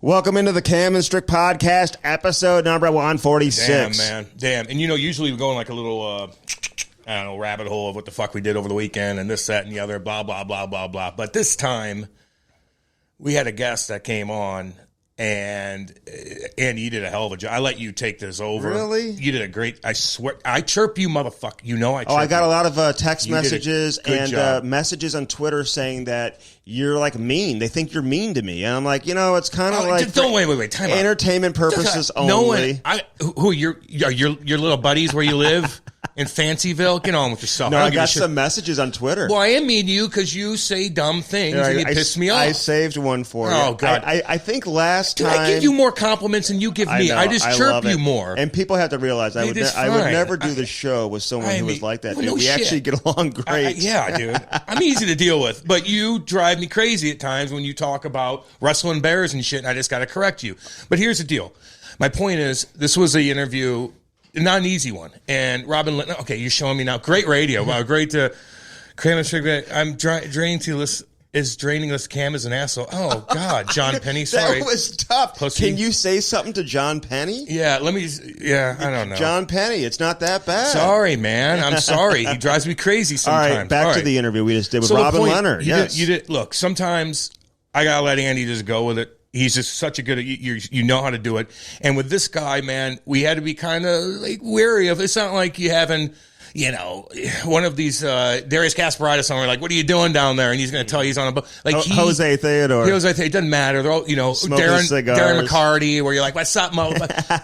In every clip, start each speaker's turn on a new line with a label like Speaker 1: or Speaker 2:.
Speaker 1: Welcome into the Cam Strick Podcast, episode number 146.
Speaker 2: Damn, man. Damn. And, usually we go in like a little, rabbit hole of what the fuck we did over the weekend and this, that, and the other, blah, blah, blah, blah, blah. But this time, we had a guest that came on, and Andy, you did a hell of a job. I let you take this over.
Speaker 1: Really?
Speaker 2: You did a great, I swear. I chirp you, motherfucker. I chirp
Speaker 1: I got
Speaker 2: you.
Speaker 1: a lot of text messages and
Speaker 2: messages
Speaker 1: on Twitter saying that you're like mean. They think you're mean to me. And I'm like, it's kind of like
Speaker 2: wait, time out.
Speaker 1: Entertainment purposes only.
Speaker 2: No one, who, your little buddies where you live? In Fancyville? Get on with yourself.
Speaker 1: No, I got some messages on Twitter.
Speaker 2: Well, I am mean to you because you say dumb things and you piss me off.
Speaker 1: I saved one for you.
Speaker 2: Oh, God.
Speaker 1: I think last time...
Speaker 2: I give you more compliments than you give me. I just chirp you more.
Speaker 1: And people have to realize I would never do the show with someone who was like that. Dude. We actually get along great.
Speaker 2: Yeah, dude. I'm easy to deal with. But you drive me crazy at times when you talk about wrestling bears and shit, and I just got to correct you. But here's the deal. My point is, this was the interview... Not an easy one. And Robin Lehner, okay, you're showing me now. Great radio. Wow, great to Cam Strick. I'm draining to this. Is draining this Cam as an asshole. Oh, God, John Penny, sorry.
Speaker 1: That was tough.
Speaker 2: Pussy.
Speaker 1: Can you say something to John Penny?
Speaker 2: Yeah, I don't know.
Speaker 1: John Penny, it's not that bad.
Speaker 2: Sorry, man. I'm sorry. He drives me crazy sometimes.
Speaker 1: All right, back to the interview we just did with Robin Lehner. Yes.
Speaker 2: You did. Look, sometimes I got to let Andy just go with it. He's just such a good, you know how to do it. And with this guy, man, we had to be kind of like wary of, it's not like you having, one of these, Darius Kasparaitis somewhere, like, what are you doing down there? And he's going to tell you he's on a boat. Like
Speaker 1: Jose Theodore.
Speaker 2: It doesn't matter. They're all, Darren McCarty, where you're like, what's up, Mo?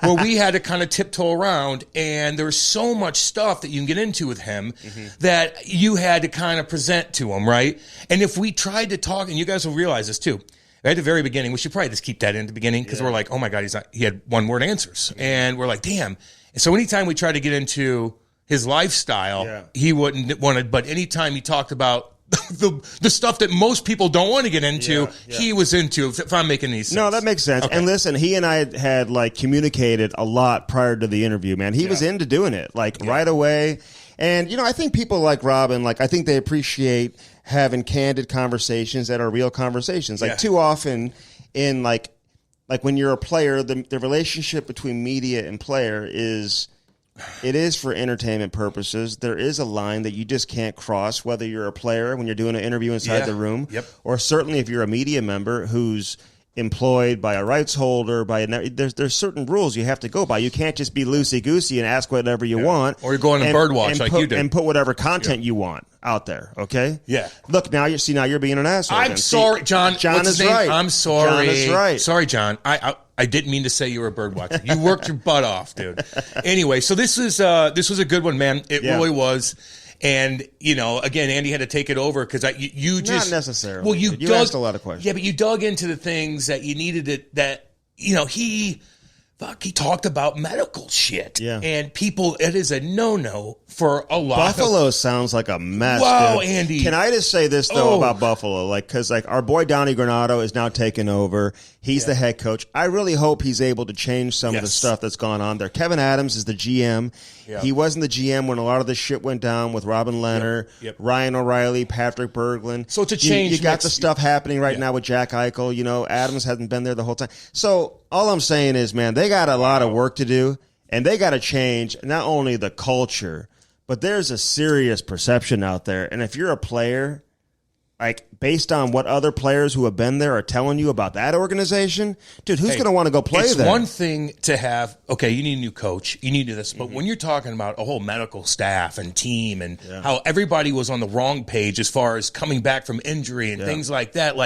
Speaker 2: Well, we had to kind of tiptoe around, and there was so much stuff that you can get into with him that you had to kind of present to him, right? And if we tried to talk, and you guys will realize this too, at the very beginning, we should probably just keep that in the beginning because we're like, oh my God, he had one-word answers. And we're like, damn. And so anytime we tried to get into his lifestyle, he wouldn't want to. But anytime he talked about the stuff that most people don't want to get into, he was into, if I'm making these sense.
Speaker 1: No, that makes sense. Okay. And listen, he and I had like communicated a lot prior to the interview, man. He was into doing it right away. And, I think people like Robin, I think they appreciate having candid conversations that are real conversations. Too often in like when you're a player, the relationship between media and player is for entertainment purposes. There is a line that you just can't cross, whether you're a player when you're doing an interview inside the room, or certainly if you're a media member who's employed by a rights holder, there's certain rules you have to go by. You can't just be loosey-goosey and ask whatever you want.
Speaker 2: Or you're going to birdwatch like you do.
Speaker 1: And put whatever content you want out there, okay?
Speaker 2: Yeah.
Speaker 1: Look, now you're being an asshole.
Speaker 2: I'm sorry, John.
Speaker 1: John is right.
Speaker 2: I'm sorry.
Speaker 1: John is right.
Speaker 2: Sorry, John. I didn't mean to say you were a bird watcher. You worked your butt off, dude. Anyway, so this was a good one, man. It really was. And, again, Andy had to take it over because you just...
Speaker 1: Not necessarily.
Speaker 2: Well,
Speaker 1: you asked a lot of questions.
Speaker 2: Yeah, but you dug into the things that you needed he talked about medical shit.
Speaker 1: Yeah.
Speaker 2: And people, it is a no-no for a lot
Speaker 1: Buffalo sounds like a mess,
Speaker 2: Wow,
Speaker 1: dude.
Speaker 2: Andy.
Speaker 1: Can I just say this, though, about Buffalo? Because our boy Donnie Granado is now taking over. He's the head coach. I really hope he's able to change some of the stuff that's gone on there. Kevin Adams is the GM. Yep. He wasn't the GM when a lot of this shit went down with Robin Lehner, Ryan O'Reilly, Patrick Berglund.
Speaker 2: So it's a change.
Speaker 1: You got the stuff happening right now with Jack Eichel. Adams hasn't been there the whole time. So all I'm saying is, man, they got a lot of work to do, and they got to change not only the culture, but there's a serious perception out there. And if you're a player, based on what other players who have been there are telling you about that organization, dude, who's going to want to go play there?
Speaker 2: It's one thing to have, you need a new coach, you need this, but when you're talking about a whole medical staff and team and how everybody was on the wrong page as far as coming back from injury and things like that,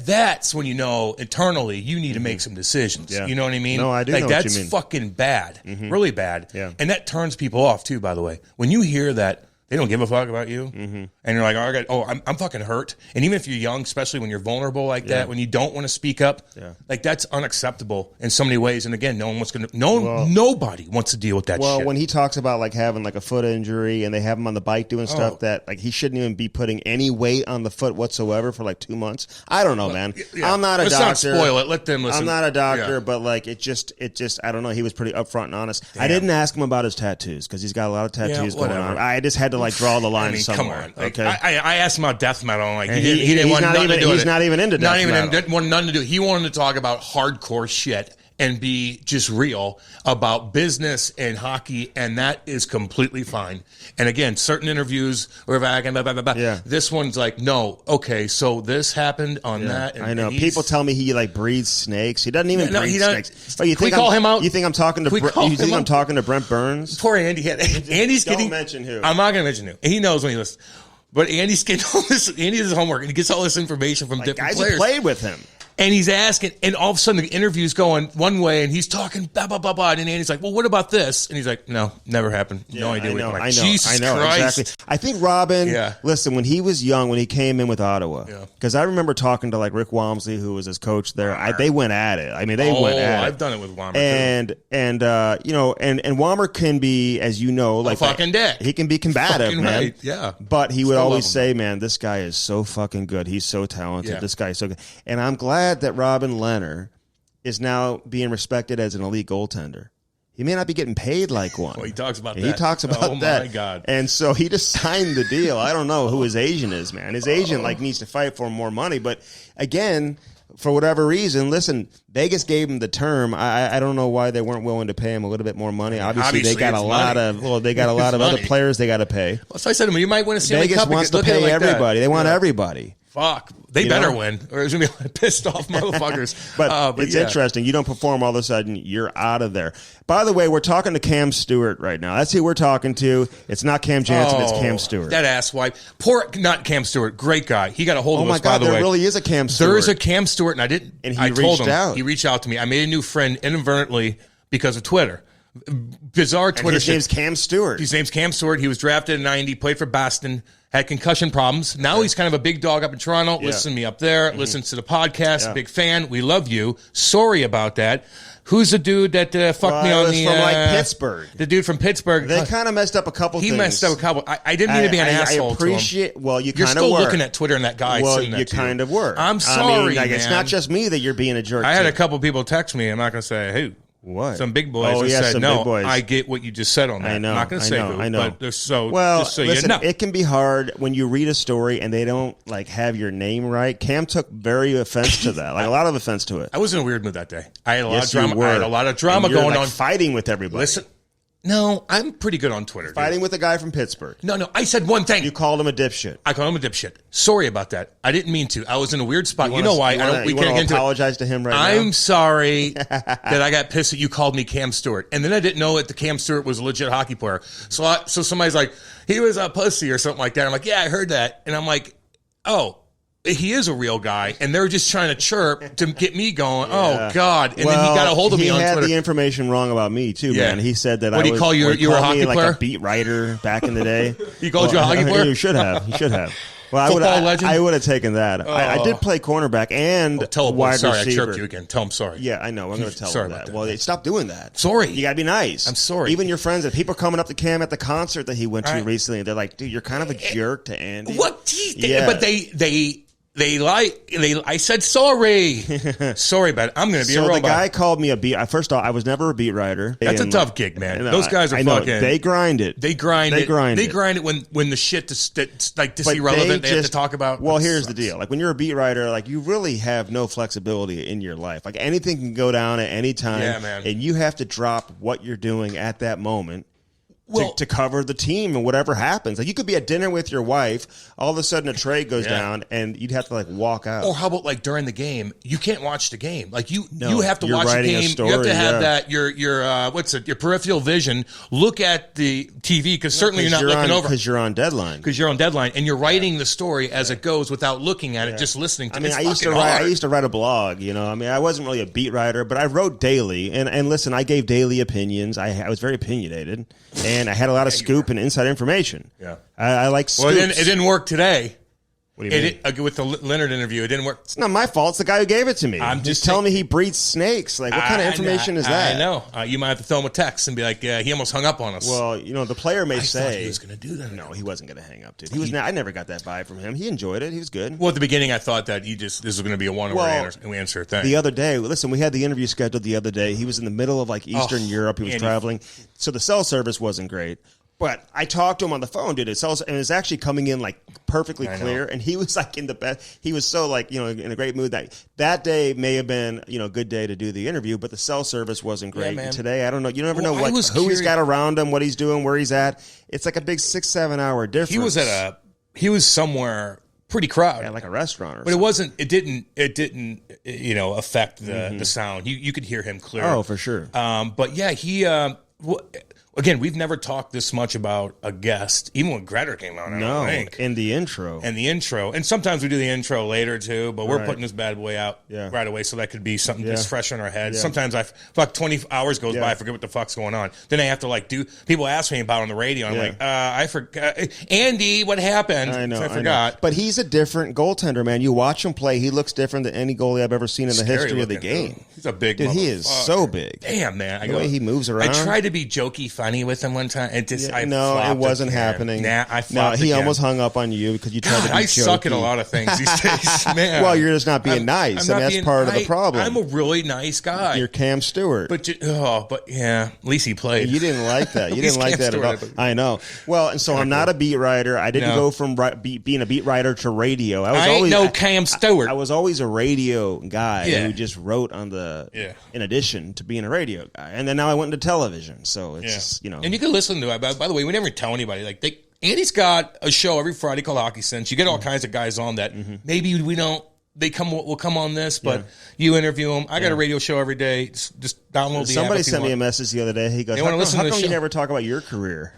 Speaker 2: that's when internally you need to make some decisions. Yeah. You know what I mean?
Speaker 1: No, I do know what you mean.
Speaker 2: That's fucking bad, really bad. Yeah. And that turns people off too, by the way. When you hear that they don't give a fuck about you, and you're like, I'm fucking hurt. And even if you're young, especially when you're vulnerable like that, when you don't want to speak up, that's unacceptable in so many ways. And again, nobody wants to deal with that shit.
Speaker 1: Well, when he talks about having a foot injury and they have him on the bike doing stuff that he shouldn't even be putting any weight on the foot whatsoever for 2 months. I don't know, man. I'm not a doctor.
Speaker 2: Let's not spoil it. Let them listen.
Speaker 1: I'm not a doctor, but it just I don't know. He was pretty upfront and honest. I didn't ask him about his tattoos because he's got a lot of tattoos going on. I just had to like draw the line somewhere.
Speaker 2: Come on. Like,
Speaker 1: okay,
Speaker 2: I asked him about death metal. Like he didn't want nothing to do with it.
Speaker 1: He's not even into death metal.
Speaker 2: Didn't want nothing to do. He wanted to talk about hardcore shit and be just real about business and hockey, and that is completely fine. And again, certain interviews were back and blah, blah, blah, blah.
Speaker 1: Yeah.
Speaker 2: This one's like, no, okay, so this happened on that. And,
Speaker 1: I know. People tell me he like breeds snakes. He doesn't even breed snakes. Oh,
Speaker 2: can we call him out?
Speaker 1: You think I'm talking to I'm talking to Brent Burns?
Speaker 2: Poor Andy. Andy's
Speaker 1: Don't
Speaker 2: getting.
Speaker 1: mention who.
Speaker 2: I'm not going to mention who. He knows when he listens. But Andy's getting all this. Andy does his homework and he gets all this information from different
Speaker 1: guys
Speaker 2: players.
Speaker 1: Who played with him.
Speaker 2: And he's asking, and all of a sudden the interview's going one way, and he's talking blah blah blah blah. And Andy's like, "Well, what about this?" And he's like, "No, never happened. No idea."
Speaker 1: I know.
Speaker 2: Jesus Christ.
Speaker 1: Exactly. I think Robin. Listen, when he was young, when he came in with Ottawa, because I remember talking to like Rick Walmsley, who was his coach there. They went at it. I mean, they went at it.
Speaker 2: I've done it with Walmer
Speaker 1: and Walmer can be, as you know, like
Speaker 2: fucking dick.
Speaker 1: He can be combative, man.
Speaker 2: Right. Yeah.
Speaker 1: But he would always say, "Man, this guy is so fucking good. He's so talented. This guy is so good." And I'm glad that Robin Lehner is now being respected as an elite goaltender. He may not be getting paid like one.
Speaker 2: Well, he talks about that.
Speaker 1: He talks about that.
Speaker 2: Oh, my God.
Speaker 1: And so he just signed the deal. I don't know who his agent is, man. His agent needs to fight for more money. But again, for whatever reason, listen, Vegas gave him the term. I don't know why they weren't willing to pay him a little bit more money. Obviously they got a lot of other players they got to pay.
Speaker 2: Well, so I said to him, you might win a Stanley
Speaker 1: Vegas
Speaker 2: Cup.
Speaker 1: wants to pay everybody. They want everybody.
Speaker 2: Fuck. They better win, or there's going to be a lot of pissed off motherfuckers.
Speaker 1: but it's interesting. You don't perform, all of a sudden, you're out of there. By the way, we're talking to Cam Stewart right now. That's who we're talking to. It's not Cam Jansen, it's Cam Stewart.
Speaker 2: That asswipe. Not Cam Stewart. Great guy. He got a hold of us, by the way.
Speaker 1: Oh, my God, there really is a Cam Stewart.
Speaker 2: There is a Cam Stewart, and I told him.
Speaker 1: Out.
Speaker 2: He reached out to me. I made a new friend inadvertently because of Twitter. Bizarre Twitter
Speaker 1: shit. His name's Cam Stewart.
Speaker 2: His name's Cam Stewart. He was drafted in 90, played for Boston, had concussion problems. Now he's kind of a big dog up in Toronto. Listen to me up there. Listens to the podcast. Big fan. We love you. Sorry about that. Who's the dude that fucked me on the...
Speaker 1: from Pittsburgh.
Speaker 2: The dude from Pittsburgh.
Speaker 1: They kind of messed up a couple things.
Speaker 2: He messed up a couple. I didn't mean to be an asshole to him.
Speaker 1: Well, you kind of were.
Speaker 2: You're still looking at Twitter and that guy sitting there.
Speaker 1: Well, you kind of were.
Speaker 2: I'm sorry, man.
Speaker 1: It's not just me that you're being a jerk
Speaker 2: I had a couple people text me. I'm not going to say who.
Speaker 1: What?
Speaker 2: Some big boys said, no, I get what you just said on that.
Speaker 1: I know.
Speaker 2: I'm not going to say who.
Speaker 1: I know.
Speaker 2: But just
Speaker 1: listen,
Speaker 2: you know.
Speaker 1: It can be hard when you read a story and they don't have your name right. Cam took very offense to that, a lot of offense to it.
Speaker 2: I was in a weird mood that day. I had a lot of drama. I had a lot of drama going on.
Speaker 1: Fighting with everybody.
Speaker 2: Listen. No, I'm pretty good on Twitter.
Speaker 1: Fighting with a guy from Pittsburgh.
Speaker 2: No, I said one thing.
Speaker 1: You called him a dipshit.
Speaker 2: I called him a dipshit. Sorry about that. I didn't mean to. I was in a weird spot. You know why?
Speaker 1: We can't get into apologize to him right now.
Speaker 2: I'm sorry that I got pissed that you called me Cam Stewart. And then I didn't know that the Cam Stewart was a legit hockey player. So somebody's like, he was a pussy or something like that. I'm like, yeah, I heard that. And I'm like, oh. He is a real guy, and they're just trying to chirp to get me going. Oh God! And then he got a hold of me on Twitter.
Speaker 1: He had the information wrong about me too, man. He said that
Speaker 2: you call you were a hockey player,
Speaker 1: like a beat writer back in the day.
Speaker 2: He called you a hockey player.
Speaker 1: You should have. He should have. Well, I would have taken that. I did play cornerback and wide receiver.
Speaker 2: I chirped you again. Tell him sorry.
Speaker 1: Yeah, I know. I'm going to tell him that. Well, stop doing that.
Speaker 2: Sorry.
Speaker 1: You got to be nice.
Speaker 2: I'm sorry.
Speaker 1: Even your friends, if people are coming up to Cam at the concert that he went to recently, they're like, dude, you're kind of a jerk to Andy.
Speaker 2: What? Yeah. But I said sorry. Sorry about it. I'm going to be a robot.
Speaker 1: So the guy called me a beat. First off, I was never a beat writer.
Speaker 2: That's a tough gig, man. Those guys are fucking.
Speaker 1: They grind it.
Speaker 2: They grind it when the shit that's like irrelevant they have to talk about.
Speaker 1: Well, here's the deal. Like when you're a beat writer, like you really have no flexibility in your life. Like anything can go down at any time.
Speaker 2: Yeah, man.
Speaker 1: And you have to drop what you're doing at that moment. To cover the team and whatever happens. Like you could be at dinner with your wife, all of a sudden a trade goes down and you'd have to walk out.
Speaker 2: Or how about during the game, you can't watch the game. You have to watch the game.
Speaker 1: Story,
Speaker 2: you have to have that your peripheral vision look at the TV because certainly you're not looking over
Speaker 1: because you're on deadline.
Speaker 2: Because you're on deadline and you're writing the story as it goes without looking at it, just listening to it.
Speaker 1: I used to write a blog, I wasn't really a beat writer, but I wrote daily and listen, I gave daily opinions. I was very opinionated. And I had a lot of scoop and inside information.
Speaker 2: Yeah,
Speaker 1: I like scoops.
Speaker 2: Well, it didn't work today.
Speaker 1: What do you mean?
Speaker 2: With the Leonard interview, it didn't work.
Speaker 1: It's not my fault. It's the guy who gave it to me.
Speaker 2: I'm just
Speaker 1: telling me he breeds snakes. What kind of information is that?
Speaker 2: I know. You might have to throw him a text and be like, he almost hung up on us.
Speaker 1: Well, the player may say
Speaker 2: he was going to do that.
Speaker 1: No, he wasn't going to hang up, dude. I never got that vibe from him. He enjoyed it. He was good.
Speaker 2: Well, at the beginning, I thought that this was going to be a one-word answer thing.
Speaker 1: The other day, listen, we had the interview scheduled the other day. He was in the middle of Eastern Europe. He was traveling, so the cell service wasn't great. But I talked to him on the phone, dude. And it's actually coming in like perfectly clear. And he was like in the best. He was so like, in a great mood. That day may have been, a good day to do the interview, but the cell service wasn't great.
Speaker 2: Yeah,
Speaker 1: and today, I don't know. You never know who he's got around him, what he's doing, where he's at. It's like a big 6-7 hour difference.
Speaker 2: He was somewhere pretty crowded.
Speaker 1: Yeah, like a restaurant
Speaker 2: but something. It didn't affect the sound. You could hear him clear.
Speaker 1: Oh, for sure.
Speaker 2: But yeah, he again, we've never talked this much about a guest, even when Greta came on.
Speaker 1: No, in the intro.
Speaker 2: And sometimes we do the intro later too, but we're putting this bad boy out right away, so that could be something that's fresh on our heads. Yeah. Sometimes 20 hours goes by, I forget what the fuck's going on. Then I have to people ask me about it on the radio, and I'm like, I forgot. Andy, what happened?
Speaker 1: I know.
Speaker 2: I forgot.
Speaker 1: But he's a different goaltender, man. You watch him play, he looks different than any goalie I've ever seen in the history of the game.
Speaker 2: Dude. He's a big
Speaker 1: dude. He is so big.
Speaker 2: Damn, man.
Speaker 1: The way he moves around.
Speaker 2: I tried to be jokey, funny with him one time. It
Speaker 1: wasn't happening. He almost hung up on you because you tried to be jokey.
Speaker 2: I suck at a lot of things these days, man.
Speaker 1: Well, you're just not being nice, and that's part of the problem.
Speaker 2: I'm a really nice guy.
Speaker 1: You're Cam Stewart.
Speaker 2: But at least he played.
Speaker 1: You didn't like that. You didn't like that at all. I know. Well, and so I'm not a beat writer. I didn't go from being a beat writer to radio.
Speaker 2: I ain't no Cam Stewart.
Speaker 1: I was always a radio guy who just wrote on in addition to being a radio guy. And then now I went into television. So it's just,
Speaker 2: And you can listen to it. By the way, we never tell anybody. Andy's got a show every Friday called Hockey Sense. You get all kinds of guys on that maybe we don't. Will come on this, but you interview them. I got a radio show every day. Just download the app.
Speaker 1: Somebody sent me a message the other day. He goes, how come you never talk about your career?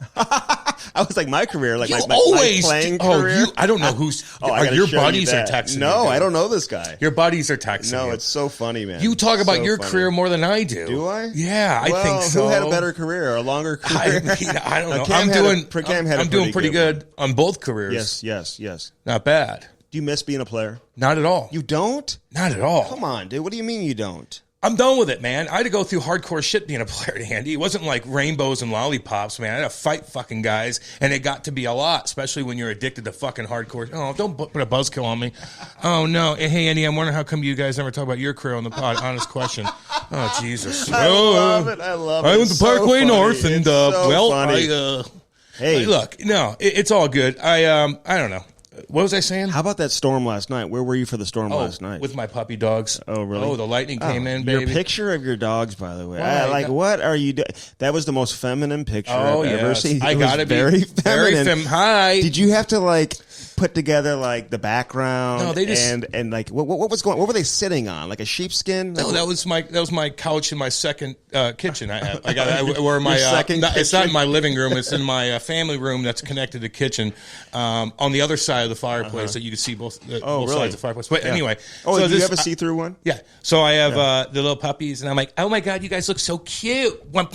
Speaker 1: I was like, my career, like my playing career.
Speaker 2: I don't know who's. Your buddies are texting.
Speaker 1: No, I don't know this guy.
Speaker 2: Your buddies are texting.
Speaker 1: No, it's so funny, man.
Speaker 2: You talk about your career more than I do.
Speaker 1: Do I?
Speaker 2: Yeah, I think so.
Speaker 1: Who had a better career, a longer career?
Speaker 2: I don't know. I'm doing pretty good on both careers.
Speaker 1: Yes.
Speaker 2: Not bad.
Speaker 1: Do you miss being a player?
Speaker 2: Not at all.
Speaker 1: You don't?
Speaker 2: Not at all.
Speaker 1: Come on, dude. What do you mean you don't?
Speaker 2: I'm done with it, man. I had to go through hardcore shit being a player, Andy. It wasn't like rainbows and lollipops, man. I had to fight fucking guys, and it got to be a lot, especially when you're addicted to fucking hardcore. Oh, don't put a buzzkill on me. Oh, no. Hey, Andy, I'm wondering how come you guys never talk about your career on the pod. Honest question. Oh, Jesus.
Speaker 1: I love it. I
Speaker 2: went to Parkway North, and,
Speaker 1: hey.
Speaker 2: Look, no, it's all good. I don't know. What was I saying?
Speaker 1: How about that storm last night? Where were you for the storm last night?
Speaker 2: With my puppy dogs.
Speaker 1: Oh, really?
Speaker 2: Oh, the lightning came in, baby.
Speaker 1: Your picture of your dogs, by the way. What are you doing? That was the most feminine picture I've ever seen.
Speaker 2: I got to be
Speaker 1: very feminine.
Speaker 2: Very hi.
Speaker 1: Did you have to put together the background?
Speaker 2: No, they just
Speaker 1: and what was going? What were they sitting on? Like a sheepskin?
Speaker 2: No, that was my couch in my second kitchen. Where my
Speaker 1: second kitchen?
Speaker 2: It's not in my living room. It's in my family room that's connected to the kitchen. On the other side of the fireplace that you can see both sides of the fireplace. But anyway.
Speaker 1: Oh, so do you have a see-through one?
Speaker 2: Yeah. So I have the little puppies, and I'm like, oh my God, you guys look so cute. And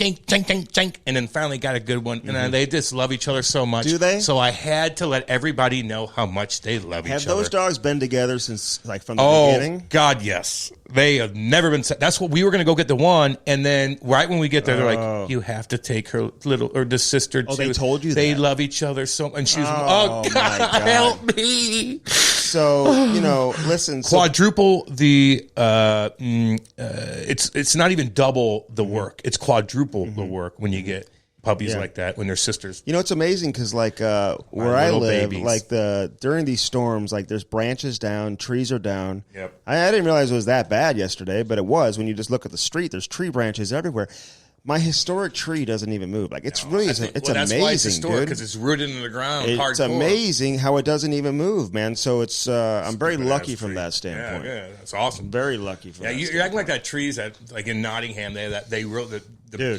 Speaker 2: then finally got a good one. And they just love each other so much.
Speaker 1: Do they?
Speaker 2: So I had to let everybody know how much they love each other.
Speaker 1: Have those dogs been together since from the beginning?
Speaker 2: Oh, God, yes. They have never been. That's what we were going to go get the one, and then right when we get there, they're like, "You have to take her the sister too."
Speaker 1: Oh, they told you
Speaker 2: they
Speaker 1: that?
Speaker 2: love each other so. And she's, God, help me.
Speaker 1: So listen,
Speaker 2: quadruple the. It's not even double the work. It's quadruple the work when you get puppies like that when they're sisters.
Speaker 1: It's amazing because where I live, babies. During these storms, there's branches down, trees are down.
Speaker 2: Yep.
Speaker 1: I didn't realize it was that bad yesterday, but it was. When you just look at the street, there's tree branches everywhere. My historic tree doesn't even move. It's amazing,
Speaker 2: that's why it's historic, because it's rooted in the ground.
Speaker 1: It's amazing how it doesn't even move, man. So it's I'm very lucky from that standpoint.
Speaker 2: Yeah, that's awesome.
Speaker 1: Very lucky from that.
Speaker 2: You're acting like that trees that in Nottingham they wrote the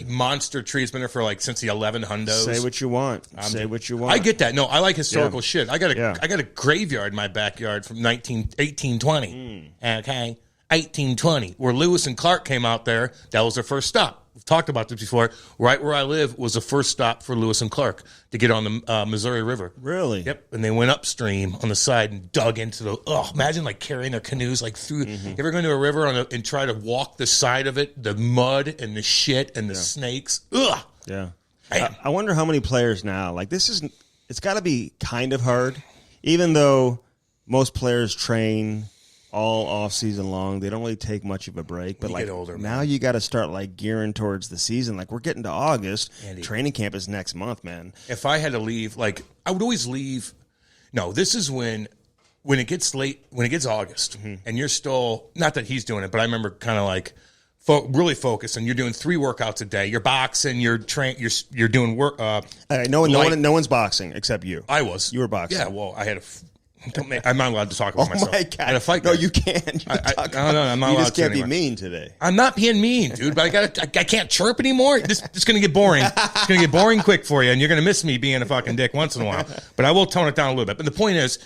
Speaker 2: monster tree has been there for since the 1100s.
Speaker 1: Say what you want. Say what you want.
Speaker 2: I get that. No, I like historical shit. I got a graveyard in my backyard from 1820. Okay, 1820, where Lewis and Clark came out there. That was their first stop. We've talked about this before. Right where I live was the first stop for Lewis and Clark to get on the Missouri River.
Speaker 1: Really?
Speaker 2: Yep. And they went upstream on the side and dug into imagine carrying a canoes through. You ever go to a river and try to walk the side of it, the mud and the shit and the snakes? Ugh.
Speaker 1: Yeah. I wonder how many players now, it's got to be kind of hard, even though most players train all off season long. They don't really take much of a break. But like
Speaker 2: older,
Speaker 1: now you got to start like gearing towards the season. Like we're getting to August.
Speaker 2: Andy,
Speaker 1: training camp is next month, man.
Speaker 2: If I had to leave, like I would always leave. No, this is when it gets late, when it gets August, and you're still, not that he's doing it, but I remember kind of like really focused, and you're doing 3 workouts a day. You're boxing, you're doing work.
Speaker 1: No one's boxing except you.
Speaker 2: I was.
Speaker 1: You were boxing.
Speaker 2: Yeah, well, I had I'm not allowed to talk about myself.
Speaker 1: Oh my God!
Speaker 2: I had a fight.
Speaker 1: No, you can't.
Speaker 2: No, I'm not allowed to.
Speaker 1: You just can't be
Speaker 2: anymore.
Speaker 1: mean today.
Speaker 2: I'm not being mean, dude. But I can't chirp anymore. This is going to get boring. It's going to get boring quick for you, and you're going to miss me being a fucking dick once in a while. But I will tone it down a little bit. But the point is,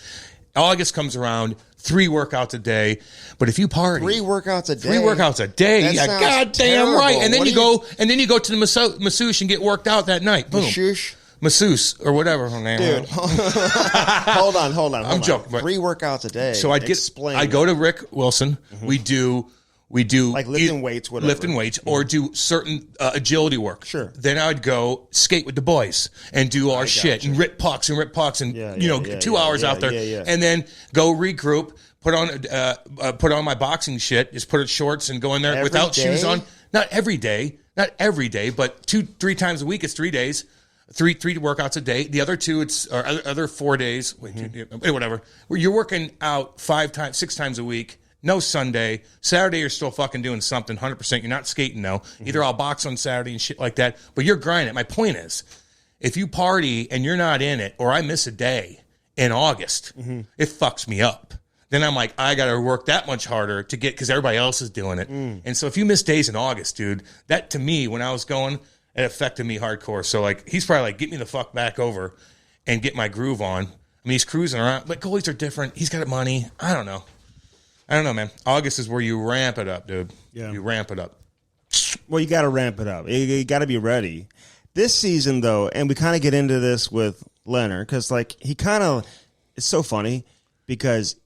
Speaker 2: August comes around, 3 workouts a day. But if you party,
Speaker 1: 3 workouts a day.
Speaker 2: 3 workouts a day.
Speaker 1: That
Speaker 2: Yeah, goddamn
Speaker 1: terrible.
Speaker 2: right. And then you go to the masseuse and get worked out that night. Boom. Masseuse or whatever her name
Speaker 1: Dude, hold on.
Speaker 2: I'm joking.
Speaker 1: 3 workouts a day.
Speaker 2: So I go to Rick Wilson. We do
Speaker 1: like lifting weights, whatever.
Speaker 2: Lifting weights, or do certain agility work.
Speaker 1: Sure.
Speaker 2: Then I would go skate with the boys and do our shit and rip pucks and 2 hours out there, and then go regroup. Put on my boxing shit. Just put on shorts and go in there without shoes on. Not every day, but 2-3 times a week. It's 3 days. 3 workouts a day. The other 2, other 4 days. Whatever. Where you're working out 6 times a week. No Sunday. Saturday, you're still fucking doing something. 100%. You're not skating though. Either I'll box on Saturday and shit like that. But you're grinding. My point is, if you party and you're not in it, or I miss a day in August, it fucks me up. Then I'm like, I got to work that much harder to get, because everybody else is doing it. And so if you miss days in August, dude, that to me, when I was going, it affected me hardcore. So, like, he's probably like, get me the fuck back over and get my groove on. I mean, he's cruising around. But goalies are different. He's got money. I don't know, man. August is where you ramp it up, dude. Yeah. You ramp it up.
Speaker 1: Well, you got to ramp it up. You got to be ready. This season, though, and we kind of get into this with Lehner, because, like, it's so funny because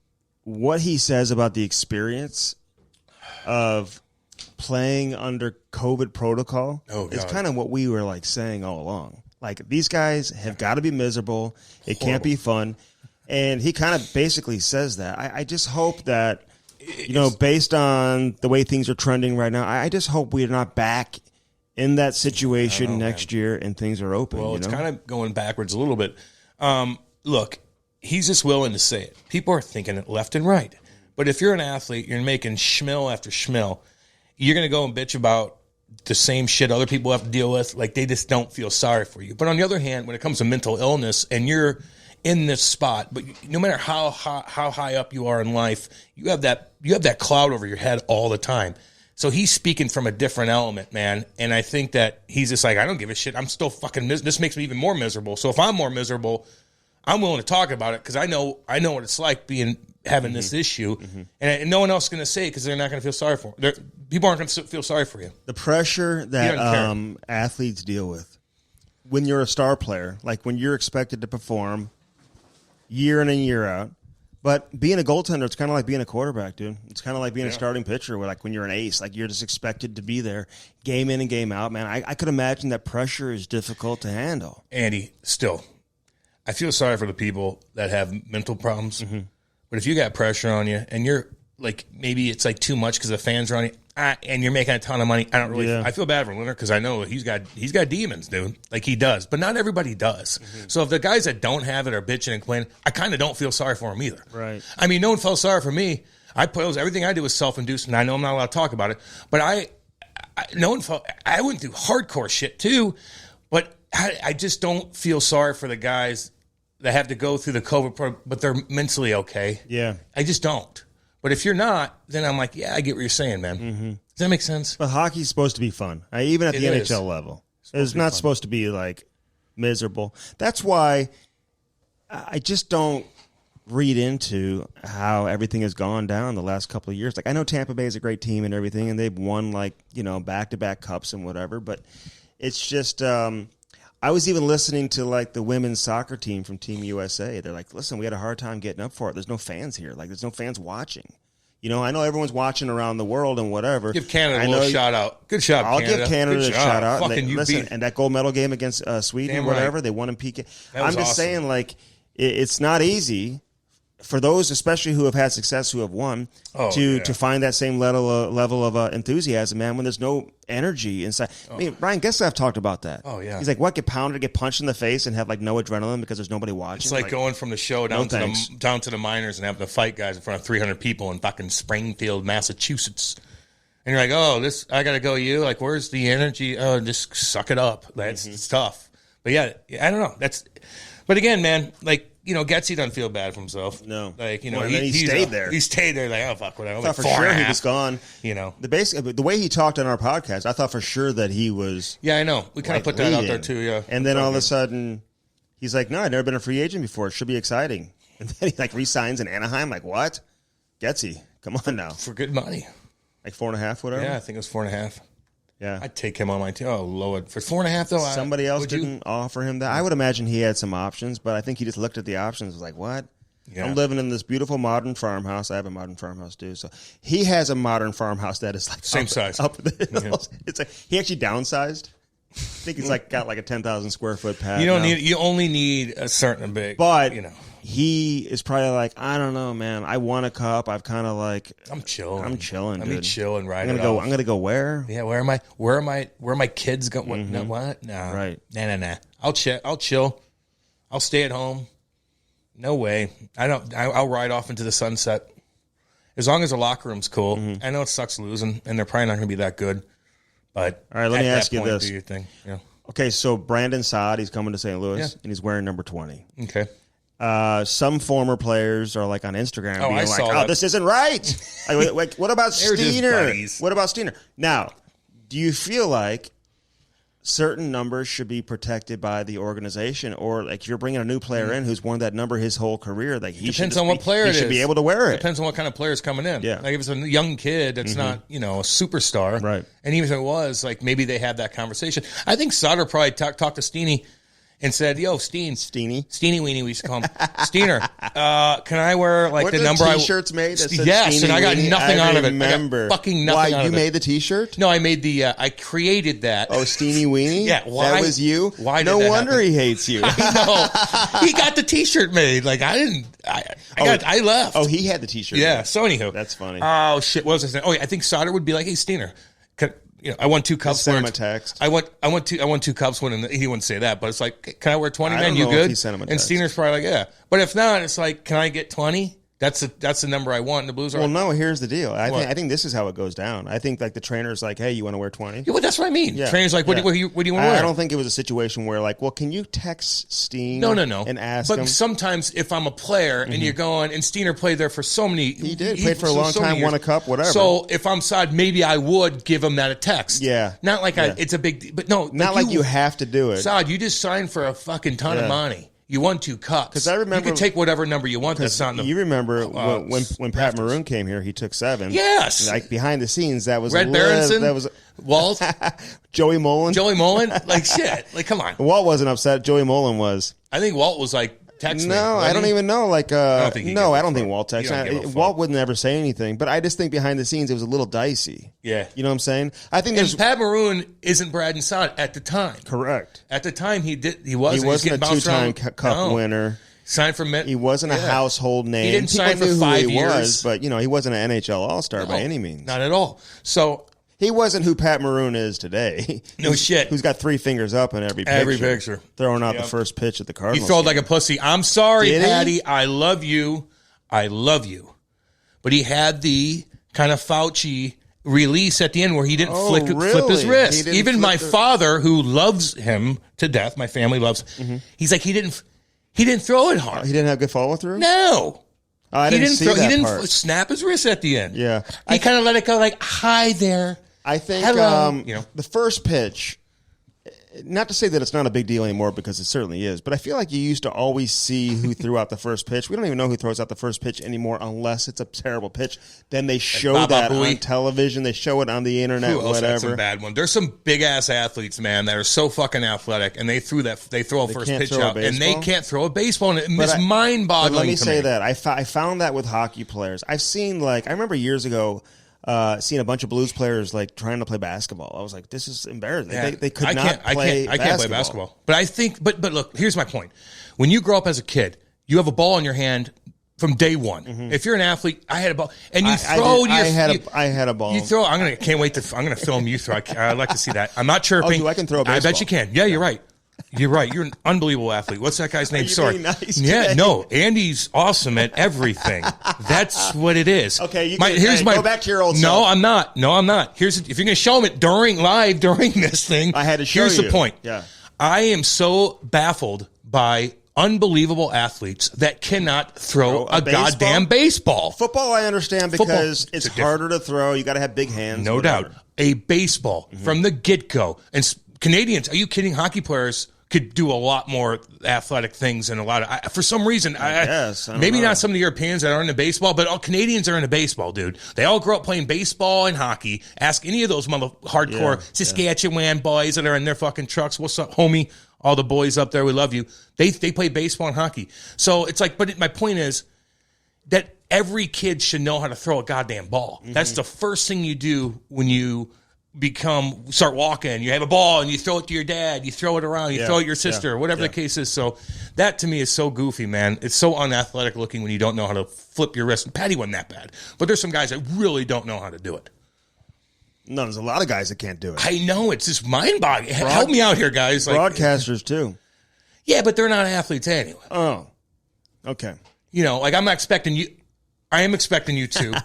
Speaker 1: what he says about the experience of playing under COVID protocol is kind of what we were like saying all along. Like, these guys have got to be miserable. It can't be fun. And he kind of basically says that. I just hope that, based on the way things are trending right now, I just hope we're not back in that situation next year and things are open.
Speaker 2: Well, it's kind of going backwards a little bit. Look, he's just willing to say it. People are thinking it left and right. But if you're an athlete, you're making schmill after schmill, you're going to go and bitch about the same shit other people have to deal with. Like, they just don't feel sorry for you. But on the other hand, when it comes to mental illness and you're in this spot, but no matter how high up you are in life, you have that cloud over your head all the time. So he's speaking from a different element, man. And I think that he's just like, I don't give a shit. I'm still fucking this makes me even more miserable. So if I'm more miserable, I'm willing to talk about it, because I know what it's like having this issue, and no one else is going to say it because they're not going to feel sorry for it. People aren't going to feel sorry for you.
Speaker 1: The pressure that athletes deal with when you're a star player, like when you're expected to perform year in and year out. But being a goaltender, it's kind of like being a quarterback, dude. It's kind of like being a starting pitcher, where, like, when you're an ace, like, you're just expected to be there game in and game out, man. I could imagine that pressure is difficult to handle.
Speaker 2: Andy, still, I feel sorry for the people that have mental problems. But if you got pressure on you and you're like, maybe it's like too much because the fans are on you, and you're making a ton of money, I feel bad for Lehner, because I know he's got demons, dude. Like, he does. But not everybody does. So if the guys that don't have it are bitching and complaining, I kind of don't feel sorry for them either.
Speaker 1: Right.
Speaker 2: I mean, no one felt sorry for me. Everything I do is self-induced, and I know I'm not allowed to talk about it. But I went through hardcore shit too, but I just don't feel sorry for the guys that have to go through the COVID, but they're mentally okay.
Speaker 1: Yeah.
Speaker 2: I just don't. But if you're not, then I'm like, yeah, I get what you're saying, man. Does that make sense?
Speaker 1: But hockey's supposed to be fun, even at the NHL level. It's not supposed to be, like, miserable. That's why I just don't read into how everything has gone down the last couple of years. Like, I know Tampa Bay is a great team and everything, and they've won, like, back-to-back cups and whatever, but it's just I was even listening to, like, the women's soccer team from Team USA. They're like, listen, we had a hard time getting up for it. There's no fans here. Like, there's no fans watching. I know everyone's watching around the world and whatever.
Speaker 2: Give Canada a little shout out. Good job,
Speaker 1: I'll
Speaker 2: Canada.
Speaker 1: give Canada a shout out.
Speaker 2: And
Speaker 1: that gold medal game against Sweden, whatever, they won in PK. I'm just saying, like, it's not easy for those, especially who have had success, who have won, to find that same level of enthusiasm, man, when there's no energy inside. I mean, Ryan Getzlaf talked about that.
Speaker 2: Oh, yeah.
Speaker 1: He's like, what, get pounded, get punched in the face, and have like no adrenaline because there's nobody watching?
Speaker 2: It's like going from the show down to the minors and having to fight guys in front of 300 people in fucking Springfield, Massachusetts. And you're like, I got to go you? Like, where's the energy? Oh, just suck it up. It's tough. But yeah, I don't know. But again, man, like, Getsy doesn't feel bad for himself.
Speaker 1: No.
Speaker 2: Like,
Speaker 1: he stayed there.
Speaker 2: He stayed there like, oh, fuck, whatever.
Speaker 1: I thought for sure he was gone.
Speaker 2: The
Speaker 1: way he talked on our podcast, I thought for sure that he was.
Speaker 2: Yeah, I know. We kind of put that out there too, yeah.
Speaker 1: And then all of a sudden, he's like, no, I've never been a free agent before. It should be exciting. And then he like re-signs in Anaheim. Like, what? Getsy, come on now.
Speaker 2: For good money.
Speaker 1: Like 4.5, whatever?
Speaker 2: Yeah, I think it was 4.5.
Speaker 1: Yeah.
Speaker 2: I'd take him on my team. Oh, Lord. For 4.5, though,
Speaker 1: somebody else didn't offer him that. I would imagine he had some options, but I think he just looked at the options and was like, what? Yeah. I'm living in this beautiful modern farmhouse. I have a modern farmhouse, too. So he has a modern farmhouse that is like
Speaker 2: same size.
Speaker 1: Up the hills. It's like he actually downsized. I think he's like got like a 10,000 square foot pad.
Speaker 2: You only need a certain big,
Speaker 1: but he is probably like, I don't know, man. I won a cup. I've kind of like,
Speaker 2: I'm chilling.
Speaker 1: Let me
Speaker 2: chill and ride.
Speaker 1: I'm gonna go where?
Speaker 2: Yeah, where are my kids going? Mm-hmm. No, what? No,
Speaker 1: right?
Speaker 2: Nah. I'll chill. I'll stay at home. No way. I'll ride off into the sunset as long as the locker room's cool. Mm-hmm. I know it sucks losing, and they're probably not going to be that good. But
Speaker 1: all right, let me ask you this.
Speaker 2: Do your thing. Yeah.
Speaker 1: Okay, so Brandon Saad, he's coming to St. Louis, and he's wearing number 20.
Speaker 2: Okay.
Speaker 1: Some former players are like on Instagram being like,
Speaker 2: that.
Speaker 1: This isn't right. like, what about Steiner? What about Steiner? Now, do you feel like certain numbers should be protected by the organization, or like if you're bringing a new player in who's worn that number his whole career, like he
Speaker 2: depends on what player it is.
Speaker 1: Should be able to wear it.
Speaker 2: Depends on what kind of player is coming in.
Speaker 1: Yeah.
Speaker 2: Like if it's a young kid that's not, a superstar,
Speaker 1: right?
Speaker 2: And even if it was, like maybe they have that conversation. I think Sutter probably talked to Steeny and said, "Yo, Steeny Weenie, we used to call him Steiner. Can I wear like the number
Speaker 1: T-shirts made? That said
Speaker 2: yes,
Speaker 1: Steeny
Speaker 2: and I got
Speaker 1: Weenie?
Speaker 2: nothing out of it.
Speaker 1: Remember?
Speaker 2: Fucking nothing out of it.
Speaker 1: You made the T-shirt?
Speaker 2: No, I made the. I created that.
Speaker 1: Oh, Steeny Weenie.
Speaker 2: Yeah, why?
Speaker 1: That was you.
Speaker 2: Why?
Speaker 1: No wonder he hates you.
Speaker 2: I know. He got the T-shirt made. Like I didn't. I left.
Speaker 1: Oh, he had the T-shirt.
Speaker 2: Yeah.
Speaker 1: made.
Speaker 2: So anywho,
Speaker 1: that's funny.
Speaker 2: Oh shit! What was I saying? Oh, yeah, I think Sauter would be like, "Hey, Steiner." I won 2 cups.
Speaker 1: Send him a text.
Speaker 2: I won 2 cups winning. He wouldn't say that, but it's like, can I wear 20? Man,
Speaker 1: you
Speaker 2: good?
Speaker 1: If he sent him a text.
Speaker 2: And Steiner's probably like, yeah. But if not, it's like, can I get 20? That's the number I want. And the Blues are.
Speaker 1: Well, no. Here's the deal. I think this is how it goes down. I think like the trainer's like, hey, you want to wear 20?
Speaker 2: Yeah, well, that's what I mean.
Speaker 1: Yeah.
Speaker 2: Trainer's like, what do you want to wear?
Speaker 1: I don't think it was a situation where like, well, can you text Steen?
Speaker 2: No.
Speaker 1: And ask him.
Speaker 2: But sometimes if I'm a player and you're going, and Steiner played there for so many.
Speaker 1: He did. Played for a long time, won a cup, whatever.
Speaker 2: So if I'm Saad, maybe I would give him that a text.
Speaker 1: Yeah.
Speaker 2: Not like it's a big, but no.
Speaker 1: Not like you have to do it.
Speaker 2: Saad, you just signed for a fucking ton of money. You won 2 cups.
Speaker 1: Because I remember
Speaker 2: you can take whatever number you want. That's not.
Speaker 1: You remember when Pat Maroon came here, he took 7.
Speaker 2: Yes.
Speaker 1: Like behind the scenes, that was
Speaker 2: Red Berenson.
Speaker 1: That was
Speaker 2: Walt.
Speaker 1: Joey Mullen.
Speaker 2: Like shit. Like come on.
Speaker 1: Walt wasn't upset. Joey Mullen was.
Speaker 2: I think Walt was like. Text me,
Speaker 1: I don't even know. Like, I don't think Walt texted. Walt wouldn't ever say anything, but I just think behind the scenes it was a little dicey.
Speaker 2: Yeah,
Speaker 1: you know what I'm saying. I think there's
Speaker 2: Pat Maroon isn't Brad Saad at the time.
Speaker 1: Correct.
Speaker 2: At the time, he
Speaker 1: wasn't a 2-time cup winner.
Speaker 2: Signed for Met.
Speaker 1: He wasn't a household name.
Speaker 2: He didn't sign for 5 years,
Speaker 1: but he wasn't an NHL All-Star by any means.
Speaker 2: Not at all. So.
Speaker 1: He wasn't who Pat Maroon is today.
Speaker 2: No shit.
Speaker 1: Who's got 3 fingers up in every picture. Throwing out the first pitch at the Cardinals.
Speaker 2: He throwed like a pussy. I'm sorry, Patty. I love you. But he had the kind of Fauci release at the end where he didn't flip his wrist. Even my father, who loves him to death, my family loves, he's like, he didn't throw it hard.
Speaker 1: He didn't have good follow through?
Speaker 2: No.
Speaker 1: I didn't see that
Speaker 2: He didn't
Speaker 1: part.
Speaker 2: snap his wrist at the end.
Speaker 1: Yeah.
Speaker 2: He kind of let it go like, hi there.
Speaker 1: I think
Speaker 2: hello.
Speaker 1: The first pitch, not to say that it's not a big deal anymore because it certainly is, but I feel like you used to always see who threw out the first pitch. We don't even know who throws out the first pitch anymore unless it's a terrible pitch. Then they show that on television. They show it on the internet, whatever.
Speaker 2: That's a bad one. There's some big-ass athletes, man, that are so fucking athletic, and they throw a first pitch out, and they can't throw a baseball, and it's mind-boggling to me.
Speaker 1: Let me say that. I found that with hockey players. I've seen, I remember years ago, seeing a bunch of Blues players trying to play basketball. I was like, this is embarrassing.
Speaker 2: Yeah.
Speaker 1: They could not play basketball.
Speaker 2: I can't play basketball. But I think, but look, here's my point. When you grow up as a kid, you have a ball in your hand from day one. Mm-hmm. If you're an athlete, I had a ball, and you throw.
Speaker 1: I had a ball.
Speaker 2: You throw. I'm gonna film you throw. I'd like to see that. I'm not chirping.
Speaker 1: Oh, I can throw a baseball.
Speaker 2: I bet you can. Yeah, you're right. You're right. You're an unbelievable athlete. What's that guy's name? Sorry.
Speaker 1: Nice
Speaker 2: yeah, no. Andy's awesome at everything. That's what it is.
Speaker 1: Okay, go back to your old self.
Speaker 2: No, I'm not. If you're going to show him it during this thing,
Speaker 1: I had to show
Speaker 2: here's
Speaker 1: you.
Speaker 2: the point.
Speaker 1: Yeah.
Speaker 2: I am so baffled by unbelievable athletes that cannot throw a goddamn baseball.
Speaker 1: Football, I understand because it's harder to throw. You got to have big hands.
Speaker 2: No doubt. A baseball from the get-go. And Canadians, are you kidding? Hockey players could do a lot more athletic things and a lot of, for some reason, maybe not some of the Europeans that are into baseball, but all Canadians are into baseball, dude. They all grew up playing baseball and hockey. Ask any of those hardcore Saskatchewan boys that are in their fucking trucks. What's up, homie? All the boys up there, we love you. They play baseball and hockey. So it's like, but my point is that every kid should know how to throw a goddamn ball. Mm-hmm. That's the first thing you do when you start walking. You have a ball and you throw it to your dad. You throw it around. You throw it to your sister, or whatever the case is. So that to me is so goofy, man. It's so unathletic looking when you don't know how to flip your wrist. And Patty wasn't that bad, but there's some guys that really don't know how to do it.
Speaker 1: No, there's a lot of guys that can't do it.
Speaker 2: I know. It's just mind-boggling. Help me out here, guys.
Speaker 1: Broadcasters, too.
Speaker 2: Yeah, but they're not athletes anyway.
Speaker 1: Oh, okay.
Speaker 2: You know, like I'm not expecting you. I am expecting you to.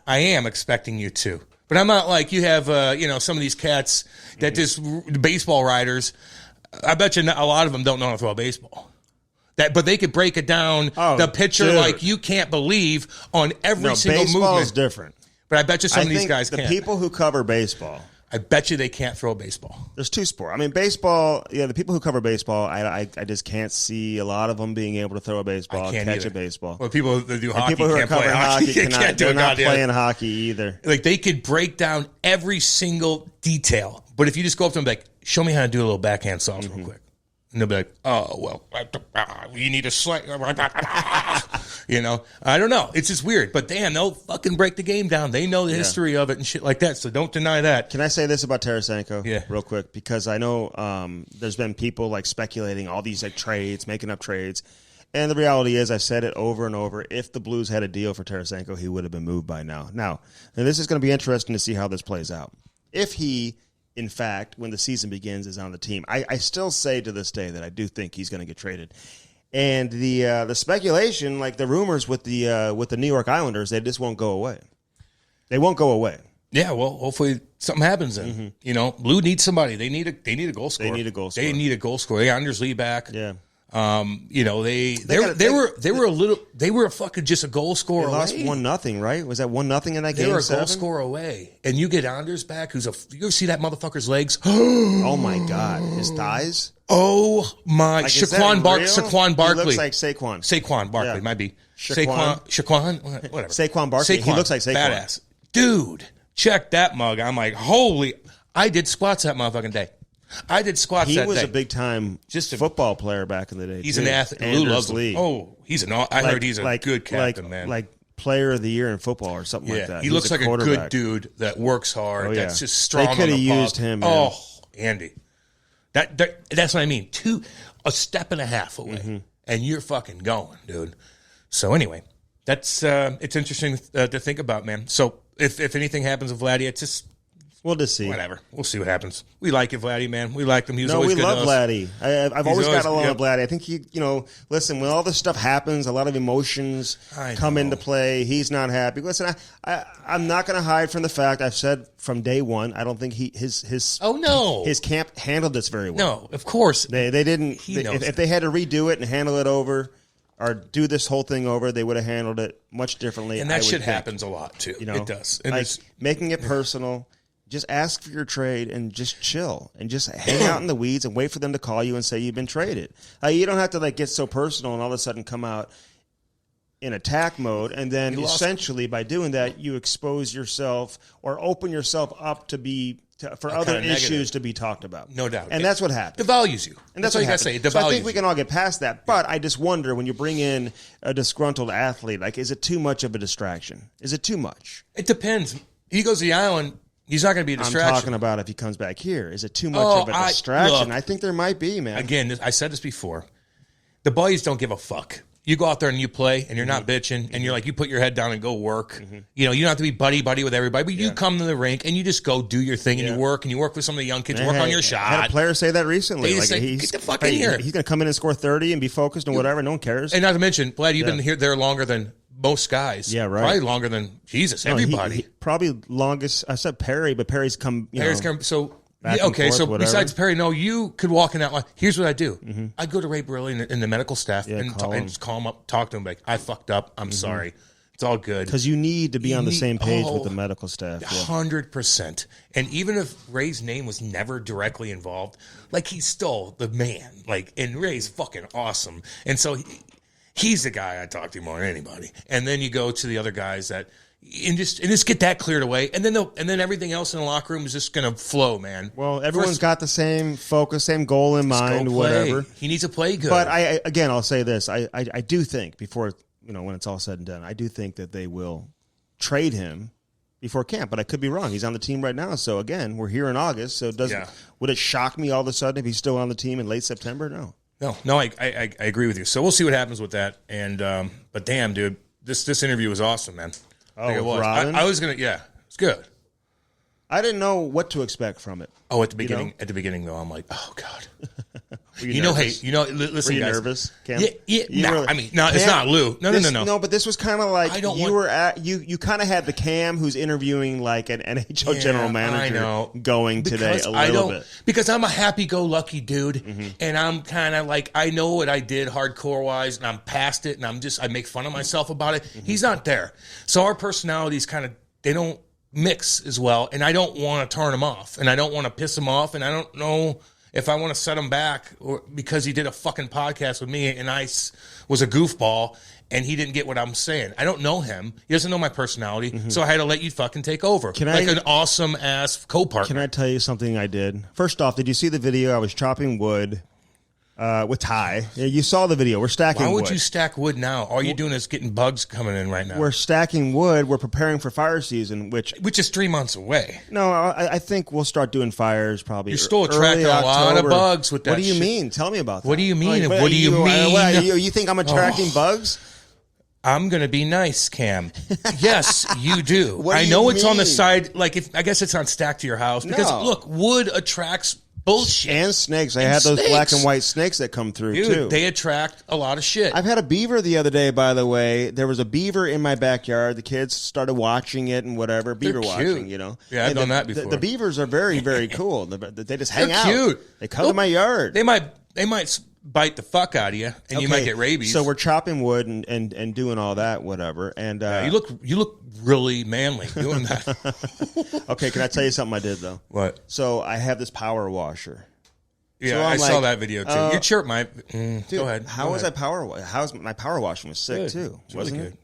Speaker 2: I am expecting you to. But I'm not like you have, some of these cats that just baseball riders. I bet you a lot of them don't know how to throw a baseball. But they could break it down, the pitcher, like you can't believe on every single movement.
Speaker 1: Baseball is different.
Speaker 2: But I bet you some of these guys can't.
Speaker 1: The people who cover baseball,
Speaker 2: I bet you they can't throw a baseball.
Speaker 1: There's two sports. I mean, baseball, the people who cover baseball, I just can't see a lot of them being able to throw a baseball, catch a baseball.
Speaker 2: Well, people that do hockey
Speaker 1: people who
Speaker 2: can't play hockey.
Speaker 1: They're not playing hockey either.
Speaker 2: Like, they could break down every single detail. But if you just go up to them and be like, show me how to do a little backhand sauce real quick. And they'll be like, oh, well, you need a slang. You know, I don't know. It's just weird. But damn, they'll fucking break the game down. They know the history of it and shit like that. So don't deny that.
Speaker 1: Can I say this about Tarasenko?
Speaker 2: Yeah.
Speaker 1: Real quick? Because I know there's been people like speculating all these like trades, making up trades. And the reality is, I've said it over and over, if the Blues had a deal for Tarasenko, he would have been moved by now. Now, this is going to be interesting to see how this plays out. If he, in fact, when the season begins, is on the team, I still say to this day that I do think he's going to get traded. And the speculation, like the rumors with the New York Islanders, they just won't go away. They won't go away.
Speaker 2: Yeah, well, hopefully something happens then. Mm-hmm. You know, Blue needs somebody. They need a goal scorer. They need a goal scorer. They got Anders Lee back. Yeah. You know, they were fucking just a goal scorer away.
Speaker 1: They lost 1-0, right? Was that 1-0 in that game?
Speaker 2: They were a goal scorer away, and you get Anders back. You ever see that motherfucker's legs?
Speaker 1: Oh my God, his thighs.
Speaker 2: Oh my! Like, Saquon Barkley.
Speaker 1: He looks like Saquon.
Speaker 2: Saquon Barkley might be Saquon. Whatever.
Speaker 1: Saquon Barkley. He looks like Saquon.
Speaker 2: Badass dude. Check that mug. I'm like, holy! I did squats that motherfucking day. I did squats that day.
Speaker 1: He was a big-time football player back in the day.
Speaker 2: He's an athlete. Lou loves him. Oh, I heard he's a good captain, man.
Speaker 1: Like player of the year in football or something like that.
Speaker 2: He looks like a good dude that works hard, that's just strong on the puck.
Speaker 1: They could have used him, man.
Speaker 2: Oh, Andy. That's what I mean. A step and a half away, and you're fucking going, dude. So anyway, that's it's interesting to think about, man. So if anything happens with Vladdy, it's just
Speaker 1: we'll just see.
Speaker 2: Whatever. We'll see what happens. We like it, Vladdy, man. We like him. He was always good to us.
Speaker 1: We love Vladdy. I've always got along with Vladdy. I think listen, when all this stuff happens, a lot of emotions come into play. He's not happy. Listen, I'm not going to hide from the fact I've said from day one, I don't think his camp handled this very well.
Speaker 2: No, of course.
Speaker 1: They didn't. If they had to redo it and handle it over, or do this whole thing over, they would have handled it much differently.
Speaker 2: And that shit happens a lot, too. It does. And
Speaker 1: like making it personal. Just ask for your trade and just chill and just hang out in the weeds and wait for them to call you and say you've been traded. You don't have to get so personal and all of a sudden come out in attack mode. And then essentially by doing that, you expose yourself or open yourself up for other issues to be talked about.
Speaker 2: No doubt.
Speaker 1: And that's what happens.
Speaker 2: Devalues you.
Speaker 1: And that's what you got to say. So I think we can all get past that. But I just wonder when you bring in a disgruntled athlete, is it too much of a distraction? Is it too much?
Speaker 2: It depends. He goes to the island. He's not going to be a distraction.
Speaker 1: I'm talking about if he comes back here. Is it too much of a distraction? I think there might be, man.
Speaker 2: Again, I said this before. The boys don't give a fuck. You go out there and you play, and you're not bitching, and you're like, you put your head down and go work. You know, you don't have to be buddy with everybody, but you come to the rink and you just go do your thing, and you work with some of the young kids, work on your shot.
Speaker 1: I had a player say that recently.
Speaker 2: Like, say, get the fuck in here.
Speaker 1: He's going to come in and score 30 and be focused and whatever. No one cares.
Speaker 2: And not to mention, Vlad, you've been here there longer than most guys.
Speaker 1: Yeah, right.
Speaker 2: Probably longer than everybody.
Speaker 1: He probably longest. I said Perry, but Perry's come.
Speaker 2: So
Speaker 1: whatever.
Speaker 2: besides Perry, no, you could walk in that line. Here's what I do. I go to Ray Briley and the medical staff and just call him up, talk to him, like, I fucked up. I'm sorry. It's all good.
Speaker 1: Because you need to be on the same page with the medical staff.
Speaker 2: 100%. And even if Ray's name was never directly involved, like, he's still the man. Like, and Ray's fucking awesome. And so he's the guy I talk to more than anybody. And then you go to the other guys that and just get that cleared away, and then everything else in the locker room is just gonna flow, man.
Speaker 1: Well, everyone's got the same focus, same goal in mind, whatever.
Speaker 2: He needs to play good.
Speaker 1: But I'll say this: I do think before when it's all said and done, I do think that they will trade him before camp. But I could be wrong. He's on the team right now, so again, we're here in August. So would it shock me all of a sudden if he's still on the team in late September? No, I agree with you. So we'll see what happens with that. And but damn, dude, this interview was awesome, man. Oh, it was.
Speaker 2: I was gonna, it's good.
Speaker 1: I didn't know what to expect from it.
Speaker 2: Oh, at the beginning though, I'm like, oh god. Listen,
Speaker 1: were you
Speaker 2: guys,
Speaker 1: nervous, Cam?
Speaker 2: It's not Lou. No.
Speaker 1: No, but this was kind of like you kind of had the Cam who's interviewing like an NHL general manager going today a little bit.
Speaker 2: Because I'm a happy-go-lucky dude, and I'm kind of like, I know what I did hardcore-wise, and I'm past it, and I make fun of myself about it. He's not there. So our personalities they don't mix as well, and I don't want to turn him off, and I don't want to piss him off, and I don't know if I want to set him back because he did a fucking podcast with me and I was a goofball and he didn't get what I'm saying. I don't know him. He doesn't know my personality, so I had to let you fucking take over. An awesome-ass co-partner.
Speaker 1: Can I tell you something I did? First off, did you see the video? I was chopping wood with Ty. Yeah, you saw the video. We're stacking wood.
Speaker 2: Why would you stack wood now? All you're doing is getting bugs coming in right now.
Speaker 1: We're stacking wood. We're preparing for fire season, which
Speaker 2: is 3 months away.
Speaker 1: No, I think we'll start doing fires probably.
Speaker 2: You're still attracting a lot of bugs with that.
Speaker 1: What do you mean? Tell me about that.
Speaker 2: What do you mean? What do you mean?
Speaker 1: You think I'm attracting bugs?
Speaker 2: I'm going to be nice, Cam. Yes, you do. I know it's on the side. Like, I guess it's on stack to your house. Because, look, wood attracts bullshit.
Speaker 1: And snakes. I had those black and white snakes that come through, too.
Speaker 2: They attract a lot of shit.
Speaker 1: I've had a beaver the other day, by the way. There was a beaver in my backyard. The kids started watching it and whatever. Beaver watching,
Speaker 2: Yeah, I've done that before.
Speaker 1: The beavers are very, very cool. They just hang out.
Speaker 2: They're cute.
Speaker 1: They come to my yard.
Speaker 2: They might bite the fuck out of you, and you might get rabies.
Speaker 1: So we're chopping wood and doing all that, whatever. And
Speaker 2: you look really manly doing that.
Speaker 1: Okay, can I tell you something I did though?
Speaker 2: What?
Speaker 1: So I have this power washer.
Speaker 2: Yeah, so I saw that video too. Your chirp might. Go ahead.
Speaker 1: How's my power washing was sick too?
Speaker 2: Wasn't it?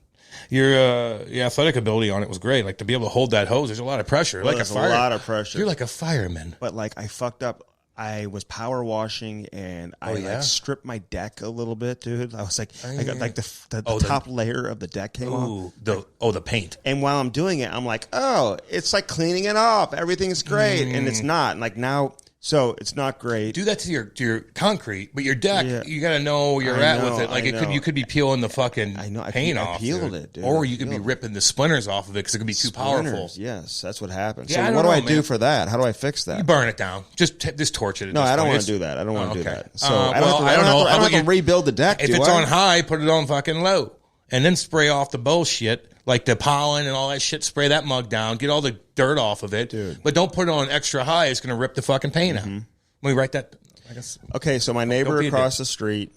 Speaker 2: Your athletic ability on it was great. Like to be able to hold that hose, there's a lot of pressure.
Speaker 1: There's a lot of pressure.
Speaker 2: You're like a fireman.
Speaker 1: But like I fucked up. I was power washing and I stripped my deck a little bit, dude. I was like, I got like the top layer of the deck came off.
Speaker 2: The paint.
Speaker 1: And while I'm doing it, I'm like, it's like cleaning it off. Everything's great, and it's not. And like now. So it's not great.
Speaker 2: Do that to your concrete, but your deck, you got to know where you're at with it. Like you could be peeling the fucking paint off. I
Speaker 1: peeled it, dude.
Speaker 2: Or you could be ripping the splinters off of it because it could be too powerful.
Speaker 1: Yes, that's what happens. Yeah, so what do I do for that? How do I fix that?
Speaker 2: You burn it down. Just torch it.
Speaker 1: No, I don't want to do that. I don't want to do that. So I don't have to rebuild the deck.
Speaker 2: If it's on high, put it on fucking low, and then spray off the bullshit. Like the pollen and all that shit, spray that mug down, get all the dirt off of it. Dude. But don't put it on extra high. It's going to rip the fucking paint out. Let me write that. I guess.
Speaker 1: Okay, so my neighbor across the street,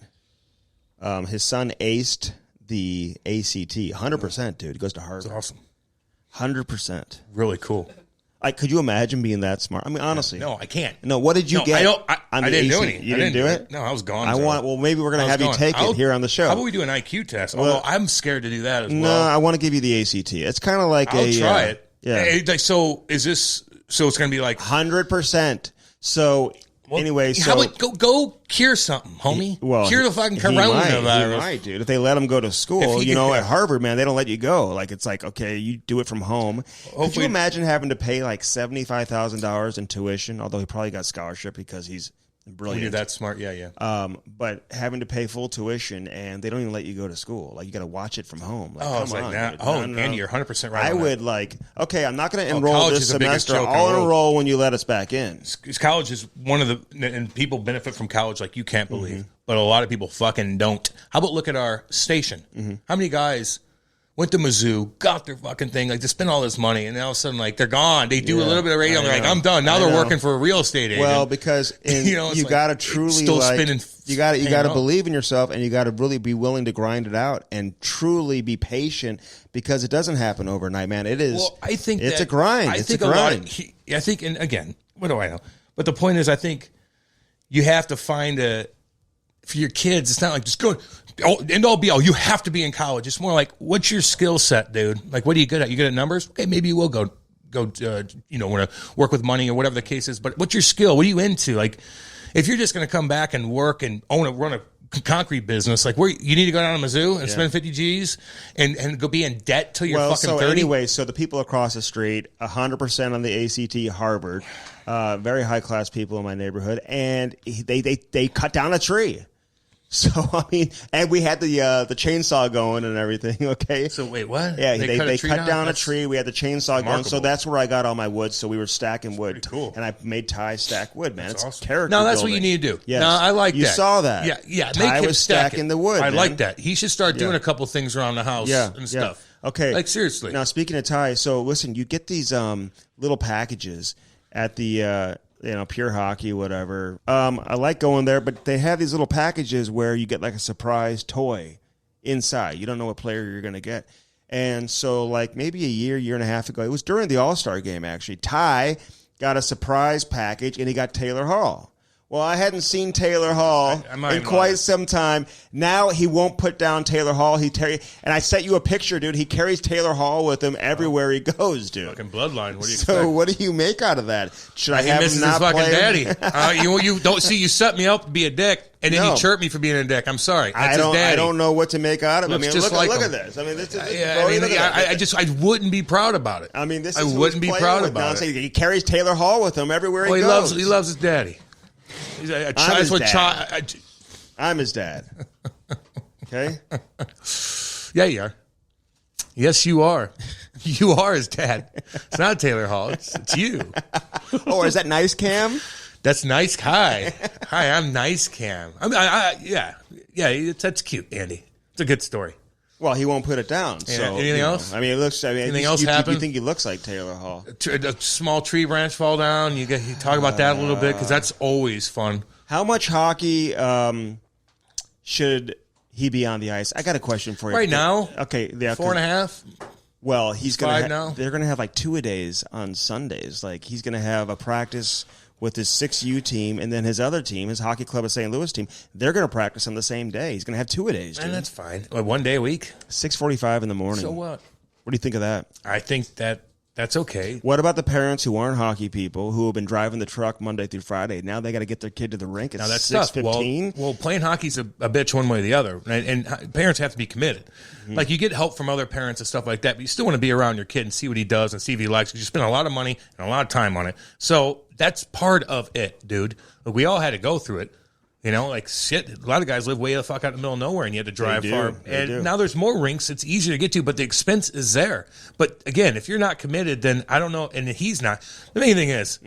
Speaker 1: his son aced the ACT. 100%, dude. He goes to Harvard.
Speaker 2: That's awesome.
Speaker 1: 100%.
Speaker 2: Really cool.
Speaker 1: Could you imagine being that smart? I mean, honestly.
Speaker 2: No, I can't.
Speaker 1: No, what did you get?
Speaker 2: I didn't do anything.
Speaker 1: You didn't do it?
Speaker 2: No, I was gone.
Speaker 1: Well, maybe we're going to have you take it here on the show.
Speaker 2: How about we do an IQ test? Although I'm scared to do that as well.
Speaker 1: No, I want to give you the ACT. It's kind of like
Speaker 2: I'll try it.
Speaker 1: Yeah.
Speaker 2: So is this, so it's going to be like
Speaker 1: 100%. So anyway,
Speaker 2: how about go cure something, homie? Cure the fucking coronavirus.
Speaker 1: He might, dude. If they let him go to school, at Harvard, man, they don't let you go. Like it's like, okay, you do it from home. Could you imagine having to pay like $75,000 in tuition? Although he probably got scholarship because he's brilliant.
Speaker 2: When you're that smart, yeah.
Speaker 1: But having to pay full tuition and they don't even let you go to school. Like you got to watch it from home. Like,
Speaker 2: it's like that. Andy, you're 100% right.
Speaker 1: I would okay, I'm not going to enroll this semester. I'll enroll when you let us back in.
Speaker 2: College is one of and people benefit from college like you can't believe. But a lot of people fucking don't. How about look at our station? How many guys went to Mizzou, got their fucking thing, like they spend all this money, and then all of a sudden, like they're gone. They do a little bit of radio, and they're like, I'm done. Now they're working for a real estate agent.
Speaker 1: Well, because you got to truly still spinning. You got to believe in yourself, and you got to really be willing to grind it out and truly be patient because it doesn't happen overnight, man. It is. Well, I think it's a grind. I think
Speaker 2: and again, what do I know? But the point is, I think you have to find for your kids. It's not like just go. End all be all. You have to be in college. It's more like, what's your skill set, dude? Like, what are you good at? You good at numbers? Okay, maybe you will go. Want to work with money or whatever the case is. But what's your skill? What are you into? Like, if you're just going to come back and work and run a concrete business, like where you need to go down to Mizzou and spend 50 G's and go be in debt till you're fucking 30.
Speaker 1: Anyway, so the people across the street, 100% on the ACT Harvard, very high class people in my neighborhood, and they cut down a tree. So, I mean, and we had the chainsaw going and everything, okay?
Speaker 2: So, wait, what?
Speaker 1: Yeah, they cut down a tree. We had the chainsaw going. So that's where I got all my wood. So we were stacking wood.
Speaker 2: Pretty cool.
Speaker 1: And I made Ty stack wood, man. It's
Speaker 2: awesome.
Speaker 1: Character
Speaker 2: No, that's
Speaker 1: building.
Speaker 2: what you need to do.
Speaker 1: Yes.
Speaker 2: No, I like that.
Speaker 1: You saw that.
Speaker 2: Yeah.
Speaker 1: Ty was stacking the wood,
Speaker 2: I
Speaker 1: man.
Speaker 2: like that. He should start doing a couple things around the house and stuff.
Speaker 1: Okay.
Speaker 2: Like, seriously.
Speaker 1: Now, speaking of Ty, so listen, you get these little packages at the Pure Hockey, whatever. I like going there, but they have these little packages where you get like a surprise toy inside. You don't know what player you're going to get. And so like maybe a year and a half ago, it was during the All-Star game actually, Ty got a surprise package and he got Taylor Hall. Well, I hadn't seen Taylor Hall in quite some time. Now he won't put down Taylor Hall. And I sent you a picture, dude. He carries Taylor Hall with him everywhere he goes, dude.
Speaker 2: Fucking bloodline. What do you expect?
Speaker 1: So what do you make out of that? Should I have him not
Speaker 2: fucking
Speaker 1: play?
Speaker 2: Daddy. You don't see. You set me up to be a dick, and then you chirp me for being a dick. I'm sorry. That's his daddy.
Speaker 1: I don't know what to make out of it. I mean, look at this. I mean, this is
Speaker 2: I wouldn't be proud about it.
Speaker 1: I mean,
Speaker 2: I wouldn't be proud about it.
Speaker 1: He carries Taylor Hall with him everywhere he goes.
Speaker 2: He loves his daddy.
Speaker 1: I'm his dad. Okay?
Speaker 2: Yeah, you are. Yes, you are. You are his dad. It's not Taylor Hall. It's you.
Speaker 1: Oh, is that Nice Cam?
Speaker 2: That's Nice. Hi, I'm Nice Cam. That's cute, Andy. It's a good story.
Speaker 1: Well, he won't put it down.
Speaker 2: Yeah,
Speaker 1: so
Speaker 2: anything else?
Speaker 1: I mean, it looks. I mean,
Speaker 2: anything else happen?
Speaker 1: You think he looks like Taylor Hall?
Speaker 2: A small tree branch fall down. You talk about that a little bit because that's always fun.
Speaker 1: How much hockey should he be on the ice? I got a question for you.
Speaker 2: Right now,
Speaker 1: okay,
Speaker 2: 4.5.
Speaker 1: Well, he's
Speaker 2: going to.
Speaker 1: They're going to have like 2-a-days on Sundays. Like he's going to have a practice with his 6U team, and then his other team, his Hockey Club of St. Louis team, they're going to practice on the same day. He's going to have 2-a-days.
Speaker 2: And that's fine. Like 1 day a week?
Speaker 1: 6:45 in the morning.
Speaker 2: So what?
Speaker 1: What do you think of that?
Speaker 2: I think that's okay.
Speaker 1: What about the parents who aren't hockey people who have been driving the truck Monday through Friday? Now they got to get their kid to the rink at 6:15?
Speaker 2: Well, playing hockey's a bitch one way or the other, and parents have to be committed. Mm-hmm. Like you get help from other parents and stuff like that, but you still want to be around your kid and see what he does and see if he likes it. You spend a lot of money and a lot of time on it. So that's part of it, dude. Like, we all had to go through it. You know, like shit, a lot of guys live way the fuck out in the middle of nowhere and you have to drive far. And now there's more rinks. It's easier to get to, but the expense is there. But again, if you're not committed, then I don't know. And he's not. The main thing is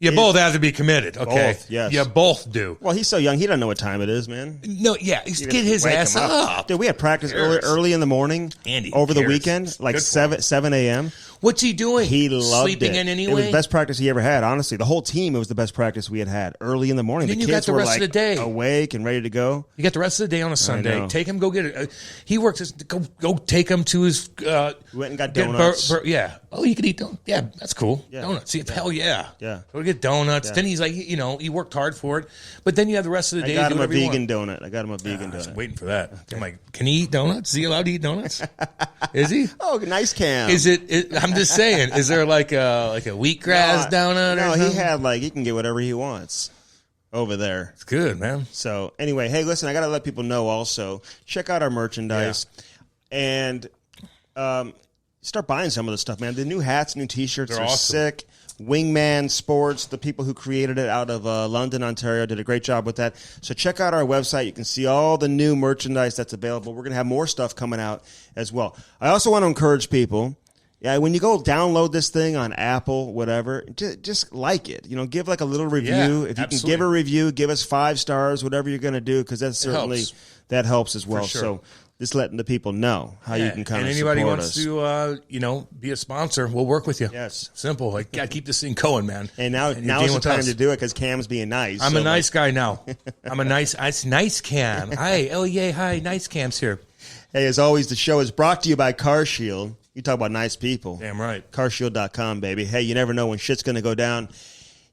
Speaker 2: you both have to be committed. Okay.
Speaker 1: Both, yes.
Speaker 2: You both do.
Speaker 1: Well, he's so young. He doesn't know what time it is, man.
Speaker 2: No, yeah. He's get his ass up.
Speaker 1: Dude, we had practice early in the morning.
Speaker 2: Andy,
Speaker 1: over the weekend, like 7 a.m.
Speaker 2: What's he doing?
Speaker 1: He loved
Speaker 2: Sleeping in anyway?
Speaker 1: It was the best practice he ever had, honestly. The whole team, it was the best practice we had early in the morning.
Speaker 2: And then
Speaker 1: the
Speaker 2: you
Speaker 1: kids
Speaker 2: got the
Speaker 1: were
Speaker 2: rest
Speaker 1: like
Speaker 2: of the day
Speaker 1: awake and ready to go.
Speaker 2: You got the rest of the day on a Sunday. Take him, go get it. He works. Go take him to his.
Speaker 1: Went and got donuts.
Speaker 2: Yeah. Oh, you could eat donuts. Yeah, that's cool.
Speaker 1: Yeah.
Speaker 2: Donuts. See, hell yeah.
Speaker 1: Yeah.
Speaker 2: Go get donuts. Yeah. Then he's like, he worked hard for it. But then you have the rest of the day.
Speaker 1: I got him a vegan donut. I was
Speaker 2: waiting for that. Okay. I'm like, can he eat donuts? Is he allowed to eat donuts? Is he?
Speaker 1: Oh, nice Cam.
Speaker 2: Is it? I'm just saying. Is there like a wheatgrass donut?
Speaker 1: No,
Speaker 2: or something?
Speaker 1: He had he can get whatever he wants over there.
Speaker 2: It's good, man.
Speaker 1: So anyway, hey, listen, I got to let people know also. Check out our merchandise and start buying some of the stuff, man. The new hats, new T-shirts are awesome. Sick. Wingman Sports, the people who created it out of London, Ontario, did a great job with that. So check out our website. You can see all the new merchandise that's available. We're going to have more stuff coming out as well. I also want to encourage people, when you go download this thing on Apple, whatever, just like it. Give like a little review. If you can give a review, give us 5 stars, whatever you're going to do, because that's certainly that helps as well. Sure. So just letting the people know how you can kind of support us. And anybody wants
Speaker 2: to, be a sponsor, we'll work with you.
Speaker 1: Yes.
Speaker 2: Simple. Like, got to keep this thing going, man.
Speaker 1: And now is the time to do it because Cam's being nice.
Speaker 2: I'm a nice guy now. I'm a nice Cam. Hi. Oh, yeah. Hi. Nice Cam's here.
Speaker 1: Hey, as always, the show is brought to you by CarShield. You talk about nice people.
Speaker 2: Damn right.
Speaker 1: CarShield.com, baby. Hey, you never know when shit's going to go down.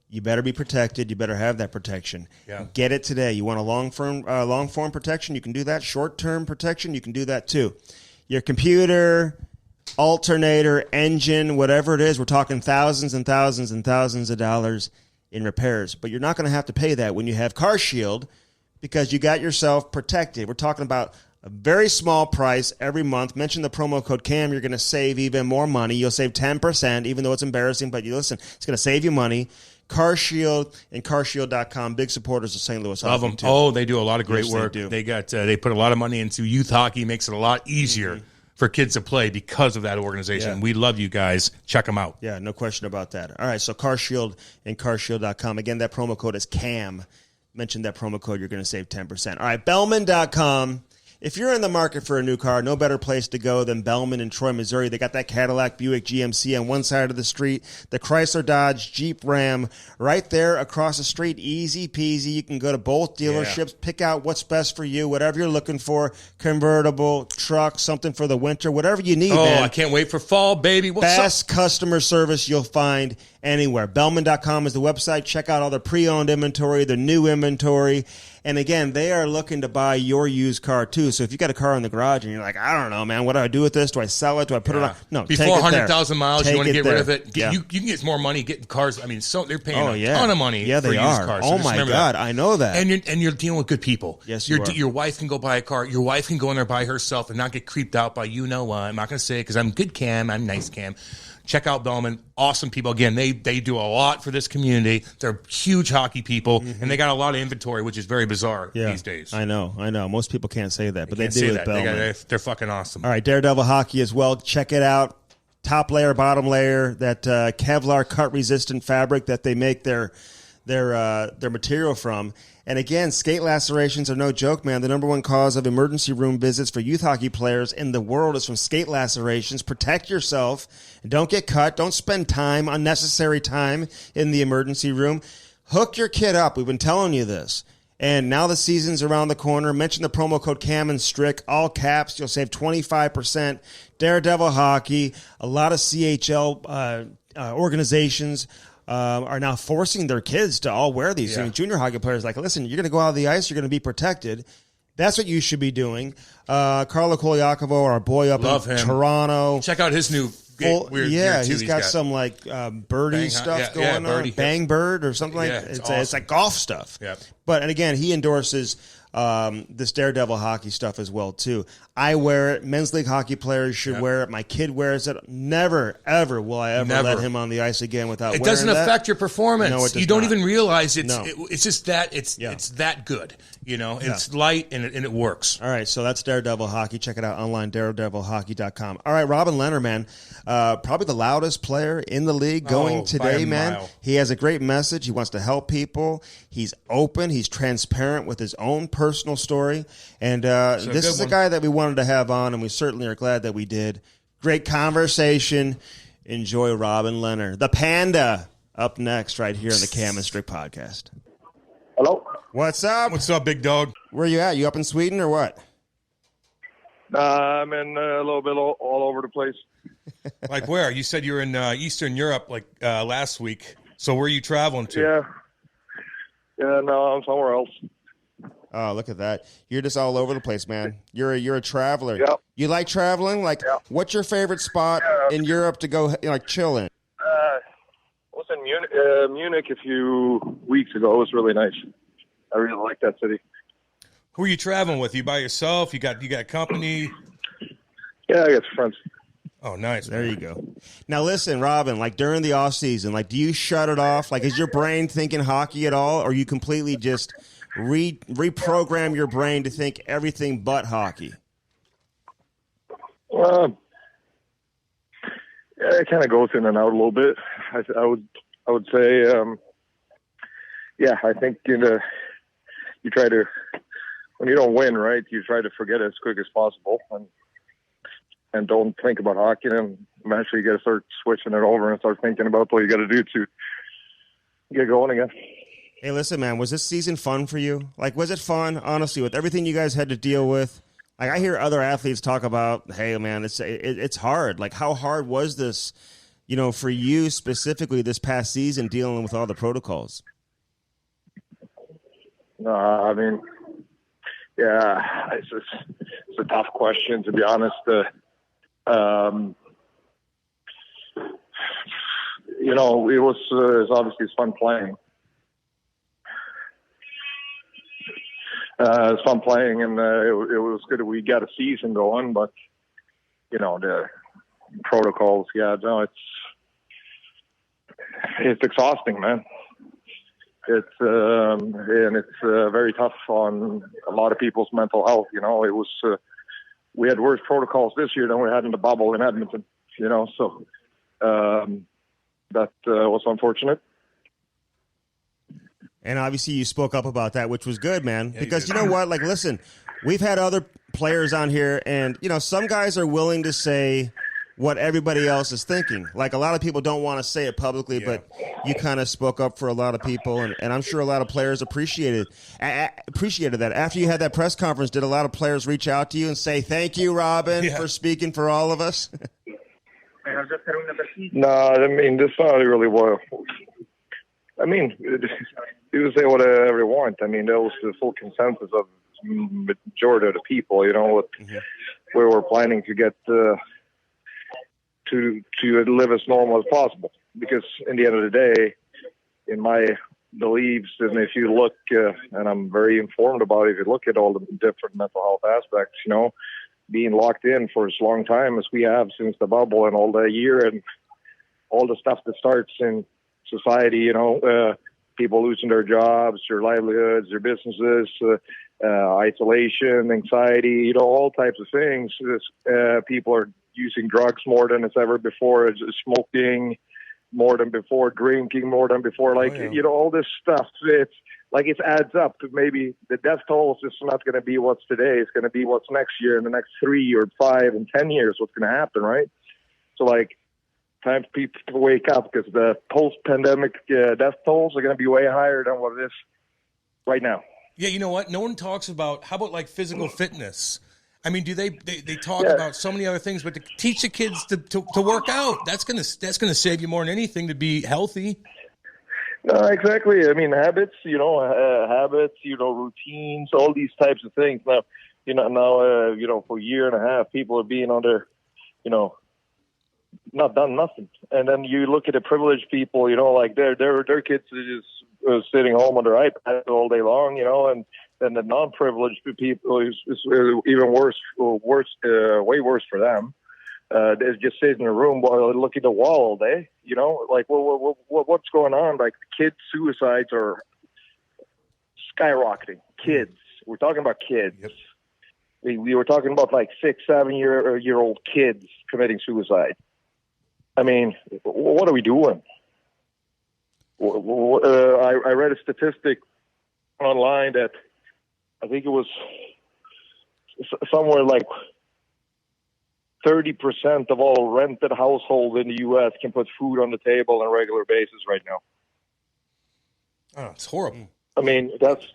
Speaker 1: You better be protected. You better have that protection.
Speaker 2: Yeah.
Speaker 1: Get it today. You want a long form protection? You can do that. Short-term protection? You can do that too. Your computer, alternator, engine, whatever it is, we're talking thousands and thousands and thousands of dollars in repairs. But you're not going to have to pay that when you have CarShield because you got yourself protected. We're talking about a very small price every month. Mention the promo code CAM. You're going to save even more money. You'll save 10%, even though it's embarrassing. But you listen, it's going to save you money. CarShield and CarShield.com, big supporters of St. Louis Hockey.
Speaker 2: Love them.
Speaker 1: Too.
Speaker 2: Oh, they do a lot of great work. They got they put a lot of money into youth hockey. Makes it a lot easier for kids to play because of that organization. Yeah. We love you guys. Check them out.
Speaker 1: Yeah, no question about that. All right, so CarShield and CarShield.com. Again, that promo code is CAM. Mention that promo code. You're going to save 10%. All right, Bellman.com. If you're in the market for a new car, no better place to go than Bellman in Troy, Missouri. They got that Cadillac Buick GMC on one side of the street, the Chrysler Dodge Jeep Ram right there across the street. Easy peasy. You can go to both dealerships, pick out what's best for you, whatever you're looking for, convertible, truck, something for the winter, whatever you need, man.
Speaker 2: I can't wait for fall, baby.
Speaker 1: Best customer service you'll find anywhere. Bellman.com is the website. Check out all the pre-owned inventory, the new inventory. And again, they are looking to buy your used car too. So if you got a car in the garage and you're like, I don't know, man, what do I do with this? Do I sell it? Do I put it on? No,
Speaker 2: before 100,000 miles, you want to get rid of it. You can get more money getting cars. I mean, they're paying a ton of money for used cars.
Speaker 1: So my God, I know that.
Speaker 2: And you're dealing with good people.
Speaker 1: Yes, you are.
Speaker 2: Your wife can go buy a car. Your wife can go in there by herself and not get creeped out by I'm not going to say it because I'm good Cam. I'm nice Cam. Check out Bellman. Awesome people. Again, they do a lot for this community. They're huge hockey people, and they got a lot of inventory, which is very bizarre these days.
Speaker 1: I know. Most people can't say that, but they do with Bellman.
Speaker 2: They're fucking awesome.
Speaker 1: All right, Daredevil Hockey as well. Check it out. Top layer, bottom layer, that Kevlar cut-resistant fabric that they make their material from. And again, skate lacerations are no joke, man. The number one cause of emergency room visits for youth hockey players in the world is from skate lacerations. Protect yourself. Don't get cut. Don't spend unnecessary time in the emergency room. Hook your kid up. We've been telling you this. And now the season's around the corner. Mention the promo code Cam Strick, all caps. You'll save 25%. Daredevil Hockey, a lot of CHL organizations are now forcing their kids to all wear these. I mean, junior hockey players like, listen, you're going to go out of the ice, you're going to be protected. That's what you should be doing. Carlo Koliakovo, our boy up in Toronto.
Speaker 2: Check out his new weird
Speaker 1: he's got some like birdie stuff going on. Bang Bird or something like that. It's like golf stuff.
Speaker 2: Yeah.
Speaker 1: But, and again, he endorses this Daredevil Hockey stuff as well, too. I wear it. Men's league hockey players should wear it. My kid wears it. Never, ever will I ever let him on the ice again without wearing it.
Speaker 2: It doesn't affect your performance.
Speaker 1: No, it does
Speaker 2: you don't
Speaker 1: not.
Speaker 2: Even realize it's just that it's that good. It's light and it works.
Speaker 1: All right, so that's Daredevil Hockey. Check it out online, daredevilhockey.com. All right, Robin Lehner, man, probably the loudest player in the league going today, man. He has a great message. He wants to help people. He's open. He's transparent with his own personal story. And this is a guy that we wanted to have on, and we certainly are glad that we did. Great conversation. Enjoy Robin Lehner. The Panda up next right here on the Cam Strick Podcast.
Speaker 3: Hello?
Speaker 1: What's up?
Speaker 2: What's up, big dog?
Speaker 1: Where you at? You up in Sweden or what?
Speaker 3: I'm in a little bit all over the place.
Speaker 2: Like where? You said you're in Eastern Europe like last week. So where are you traveling to?
Speaker 3: Yeah, no, I'm somewhere else.
Speaker 1: Oh, look at that. You're just all over the place, man. You're a traveler.
Speaker 3: Yep.
Speaker 1: You like traveling? Like, what's your favorite spot in Europe to go like chill in?
Speaker 3: I was in Munich a few weeks ago. It was really nice. I really like that city.
Speaker 2: Who are you traveling with? You by yourself? You got company?
Speaker 3: Yeah, I got friends.
Speaker 2: Oh, nice.
Speaker 1: There you go. Now, listen, Robin, like during the off season, like, do you shut it off? Like, is your brain thinking hockey at all, or you completely just reprogram your brain to think everything but hockey?
Speaker 3: It kind of goes in and out a little bit. I would say, I think you try to, when you don't win, right, you try to forget it as quick as possible and don't think about hockey. And eventually you got to start switching it over and start thinking about what you got to do to get going again.
Speaker 1: Hey, listen, man, was this season fun for you? Like, was it fun, honestly, with everything you guys had to deal with? Like, I hear other athletes talk about, hey, man, it's hard. Like, how hard was this, for you specifically this past season dealing with all the protocols?
Speaker 3: I mean, yeah, it's a tough question, to be honest. It was obviously fun playing. It was fun playing, and it was good that we got a season going, but, the protocols, it's exhausting, man. It's very tough on a lot of people's mental health. It was, we had worse protocols this year than we had in the bubble in Edmonton, so that was unfortunate.
Speaker 1: And obviously you spoke up about that, which was good, man. Yeah, because you know what? Like, listen, we've had other players on here, and, some guys are willing to say what everybody else is thinking. Like, a lot of people don't want to say it publicly, but you kind of spoke up for a lot of people, and I'm sure a lot of players appreciated that. After you had that press conference, did a lot of players reach out to you and say, thank you, Robin, for speaking for all of us?
Speaker 3: No, I mean, that's not really what... I mean, you say whatever you want. I mean, that was the full consensus of the majority of the people, where we're planning to get to live as normal as possible. Because in the end of the day, in my beliefs, and if you look, and I'm very informed about it, if you look at all the different mental health aspects, being locked in for as long time as we have since the bubble and all the year and all the stuff that starts in society, people losing their jobs, their livelihoods, their businesses, isolation, anxiety, all types of things. People are using drugs more than it's ever before, smoking more than before, drinking more than before, all this stuff. It's like it adds up to maybe the death toll is just not going to be what's today. It's going to be what's next year, in the next 3 or 5 and 10 years, what's going to happen, right? So, time for people to wake up, because the post-pandemic death tolls are going to be way higher than what it is right now.
Speaker 2: Yeah, you know what? No one talks about, how about physical fitness? I mean, do they talk about so many other things, but to teach the kids to work out, that's gonna save you more than anything, to be healthy.
Speaker 3: No, exactly. I mean, habits, routines, all these types of things. Now, for a year and a half, people are being under, not done nothing. And then you look at the privileged people, their kids are just sitting home on their iPad all day long, and then the non-privileged people is even worse, way worse for them. They just sit in a room while looking at the wall all day, what's going on? Like, kids' suicides are skyrocketing. Kids. We're talking about kids. Yep. We were talking about 6-7 year old kids committing suicide. I mean, what are we doing? I read a statistic online that I think it was somewhere 30% of all rented households in the U.S. can put food on the table on a regular basis right now.
Speaker 2: Oh, it's horrible.
Speaker 3: I mean, that's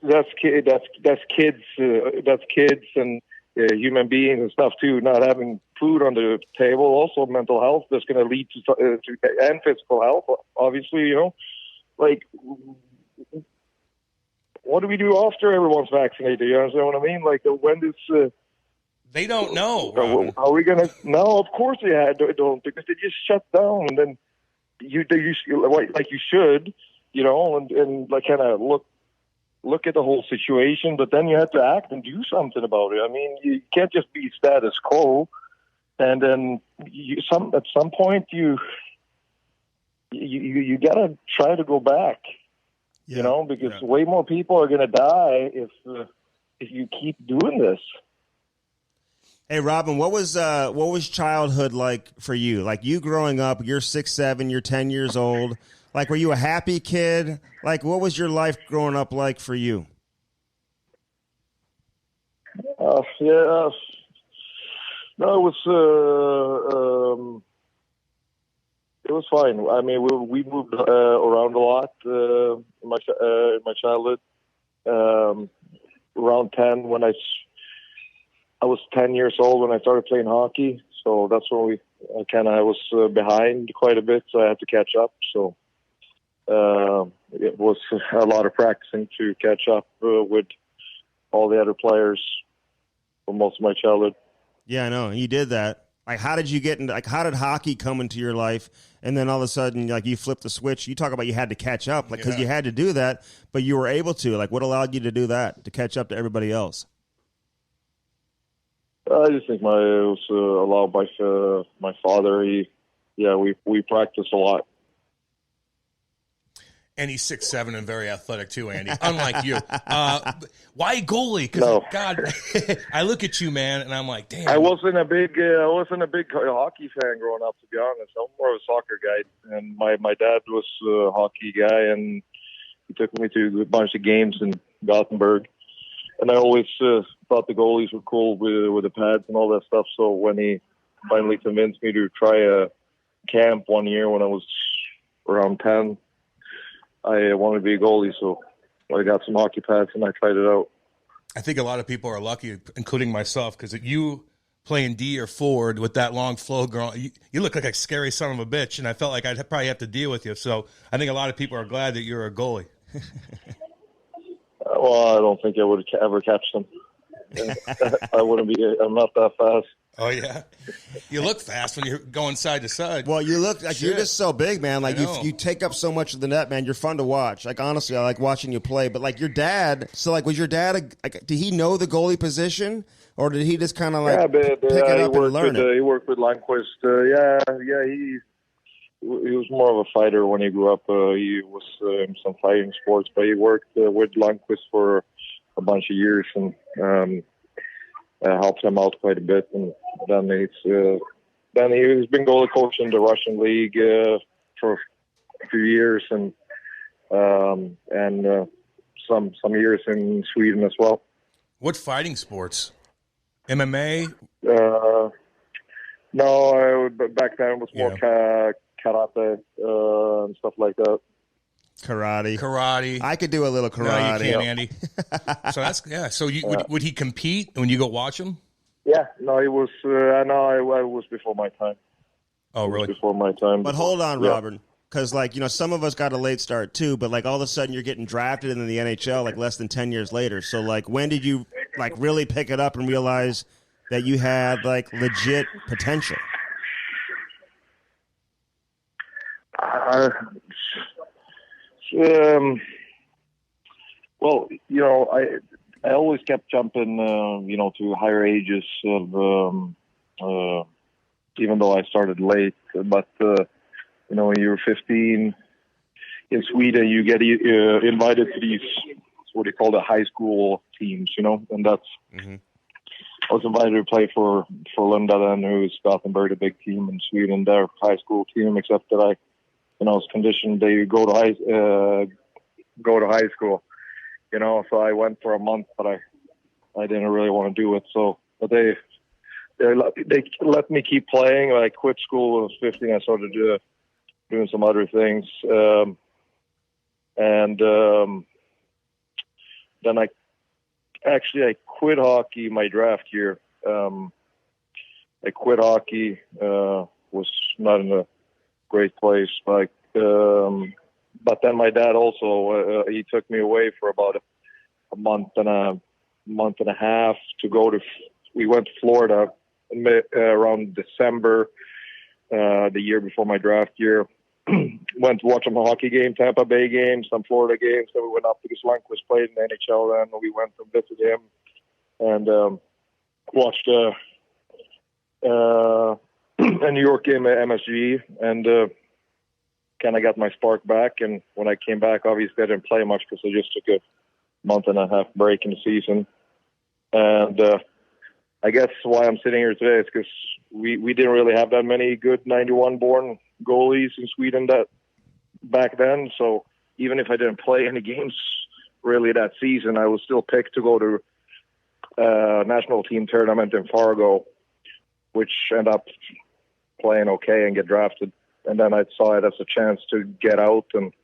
Speaker 3: kids and human beings and stuff too, not having food on the table. Also, mental health that's going to lead to and physical health, obviously. What do we do after everyone's vaccinated? You understand what I mean? When does
Speaker 2: they don't know.
Speaker 3: Are we going to? No, of course they don't, because they just shut down. And then you should, and kind of look at the whole situation, but then you have to act and do something about it. I mean, you can't just be status quo. And then at some point you gotta try to go back, because way more people are gonna die if you keep doing this.
Speaker 1: Hey, Robin, what was childhood like for you? Like, you growing up, you're 6'7", you're 10 years old. Like, were you a happy kid? Like, what was your life growing up like for you?
Speaker 3: No, it was fine. I mean, we moved around a lot in my childhood. Around 10, when I was 10 years old when I started playing hockey. So that's when I was behind quite a bit, so I had to catch up. So it was a lot of practicing to catch up with all the other players for most of my childhood.
Speaker 1: Yeah, I know. You did that. Like, how did you get into, like, how did hockey come into your life? And then all of a sudden, like, you flipped the switch. You talk about you had to catch up, like, because you had to do that, but you were able to. Like, what allowed you to do that, to catch up to everybody else?
Speaker 3: I just think it was allowed by my father. We practiced a lot.
Speaker 2: And he's 6'7" and very athletic too, Andy. Unlike you. Why goalie? Because
Speaker 3: no.
Speaker 2: God, I look at you, man, and I'm like, damn.
Speaker 3: I wasn't a big hockey fan growing up, to be honest. I'm more of a soccer guy, and my dad was a hockey guy, and he took me to a bunch of games in Gothenburg. And I always thought the goalies were cool with the pads and all that stuff. So when he finally convinced me to try a camp one year when I was around 10. I wanted to be a goalie, so I got some hockey pads and I tried it out.
Speaker 2: I think a lot of people are lucky, including myself, because you playing D or forward with that long flow, girl, you look like a scary son of a bitch, and I felt like I'd probably have to deal with you. So I think a lot of people are glad that you're a goalie.
Speaker 3: Well, I don't think I would ever catch them. I'm not that fast.
Speaker 2: Oh, yeah? You look fast when you're going side to side.
Speaker 1: Well, you look like you're just so big, man. Like, you take up so much of the net, man. You're fun to watch. Like, honestly, I like watching you play. But, like, your dad, so, like, was your dad, did he know the goalie position? Or did he just kind of, like, pick it up and learn it?
Speaker 3: He worked with Lundqvist. He was more of a fighter when he grew up. He was in some fighting sports, but he worked with Lundqvist for a bunch of years and helped him out quite a bit. And then he's been goalie coach in the Russian league for a few years, and some years in Sweden as well.
Speaker 2: What fighting sports? MMA?
Speaker 3: No, back then it was more karate and stuff like that.
Speaker 1: Karate. I could do a little karate.
Speaker 2: No, you can't, Andy. So that's So would he compete when you go watch him?
Speaker 3: Yeah, no, he was. I was before my time.
Speaker 2: Oh, really?
Speaker 3: Before my time.
Speaker 1: But hold on, Robin, because some of us got a late start too. But all of a sudden, you're getting drafted into the NHL less than 10 years later. So when did you really pick it up and realize that you had legit potential?
Speaker 3: Well, I always kept jumping, to higher ages of, even though I started late. But, when you're 15 in Sweden, you get invited to these, what do you call the high school teams, and that's, I was invited to play for Lunda then, who's Gothenburg, a big team in Sweden, their high school team, except that I was conditioned to go to high school, so I went for a month, but I didn't really want to do it. So, but they let me keep playing. I quit school when I was 15. I started doing some other things. Then I quit hockey my draft year. I quit hockey, was not in a great place. But then my dad also, he took me away for about a month and a half we went to Florida around December, the year before my draft year. Went to watch some hockey game, Tampa Bay games, some Florida games. Then we went up because Lundqvist played in the NHL then. We went to visit him and watched a New York game at MSG, and kind of got my spark back. And when I came back, obviously I didn't play much because I just took a month and a half break in the season. And I guess why I'm sitting here today is because we didn't really have that many good 91-born goalies in Sweden that back then. So even if I didn't play any games really that season, I was still picked to go to national team tournament in Fargo, which ended up playing okay and get drafted. And then I saw it as a chance to get out of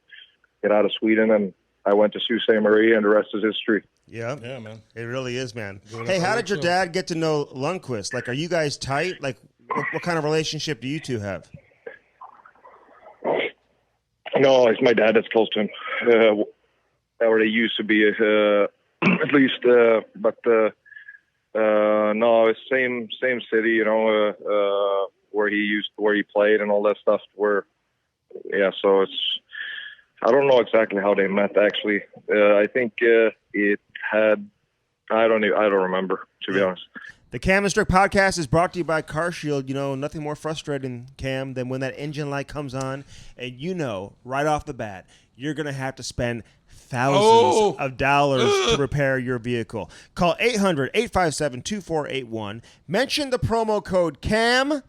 Speaker 3: Sweden, and I went to Sault Ste. Marie, and the rest is history.
Speaker 1: Yeah, man. It really is, man. Hey, how did your dad get to know Lundqvist? Like, are you guys tight? Like, what kind of relationship do you two have?
Speaker 3: No, it's my dad that's close to him. Or they used to be, at least. But no, it's same city, you know, where he played and all that stuff. So it's. I don't know exactly how they met. Actually, I think it had. I don't remember, to be honest.
Speaker 1: The Cam Strick Podcast is brought to you by CarShield. You know, nothing more frustrating, Cam, than when that engine light comes on and you know right off the bat you're going to have to spend thousands of dollars to repair your vehicle. Call 800-857-2481. Mention the promo code CAM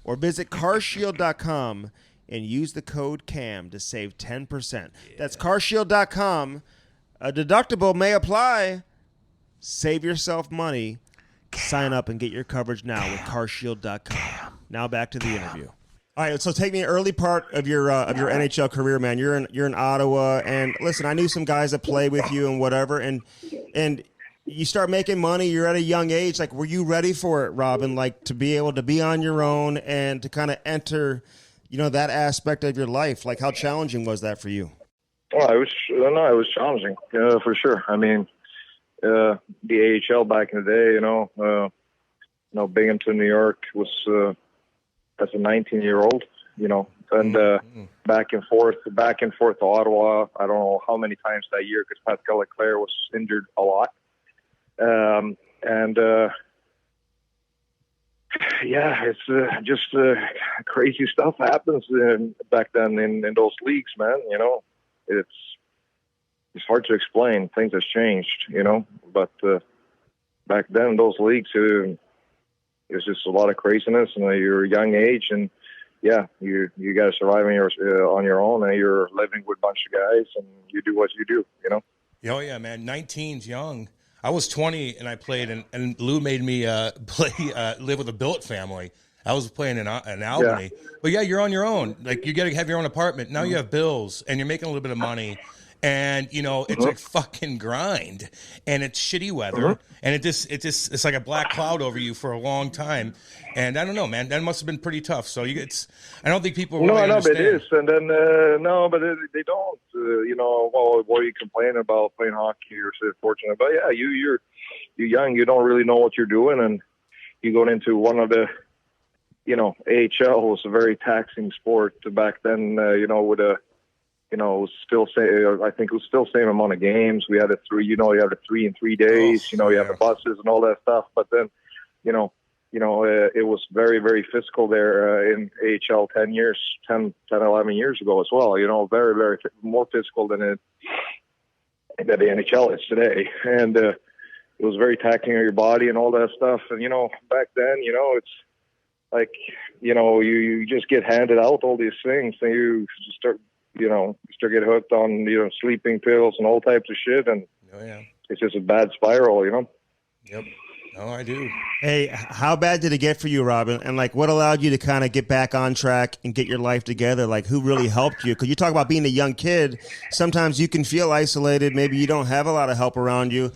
Speaker 1: or visit carshield.com and use the code CAM to save 10%. Yeah. That's carshield.com. A deductible may apply. Save yourself money. Sign up and get your coverage now with carshield.com. Now back to the interview. All right, so take me an early part of your NHL career, man. You're in Ottawa, and listen, I knew some guys that play with you and whatever, and you start making money. You're at a young age. Like, were you ready for it, Robin? Like, to be able to be on your own and to kind of enter, you know, that aspect of your life? Like, how challenging was that for you?
Speaker 3: Well, it was challenging, for sure. I mean, the AHL back in the day, Binghamton, New York was as a 19-year-old, and back and forth to Ottawa. I don't know how many times that year because Pascal Leclerc was injured a lot, it's just crazy stuff happens back then in those leagues, man. It's hard to explain. Things have changed, but back then those leagues, it was just a lot of craziness, and you're a young age, and you got to survive on your own, and you're living with a bunch of guys, and you do what you do,
Speaker 2: Oh yeah, man. 19's young. I was 20 and I played, and Lou made me live with a billet family. I was playing in Albany, but you're on your own. Like, you got to have your own apartment. Now you have bills, and you're making a little bit of money. And, it's a fucking grind, and it's shitty weather, and it's like a black cloud over you for a long time. And I don't know, man, that must have been pretty tough. So I don't think people really understand.
Speaker 3: No, but it is. And then, they don't, what are you complaining about playing hockey or so fortunate? But yeah, you're young, you don't really know what you're doing. And you go into one of the, AHL was a very taxing sport back then, with a, still say, I think it was still same amount of games. We had you have the 3 in 3 days, you have the buses and all that stuff. But then, it was very, very physical there in AHL 10, 11 years ago as well. Very, very more physical than the NHL is today. And it was very taxing on your body and all that stuff. And, back then, it's like, you just get handed out all these things, and you just start get hooked on, sleeping pills and all types of shit. And it's just a bad spiral,
Speaker 2: Yep. Oh, I do.
Speaker 1: Hey, how bad did it get for you, Robin? And what allowed you to kind of get back on track and get your life together? Like, who really helped you? Because you talk about being a young kid. Sometimes you can feel isolated. Maybe you don't have a lot of help around you.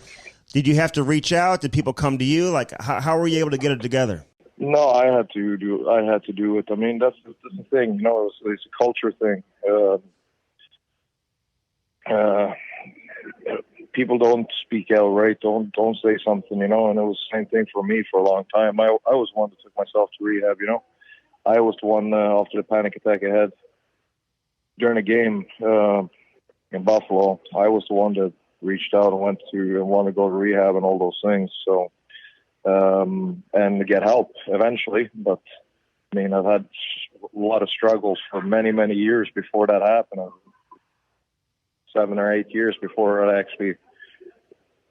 Speaker 1: Did you have to reach out? Did people come to you? Like, how were you able to get it together?
Speaker 3: No, I had to do it. I mean, that's the thing. It's a culture thing. People don't speak out, right? Don't say something, and it was the same thing for me for a long time. I was one that took myself to rehab, I was the one after the panic attack I had during a game in Buffalo. I was the one that reached out and wanted to go to rehab and all those things. So and get help eventually. But I mean, I've had a lot of struggles for many, many years before that happened. 7 or 8 years before I actually,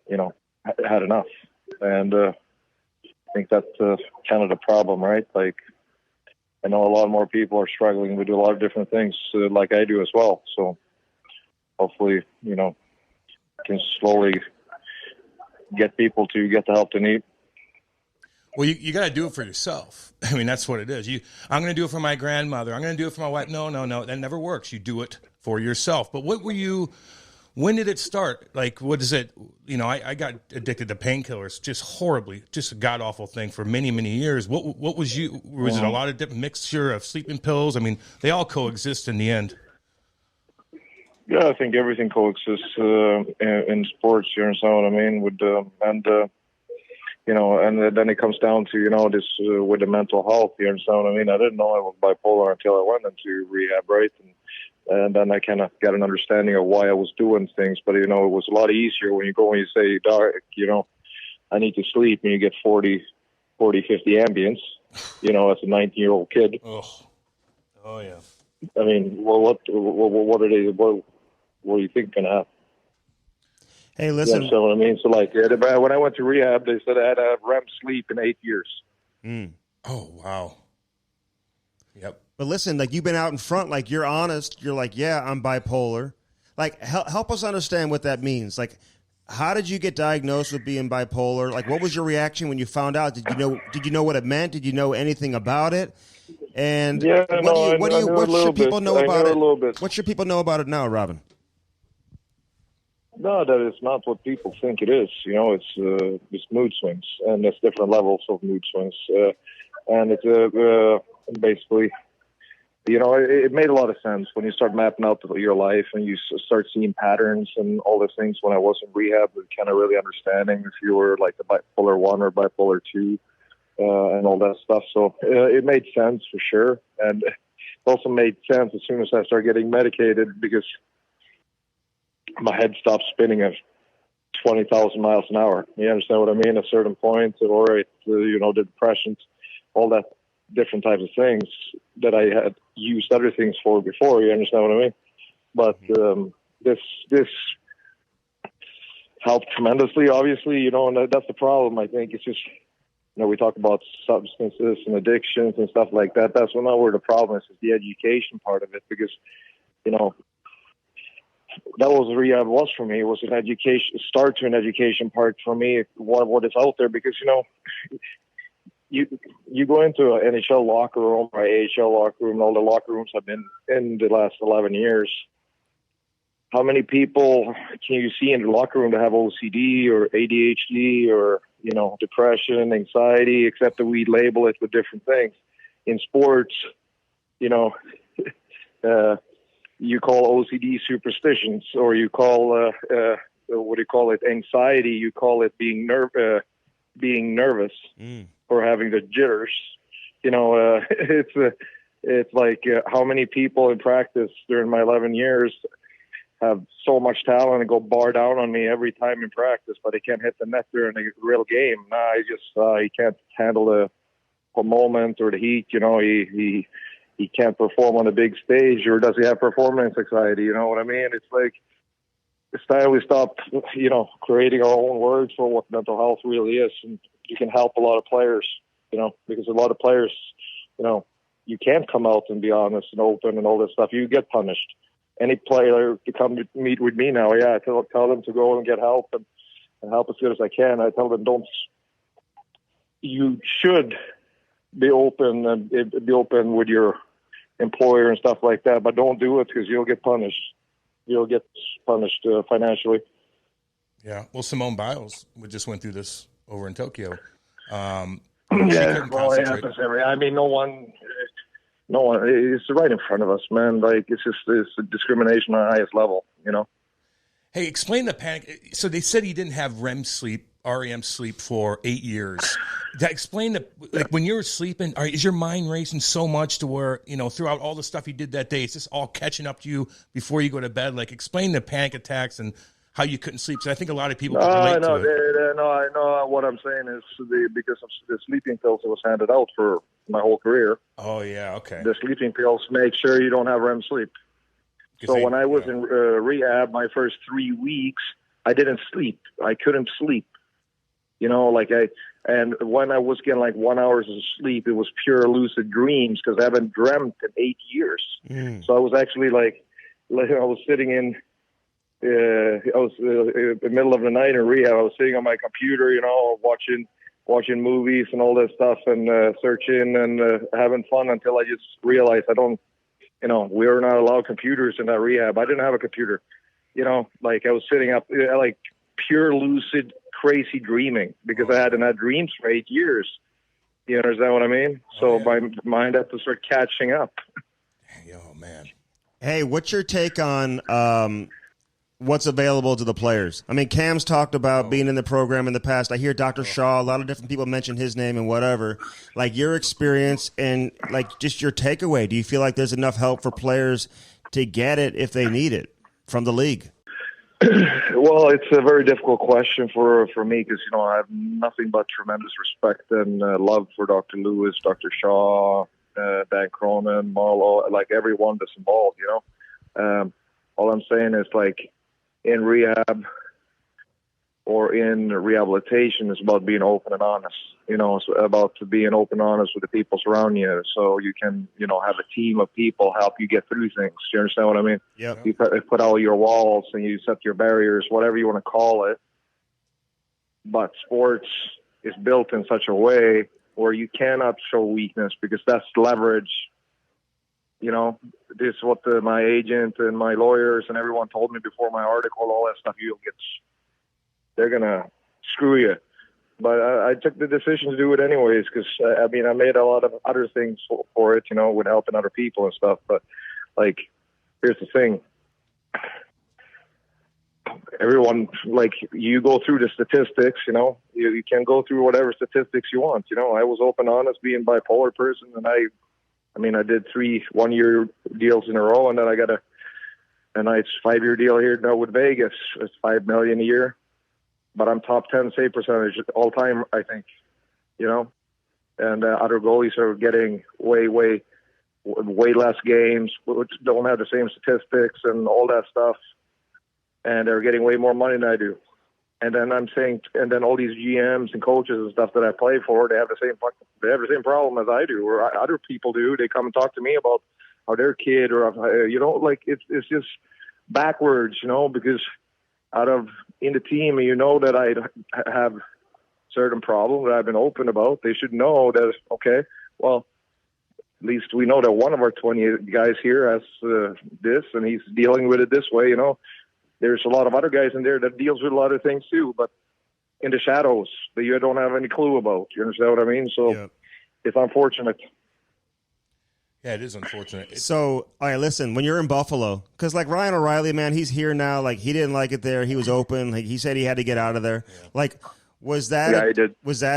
Speaker 3: had enough. And I think that's kind of the problem, right? Like, I know a lot more people are struggling to do a lot of different things like I do as well. So hopefully, can slowly get people to get the help they need.
Speaker 2: Well, you got to do it for yourself. I mean, that's what it is. I'm going to do it for my grandmother. I'm going to do it for my wife. No. That never works. You do it for yourself. But when did it start? Like, what is it? I got addicted to painkillers, just horribly, just a god-awful thing for many, many years. What was you? Was it a lot of different mixture of sleeping pills? I mean, they all coexist in the end.
Speaker 3: Yeah, I think everything coexists in sports. You understand what I mean? And then it comes down to, this with the mental health. You understand what I mean? I didn't know I was bipolar until I went into rehab, right? And then I kind of got an understanding of why I was doing things. But, it was a lot easier when you go and you say, Doc, I need to sleep, and you get 40, 50 Ambience, as a 19-year-old kid.
Speaker 2: Oh, yeah.
Speaker 3: I mean, what are they, what do you think going to happen?
Speaker 1: Hey, listen.
Speaker 3: You know what I mean? So, when I went to rehab, they said I had to have REM sleep in 8 years.
Speaker 1: Mm.
Speaker 2: Oh, wow. Yep.
Speaker 1: But listen, like, you've been out in front, like, you're honest. You're like, yeah, I'm bipolar. Like, help us understand what that means. Like, how did you get diagnosed with being bipolar? Like, what was your reaction when you found out? Did you know what it meant? Did you know anything about it? And what should people know about it? What should people know about it now, Robin?
Speaker 3: No, that is not what people think it is. It's mood swings, and there's different levels of mood swings. And it's basically, it made a lot of sense when you start mapping out your life and you start seeing patterns and all these things. When I was in rehab, kind of really understanding if you were like a bipolar 1 or bipolar 2 and all that stuff. So it made sense for sure. And it also made sense as soon as I started getting medicated, because my head stopped spinning at 20,000 miles an hour. You understand what I mean? At a certain point, or the depressions, all that different types of things that I had used other things for before. You understand what I mean? But this helped tremendously, obviously, and that's the problem. I think it's just, we talk about substances and addictions and stuff like that. That's not where the problem is the education part of it, because, that was what rehab was for me. It was an education, start to an education part for me, what is out there, because, you go into an NHL locker room or AHL locker room, and all the locker rooms have been in the last 11 years. How many people can you see in the locker room that have OCD or ADHD or, depression, anxiety, except that we label it with different things? In sports, you call OCD superstitions, or you call, anxiety. You call it being nervous or having the jitters. It's like how many people in practice during my 11 years have so much talent and go bar down on me every time in practice, but they can't hit the net during a real game. He can't handle the moment or the heat. He can't perform on a big stage, or does he have performance anxiety? You know what I mean? It's like, it's time we stop, creating our own words for what mental health really is. And you can help a lot of players, because a lot of players, you can't come out and be honest and open and all this stuff. You get punished. Any player to come meet with me now, I tell them to go and get help and help as good as I can. I tell them, you should be open with your employer and stuff like that, but don't do it, because you'll get punished. You'll get punished financially.
Speaker 2: Yeah. Well, Simone Biles just went through this over in Tokyo.
Speaker 3: It happens I mean, no one, it's right in front of us, man. Like, it's discrimination on the highest level,
Speaker 2: Hey, explain the panic. So they said he didn't have REM sleep for 8 years. Explain when you're sleeping, is your mind racing so much to where, throughout all the stuff you did that day, it's just all catching up to you before you go to bed? Like, explain the panic attacks and how you couldn't sleep? Because I think a lot of people can relate to it.
Speaker 3: No, I know what I'm saying is because of the sleeping pills that was handed out for my whole career.
Speaker 2: Oh, yeah, okay.
Speaker 3: The sleeping pills make sure you don't have REM sleep. So when I was in rehab, my first 3 weeks, I didn't sleep. I couldn't sleep. And when I was getting 1 hour of sleep, it was pure lucid dreams because I haven't dreamt in 8 years. So I was actually I was sitting in, I was in the middle of the night in rehab. I was sitting on my computer, watching movies and all that stuff and searching and having fun until I just realized we were not allowed computers in that rehab. I didn't have a computer, I was sitting up pure lucid, crazy dreaming because I hadn't had dreams for 8 years. You understand what I mean? So my mind had to start catching up.
Speaker 2: Oh, man.
Speaker 1: Hey, what's your take on what's available to the players? I mean, Cam's talked about being in the program in the past. I hear Dr. Shaw, a lot of different people mention his name and whatever. Your experience and just your takeaway. Do you feel like there's enough help for players to get it if they need it from the league?
Speaker 3: Well, it's a very difficult question for me because, I have nothing but tremendous respect and love for Dr. Lewis, Dr. Shaw, Dan Cronin, Marlowe, everyone that's involved, all I'm saying is in rehab or in rehabilitation is about being open and honest. It's about being open and honest with the people surrounding you so you can, have a team of people help you get through things. Do you understand what I mean?
Speaker 1: Yeah.
Speaker 3: You put all your walls and you set your barriers, whatever you want to call it. But sports is built in such a way where you cannot show weakness because that's leverage. This is what my agent and my lawyers and everyone told me before my article, all that stuff, they're going to screw you. But I took the decision to do it anyways because, I made a lot of other things for it, with helping other people and stuff. But, here's the thing. Everyone, you go through the statistics, you can go through whatever statistics you want. I was open, honest, being a bipolar person, and I did 3 one-year deals in a row, and then I got a nice 5-year deal here now with Vegas. It's $5 million a year. But I'm top 10 save percentage all time, I think, and other goalies are getting way less games, which don't have the same statistics and all that stuff. And they're getting way more money than I do. And then and then all these GMs and coaches and stuff that I play for, they have the same problem as I do, or other people do. They come and talk to me about how their kid, or it's just backwards, because in the team, that I have certain problems that I've been open about. They should know that, okay, well, at least we know that one of our 20 guys here has this, and he's dealing with it this way, There's a lot of other guys in there that deals with a lot of things too, but in the shadows that you don't have any clue about. You understand what I mean? So It's unfortunate.
Speaker 2: Yeah, it is unfortunate.
Speaker 1: So, all right, listen, when you're in Buffalo, because Ryan O'Reilly, man, he's here now. He didn't like it there. He was open. He said he had to get out of there. Yeah. Was that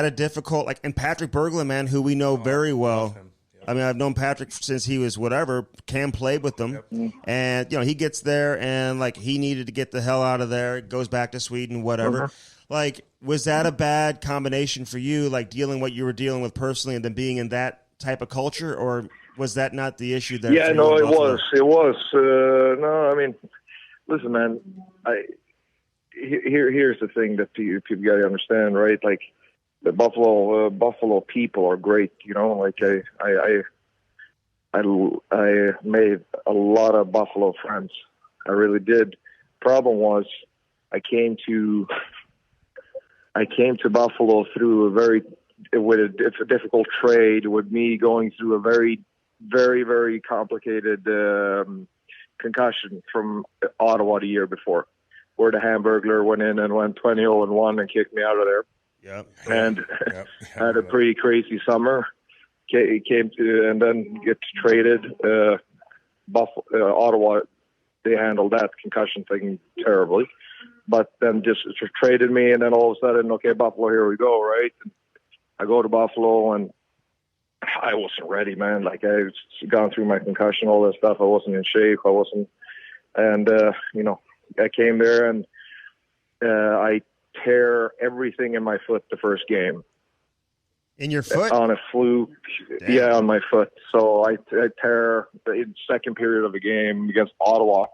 Speaker 1: a difficult, and Patrick Berglund, man, who we know very well. Yep. I've known Patrick since he was whatever. Cam played with them. Yep. And, he gets there and, he needed to get the hell out of there. Goes back to Sweden, whatever. Uh-huh. Was that a bad combination for you, dealing what you were dealing with personally and then being in that type of culture, or was that not the issue there?
Speaker 3: Yeah, no, it was. It was. Listen, man, here's the thing that people got to understand, right? The Buffalo people are great, I made a lot of Buffalo friends. I really did. Problem was, I came to Buffalo through a difficult trade, with me going through a very, very, very complicated concussion from Ottawa the year before, where the Hamburglar went in and went 20-0-1 and kicked me out of there.
Speaker 2: Yep.
Speaker 3: And had a pretty crazy summer. Came to and then get traded. Ottawa, they handled that concussion thing terribly, but then just traded me, and then all of a sudden, okay, Buffalo, here we go, right? And I go to Buffalo, and I wasn't ready, man. I was gone through my concussion, all that stuff. I wasn't in shape. I wasn't, and I came there, and I tear everything in my foot the first game.
Speaker 1: In your foot?
Speaker 3: On a fluke. Damn. Yeah, on my foot. So I tear the second period of the game against Ottawa,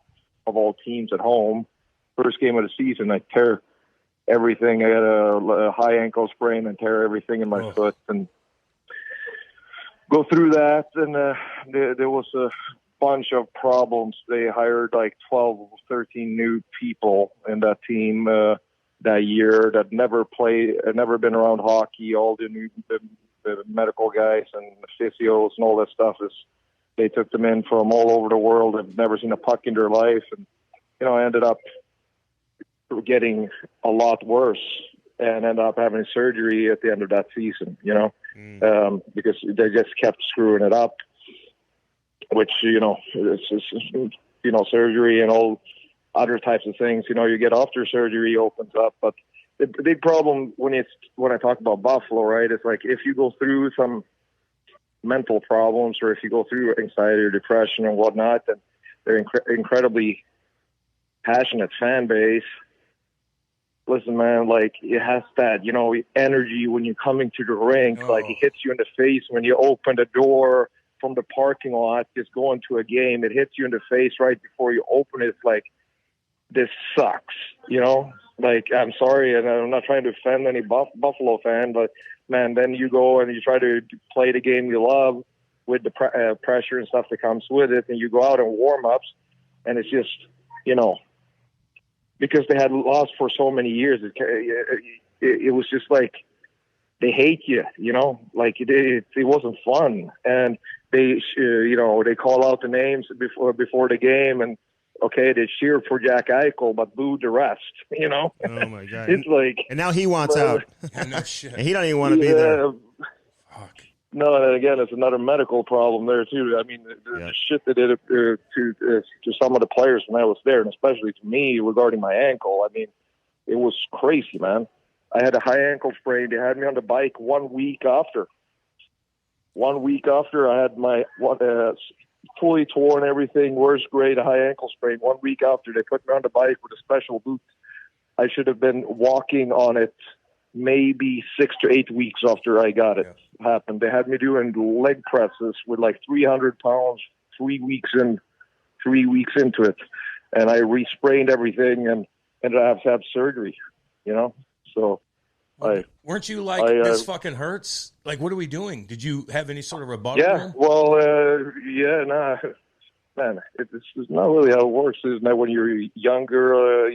Speaker 3: of all teams at home. First game of the season, I tear everything. I had a high ankle sprain and tear everything in my foot. And go through that, and there was a bunch of problems. They hired like 12, 13 new people in that team that year that never been around hockey. All the medical guys and the physios and all that stuff they took them in from all over the world and never seen a puck in their life. And, I ended up getting a lot worse and ended up having surgery at the end of that season, because they just kept screwing it up, which, it's surgery and all other types of things, you get after surgery opens up. But the big problem when I talk about Buffalo, right, it's like if you go through some mental problems or if you go through anxiety or depression and whatnot, then they're incredibly passionate fan base. Listen, man, like it has that, energy when you're coming to the rink, like it hits you in the face when you open the door from the parking lot, just going to a game. It hits you in the face right before you open it. It's like, this sucks, like, I'm sorry. And I'm not trying to offend any Buffalo fan, but man, then you go and you try to play the game you love with the pressure and stuff that comes with it. And you go out in warm-ups and it's just, because they had lost for so many years, it was just like they hate you, like it wasn't fun. And they, they call out the names before the game, and okay, they cheered for Jack Eichel, but booed the rest. Oh
Speaker 1: my God!
Speaker 3: It's like,
Speaker 1: and now he wants out.
Speaker 2: No shit.
Speaker 1: And he don't even want to be there.
Speaker 2: Fuck.
Speaker 3: No, and again, it's another medical problem there too. I mean, the shit they did to some of the players when I was there, and especially to me regarding my ankle. I mean, it was crazy, man. I had a high ankle sprain. They had me on the bike 1 week after. 1 week after I had my fully torn everything, worst grade high ankle sprain. 1 week after, they put me on the bike with a special boot. I should have been walking on it maybe 6 to 8 weeks after I got it happened. They had me doing leg presses with like 300 pounds 3 weeks into it. And I re-sprained everything and ended up have surgery, So
Speaker 2: weren't you like, this fucking hurts? Like, what are we doing? Did you have any sort of rebuttal?
Speaker 3: Yeah, well, man, it's not really how it works, isn't it? When you're younger,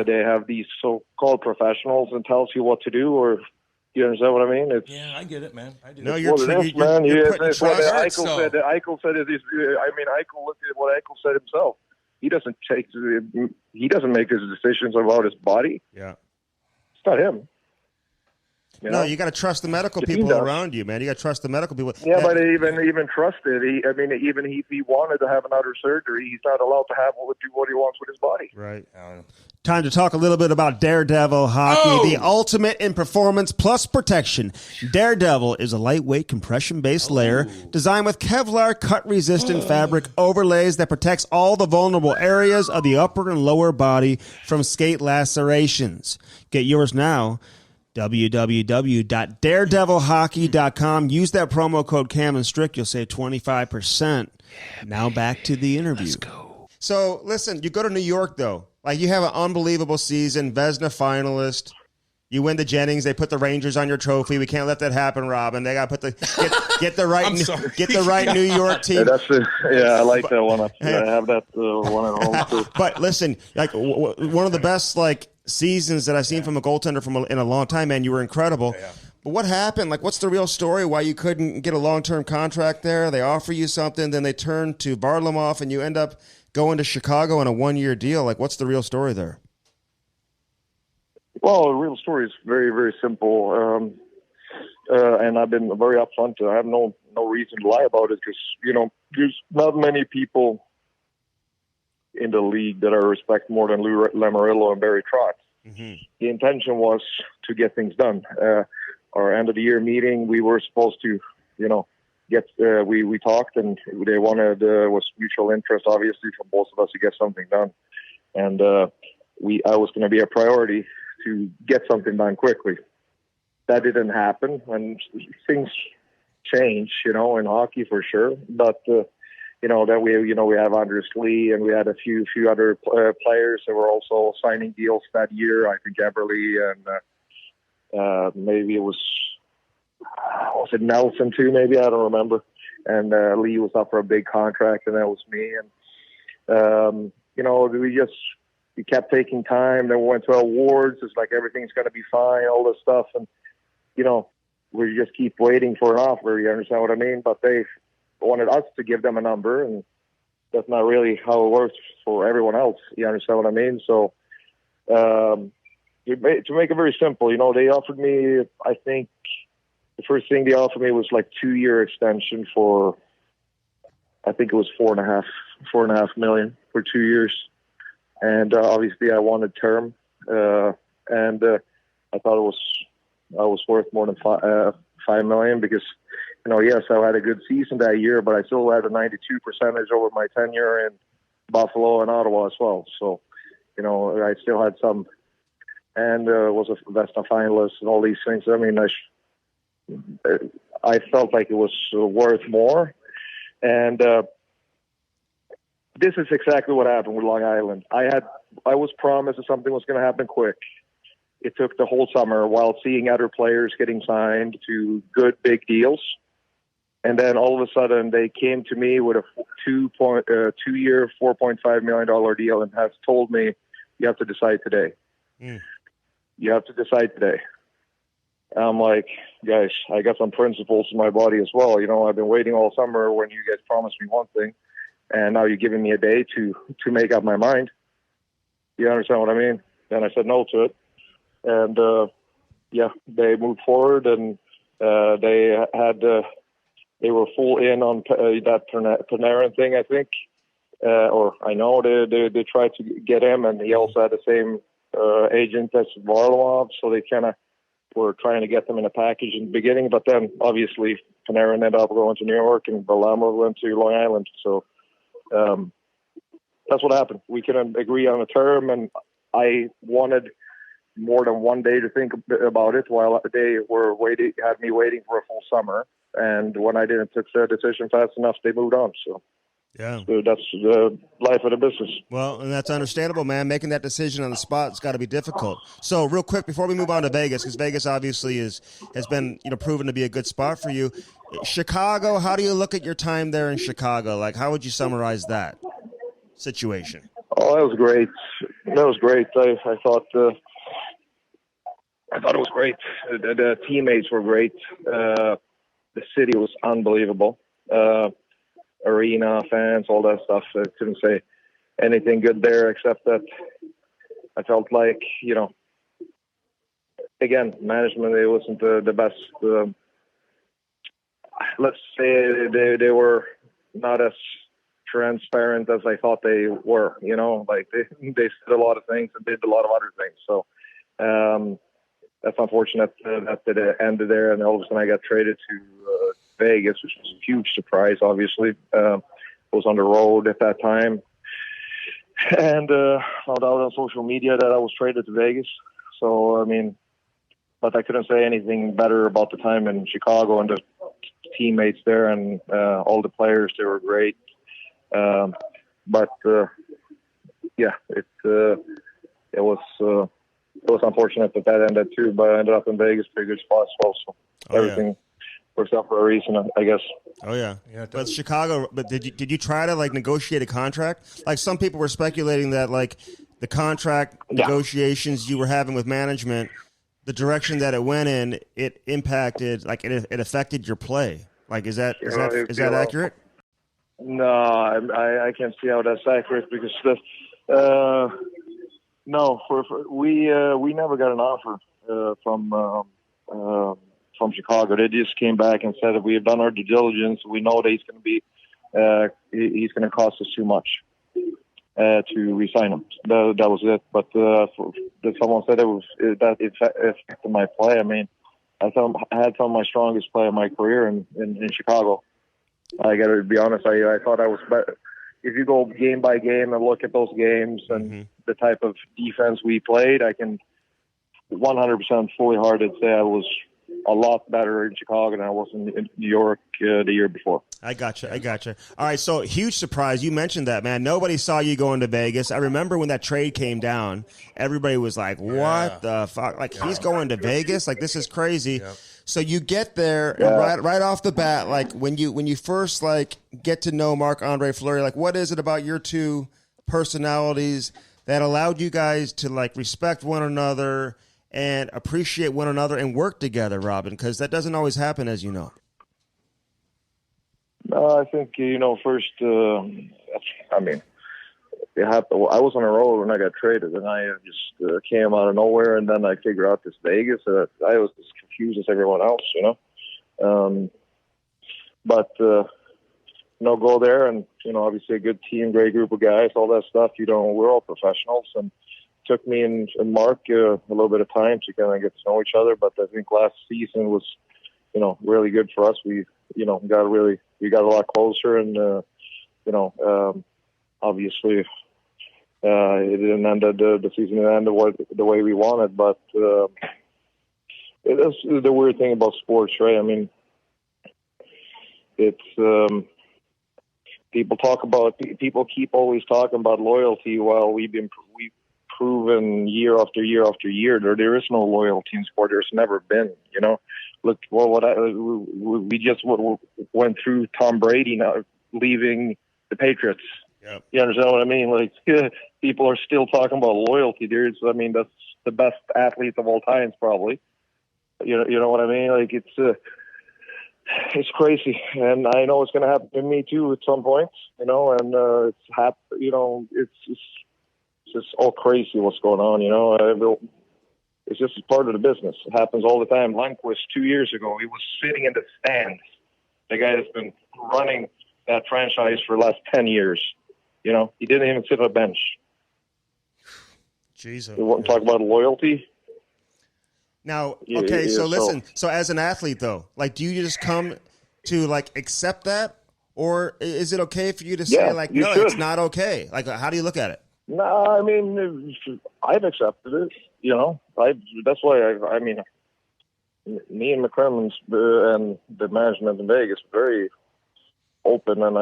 Speaker 3: they have these so-called professionals and tells you what to do, or you understand what I mean?
Speaker 2: I get it, man. I do.
Speaker 1: No, you're man.
Speaker 3: It's what Eichel said. Eichel said Eichel looked at what Eichel said himself. He doesn't make his decisions about his body.
Speaker 1: Yeah.
Speaker 3: It's not him.
Speaker 1: No, you got to trust the medical people around you, man. You got to trust the medical people.
Speaker 3: Yeah, but even trusted. Even if he wanted to have another surgery, he's not allowed to do what he wants with his body.
Speaker 1: Right. Time to talk a little bit about Daredevil Hockey, the ultimate in performance plus protection. Daredevil is a lightweight compression-based layer designed with Kevlar cut-resistant fabric overlays that protects all the vulnerable areas of the upper and lower body from skate lacerations. Get yours now. www.daredevilhockey.com. Use that promo code Cam Strick. You'll save 25%. Now back to the interview.
Speaker 2: Let's go.
Speaker 1: So, listen, you go to New York, though. Like, you have an unbelievable season, Vezina finalist. You win the Jennings. They put the Rangers on your trophy. We can't let that happen, Robin. They got to put get the right New York team.
Speaker 3: I like that one. I have that one at home too.
Speaker 1: But listen, like one of the best seasons that I've seen from a goaltender in a long time, man. You were incredible. Yeah. But what happened? Like, what's the real story? Why you couldn't get a long-term contract there? They offer you something, then they turn to Varlamov, and you end up going to Chicago on a 1-year deal. Like, what's the real story there?
Speaker 3: Well, the real story is very, very simple. And I've been very upfront. I have no reason to lie about it because, there's not many people in the league that I respect more than Lou Lamoriello and Barry Trotz. Mm-hmm. The intention was to get things done. Our end of the year meeting, we were supposed to, we talked and they wanted, was mutual interest, obviously, from both of us to get something done. And I was going to be a priority to get something done quickly. That didn't happen, and things change, in hockey for sure. But then we have Anders Lee, and we had a few other players that were also signing deals that year. I think Eberle and maybe it was it Nelson too? Maybe, I don't remember. And Lee was up for a big contract, and that was me. And we kept taking time. Then we went to awards. It's like everything's going to be fine, all this stuff, and we just keep waiting for an offer. You understand what I mean? But they wanted us to give them a number, and that's not really how it works for everyone else. You understand what I mean? So to make it very simple, they offered me, I think the first thing they offered me was like 2-year extension for, I think it was $4.5 million for 2 years. And obviously I wanted term, and I thought I was worth more than $5 million because, yes, I had a good season that year, but I still had a 92% over my tenure in Buffalo and Ottawa as well. So, I still had some, and was a Vesna finalist and all these things. I mean, I felt like it was worth more. And this is exactly what happened with Long Island. I was promised that something was going to happen quick. It took the whole summer while seeing other players getting signed to good big deals. And then all of a sudden they came to me with a 2-year, $4.5 million deal and has told me, you have to decide today. You have to decide today. I'm like, guys, I got some principles in my body as well. I've been waiting all summer when you guys promised me one thing, and now you're giving me a day to make up my mind. You understand what I mean? And I said no to it. And, they moved forward, and they were full in on that Panarin thing, I think. Or I know they tried to get him, and he also had the same agent as Varlamov, so they kind of were trying to get them in a package in the beginning. But then, obviously, Panarin ended up going to New York, and Varlamov went to Long Island. So that's what happened. We couldn't agree on a term, and I wanted more than 1 day to think about it while they had me waiting for a full summer. And when I didn't take the decision fast enough, they moved on. So that's the life of the business.
Speaker 1: Well, and that's understandable, man. Making that decision on the spot has got to be difficult. So real quick, before we move on to Vegas, because Vegas obviously has been proven to be a good spot for you. Chicago, how do you look at your time there in Chicago? Like, how would you summarize that situation?
Speaker 3: Oh, that was great. I thought it was great. The teammates were great. The city was unbelievable. Arena, fans, all that stuff. I couldn't say anything good there except that I felt like, again, management, it wasn't the best. Let's say they were not as transparent as I thought they were, like they said a lot of things and did a lot of other things. So that's unfortunate that it ended there, and all of a sudden I got traded to Vegas, which was a huge surprise, obviously. I was on the road at that time, and found out on social media that I was traded to Vegas. So, but I couldn't say anything better about the time in Chicago and the teammates there and all the players. They were great. It was unfortunate that ended too, but I ended up in Vegas, pretty good spot as well. So everything works out for a reason, I guess.
Speaker 1: Oh yeah. But Chicago. But did you try to negotiate a contract? Like some people were speculating that the contract negotiations you were having with management, the direction that it went in, it impacted, it affected your play. Is that accurate?
Speaker 3: No, I can't see how that's accurate because we never got an offer from Chicago. They just came back and said that we have done our due diligence. We know that he's going to cost us too much to re-sign him. That was it. But someone said that it affected my play. I had some of my strongest play of my career in Chicago. I got to be honest. I thought I was better. if you go game by game and look at those games and the type of defense we played, I can 100% fully hearted say I was a lot better in Chicago than I was in New York the year before.
Speaker 1: I gotcha. All right, so huge surprise. You mentioned that, man. Nobody saw you going to Vegas. I remember when that trade came down, everybody was like, what the fuck? Like, he's going to Vegas? Like, this is crazy. Yep. So you get there and right off the bat, like when you first like get to know Marc-Andre Fleury, like what is it about your two personalities that allowed you guys to like respect one another and appreciate one another and work together, Robin? Because that doesn't always happen, as you know.
Speaker 3: I think, first, I mean, it happened. I was on a roll when I got traded, and I just came out of nowhere, and then I figured out this Vegas. I was as confused as everyone else, But, go there, and, obviously a good team, great group of guys, all that stuff. We're all professionals, and it took me and Mark a little bit of time to kind of get to know each other. But I think last season was, really good for us. We got a lot closer, and, obviously, it didn't end the season didn't end the way we wanted, but it's the weird thing about sports, right? I mean, it's people keep always talking about loyalty, while we've proven year after year after year there is no loyalty in sport. There's never been, Look, we just went through Tom Brady now leaving the Patriots. Yep. You understand what I mean? Like, people are still talking about loyalty. That's the best athlete of all times, probably. You know what I mean? Like, it's crazy, and I know it's going to happen to me too at some point. And it's just all crazy what's going on. It's just part of the business. It happens all the time. Lundqvist 2 years ago, he was sitting in the stands. The guy that's been running that franchise for the last 10 years. He didn't even sit on a bench.
Speaker 1: Jesus.
Speaker 3: You want to talk about loyalty?
Speaker 1: Now, okay, so listen. So as an athlete, though, like, do you just come to, like, accept that? Or is it okay for you to say, like, no, it's not okay? Like, how do you look at it?
Speaker 3: No, I mean, I've accepted it. That's why me and McCremens and the management in Vegas are very open, and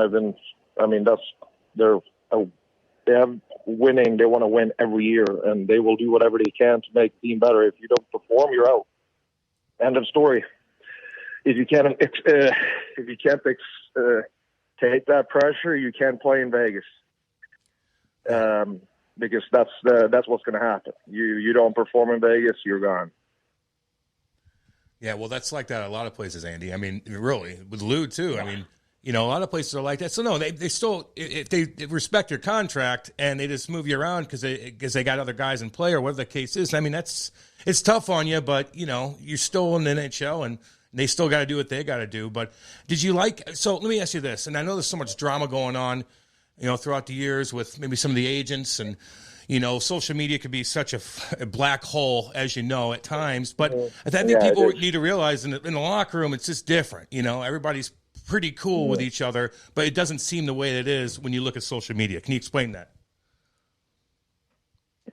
Speaker 3: they have winning. They want to win every year, and they will do whatever they can to make the team better. If you don't perform, you're out. End of story. If you can't take that pressure, you can't play in Vegas. Because that's what's going to happen. You don't perform in Vegas, you're gone.
Speaker 2: Yeah, well, that's like that at a lot of places, Andy. I mean, really, with Lou too. Yeah. I mean, a lot of places are like that. So no, they still, if they respect your contract and they just move you around because they got other guys in play or whatever the case is. I mean, it's tough on you, but you're still in the NHL and they still got to do what they got to do. But so let me ask you this, and I know there's so much drama going on, throughout the years with maybe some of the agents, and, social media could be such a black hole, as at times. But I think people need to realize in the locker room, it's just different. Everybody's pretty cool with each other, but it doesn't seem the way it is when you look at social media. Can you explain that?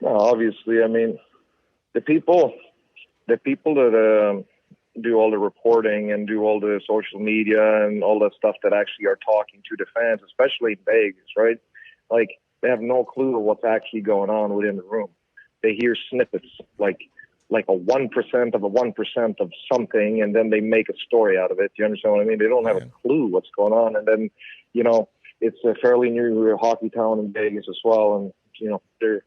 Speaker 3: Well, obviously, I mean, the people that do all the reporting and do all the social media and all that stuff that actually are talking to the fans, especially in Vegas, right? Like, they have no clue of what's actually going on within the room. They hear snippets, like a 1% of a 1% of something, and then they make a story out of it. Do you understand what I mean? They don't have a clue what's going on. And then, it's a fairly new hockey town in Vegas as well. And, they're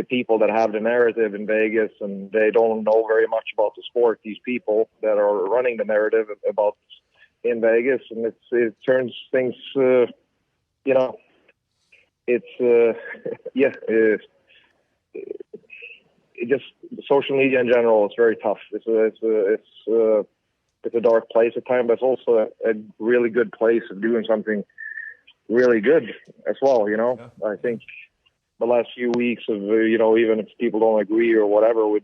Speaker 3: people that have the narrative in Vegas, and they don't know very much about the sport. These people that are running the narrative about in Vegas, and it turns things, it just social media in general is very tough. It's a dark place at times, but it's also a really good place of doing something really good as well. I think the last few weeks of, even if people don't agree or whatever with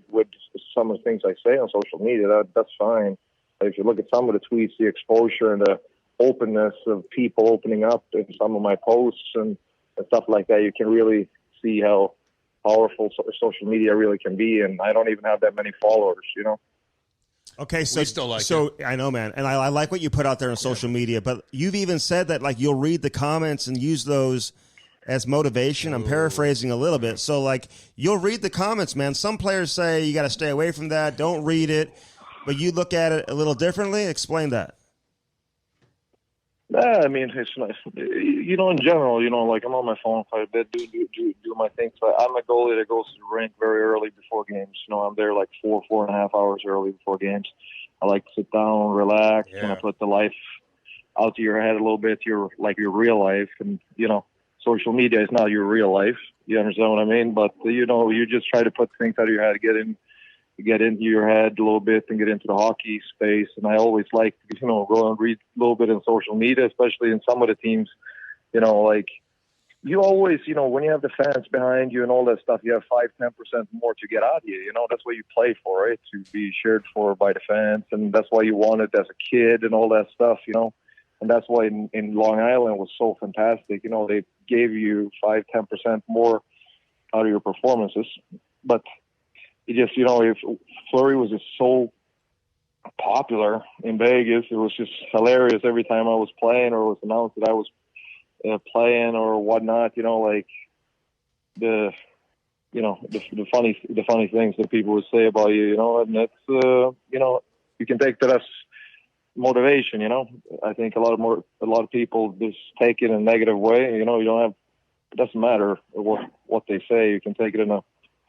Speaker 3: some of the things I say on social media, that's fine. But if you look at some of the tweets, the exposure and openness of people opening up in some of my posts and stuff like that, you can really see how powerful social media really can be. And I don't even have that many followers, you know?
Speaker 1: Okay, so
Speaker 2: we still like it.
Speaker 1: I know, man, and I like what you put out there on social media. But you've even said that like you'll read the comments and use those as motivation. I'm paraphrasing a little bit. So like you'll read the comments, man. Some players say you got to stay away from that. Don't read it. But you look at it a little differently. Explain that.
Speaker 3: Yeah, I mean, it's nice. You know, in general, you know, like I'm on my phone quite a bit, do my things. But I'm a goalie that goes to the rink very early before games. You know, I'm there like 4.5 hours early before games. I like to sit down, relax, kind of put the life out to your head a little bit, your real life. And, you know, social media is not your real life. You understand what I mean? But, you know, you just try to put things out of your head, get into your head a little bit and get into the hockey space. And I always like to, you know, go and read a little bit in social media, especially in some of the teams, you know, like you always, you know, when you have the fans behind you and all that stuff, you have 5-10% more to get out of you. You know, that's what you play for, right? To be cheered for by the fans. And that's why you want it as a kid and all that stuff, you know. And that's why in Long Island was so fantastic. You know, they gave you 5-10% more out of your performances. But it just, you know, if Fleury was just so popular in Vegas, it was just hilarious every time I was playing or it was announced that I was playing or whatnot. You know, like the funny things that people would say about you. You know, and that's you know, you can take that as motivation. You know, I think a lot of people just take it in a negative way. You know, it doesn't matter what they say. You can take it in a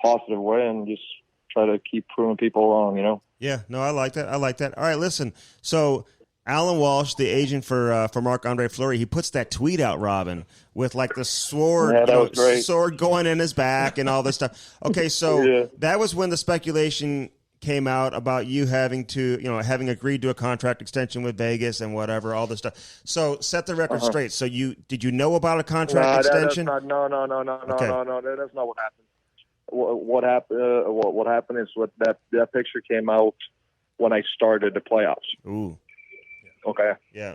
Speaker 3: positive way and just try to keep proving people wrong, you know?
Speaker 1: Yeah, no, I like that. All right, listen. So Allan Walsh, the agent for Marc-Andre Fleury, he puts that tweet out, Robin, with like the sword, sword going in his back and all this stuff. Okay, so that was when the speculation came out about you having agreed to a contract extension with Vegas and whatever, all this stuff. So set the record straight. So did you know about a contract extension?
Speaker 3: No, that's not what happened. What happened is that picture came out when I started the playoffs.
Speaker 1: Ooh.
Speaker 3: Okay.
Speaker 1: Yeah.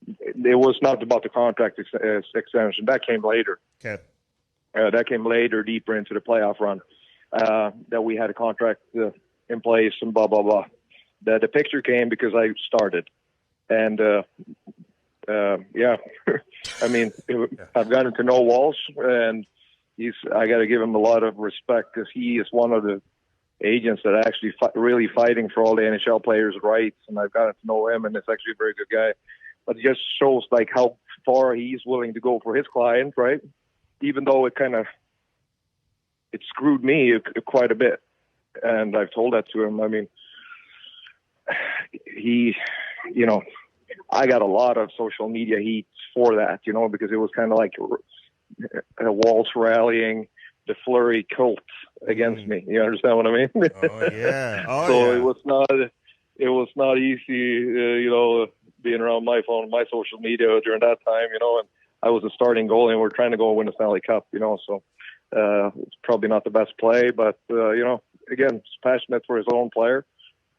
Speaker 3: It was not about the contract extension. That came later.
Speaker 1: Okay.
Speaker 3: That came later, deeper into the playoff run. That we had a contract in place and blah blah blah. The picture came because I started, and I mean, I've gotten to know Walsh and. I got to give him a lot of respect because he is one of the agents that actually really fighting for all the NHL players' rights, and I've gotten to know him, and it's actually a very good guy. But it just shows like how far he's willing to go for his client, right? Even though it screwed me quite a bit, and I've told that to him. I mean, you know, I got a lot of social media heat for that, you know, because it was kind of like Walsh rallying the Fleury cult against me. You understand what I mean?
Speaker 1: Oh yeah.
Speaker 3: So it was not easy, you know, being around my phone, my social media during that time, you know. And I was a starting goalie, and we're trying to go and win the Stanley Cup, you know. So it's probably not the best play, but you know, again, he's passionate for his own player,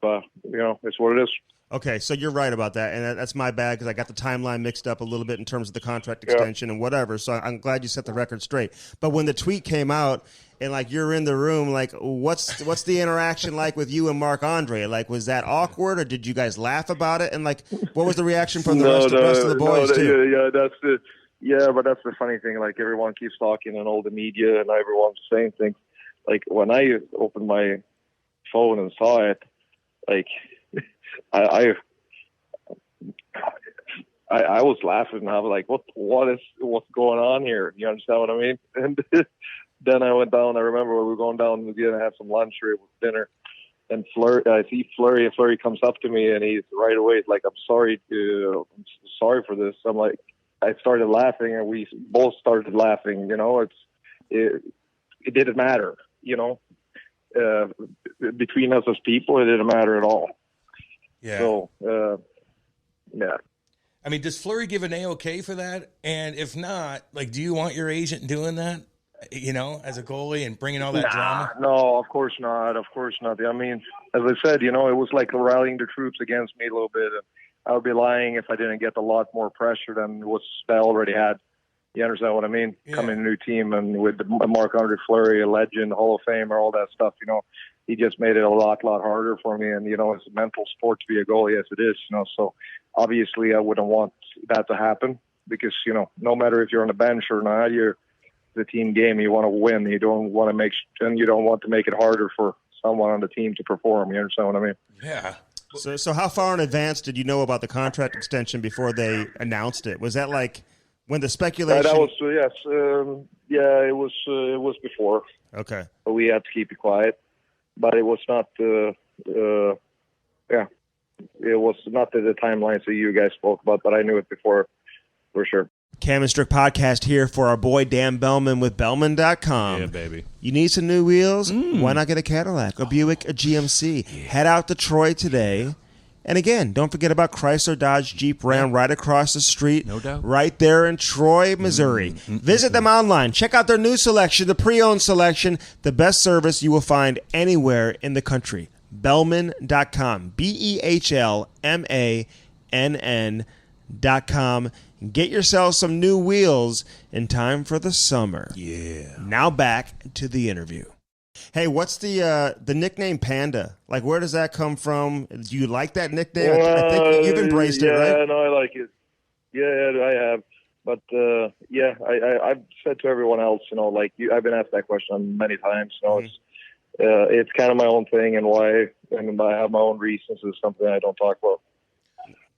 Speaker 3: but you know, it's what it is.
Speaker 1: Okay, so you're right about that, and that's my bad because I got the timeline mixed up a little bit in terms of the contract extension and whatever, so I'm glad you set the record straight. But when the tweet came out and, like, you're in the room, like, what's the interaction like with you and Marc-Andre? Like, was that awkward, or did you guys laugh about it? And, like, what was the reaction from the rest of the boys, too?
Speaker 3: But that's the funny thing. Like, everyone keeps talking and all the media and everyone's saying things. Like, when I opened my phone and saw it, like, I was laughing and I was like, what's going on here? You understand what I mean? And then I went down. I remember we were going down to have some lunch or dinner, and I see Fleury, and Fleury comes up to me and he's right away like, I'm sorry for this. I'm like, I started laughing and we both started laughing. You know, it didn't matter. You know, between us as people, it didn't matter at all.
Speaker 2: Yeah.
Speaker 3: So, yeah.
Speaker 2: I mean, does Fleury give an A-OK for that? And if not, like, do you want your agent doing that, you know, as a goalie and bringing all that drama?
Speaker 3: No, of course not. Of course not. I mean, as I said, you know, it was like rallying the troops against me a little bit. I would be lying if I didn't get a lot more pressure than what I already had. You understand what I mean?
Speaker 2: Yeah.
Speaker 3: Coming to a new team and with Marc-Andre Fleury, a legend, Hall of Famer, all that stuff, he just made it a lot harder for me. And, it's a mental sport to be a goalie, yes, it is, so obviously I wouldn't want that to happen because, no matter if you're on the bench or not, you're the team game. You want to win. You don't want to make it harder for someone on the team to perform. You understand what I mean?
Speaker 2: Yeah.
Speaker 1: So how far in advance did you know about the contract extension before they announced it? Was that like when the speculation?
Speaker 3: That was yes, it was before.
Speaker 1: Okay,
Speaker 3: but we had to keep it quiet. But it was not it was not the timelines that you guys spoke about. But I knew it before, for sure.
Speaker 1: Cam Strick Podcast here for our boy Dan Bellman with Bellman.com.
Speaker 2: Yeah, baby.
Speaker 1: You need some new wheels? Why not get a Cadillac, a Buick, a GMC? Yeah. Head out to Troy today. And again, don't forget about Chrysler, Dodge, Jeep, Ram right across the street.
Speaker 2: No doubt.
Speaker 1: Right there in Troy, Missouri. Visit them online. Check out their new selection, the pre-owned selection, the best service you will find anywhere in the country. Bellman.com. BEHLMANN.com. Get yourself some new wheels in time for the summer.
Speaker 2: Yeah.
Speaker 1: Now back to the interview. Hey, what's the nickname Panda? Like, where does that come from? Do you like that nickname? I think you've embraced it, right?
Speaker 3: Yeah, no, I like it. Yeah, I have. But, I've said to everyone else, I've been asked that question many times. It's kind of my own thing, and why, and I have my own reasons. It's something I don't talk about.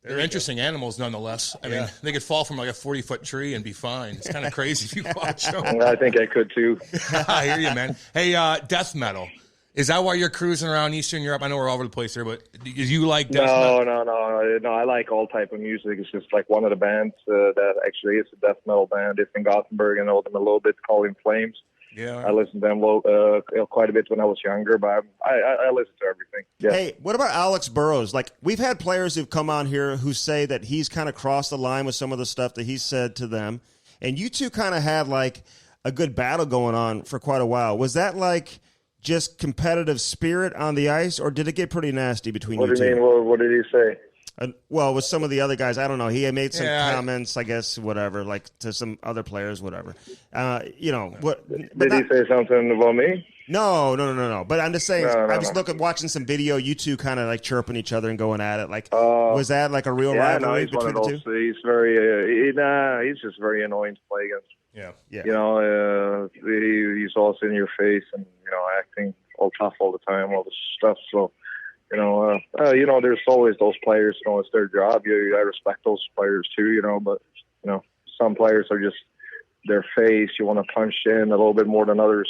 Speaker 2: They're interesting animals, nonetheless. I mean, they could fall from like a 40-foot tree and be fine. It's kind of crazy if you watch them.
Speaker 3: I think I could too.
Speaker 2: I hear you, man. Hey, death metal. Is that why you're cruising around Eastern Europe? I know we're all over the place here, but do you like death metal?
Speaker 3: No. I like all type of music. It's just like one of the bands that actually is a death metal band. It's in Gothenburg. I know them a little bit, called In Flames.
Speaker 2: Yeah,
Speaker 3: I listened to them quite a bit when I was younger, but I listen to everything. Yeah.
Speaker 1: Hey, what about Alex Burrows? Like, we've had players who've come on here who say that he's kind of crossed the line with some of the stuff that he said to them, and you two kind of had like a good battle going on for quite a while. Was that like just competitive spirit on the ice, or did it get pretty nasty between you two?
Speaker 3: What do you mean? What did he say?
Speaker 1: Well, with some of the other guys, I don't know. He had made some comments, I guess, whatever, like to some other players, whatever. What
Speaker 3: did he say something about me?
Speaker 1: No. But I'm just saying, I was watching some video, you two kind of like chirping each other and going at it. Like, was that like a real rivalry between the two?
Speaker 3: He's very, he's just very annoying to play against.
Speaker 2: Yeah.
Speaker 3: He's always in your face and acting all tough all the time, all this stuff. So. There's always those players, it's their job. I respect those players too, but, some players are just their face. You want to punch in a little bit more than others.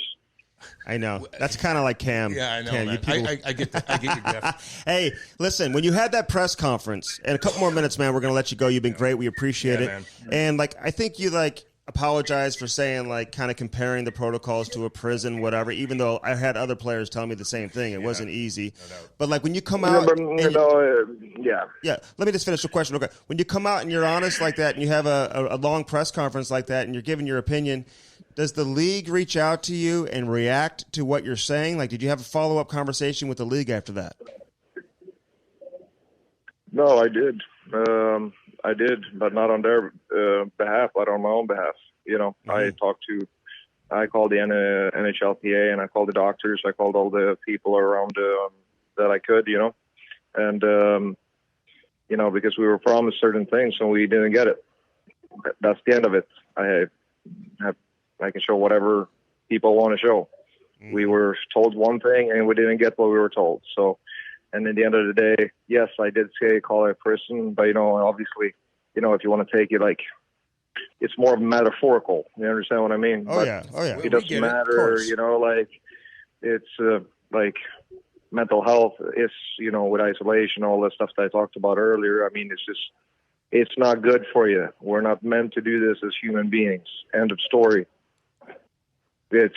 Speaker 1: I know. That's kind of like Cam.
Speaker 2: Yeah, I know,
Speaker 1: Cam,
Speaker 2: man. I get that. I get your gift.
Speaker 1: Hey, listen, when you had that press conference, and a couple more minutes, man, we're going to let you go. You've been great. We appreciate it.
Speaker 2: Man.
Speaker 1: And, I think you, apologize for saying, kind of comparing the protocols to a prison, whatever, even though I had other players tell me the same thing. It wasn't easy. No. But, when you come out...
Speaker 3: Yeah,
Speaker 1: let me just finish the question. Okay. When you come out and you're honest like that and you have a long press conference like that and you're giving your opinion, does the league reach out to you and react to what you're saying? Did you have a follow-up conversation with the league after that?
Speaker 3: No, I did. I did, but not on their behalf, but on my own behalf. I called the NHLPA and I called the doctors. I called all the people around that I could, and, because we were promised certain things and we didn't get it. That's the end of it. I can show whatever people want to show. Mm-hmm. We were told one thing and we didn't get what we were told. So, and at the end of the day, yes, I did say call it a prison, but,
Speaker 1: Oh,
Speaker 3: obviously, if you want to take it it's more metaphorical. You understand what I mean?
Speaker 1: Oh, yeah.
Speaker 3: It doesn't matter, it's mental health is, with isolation, all the stuff that I talked about earlier. I mean, it's not good for you. We're not meant to do this as human beings. End of story. You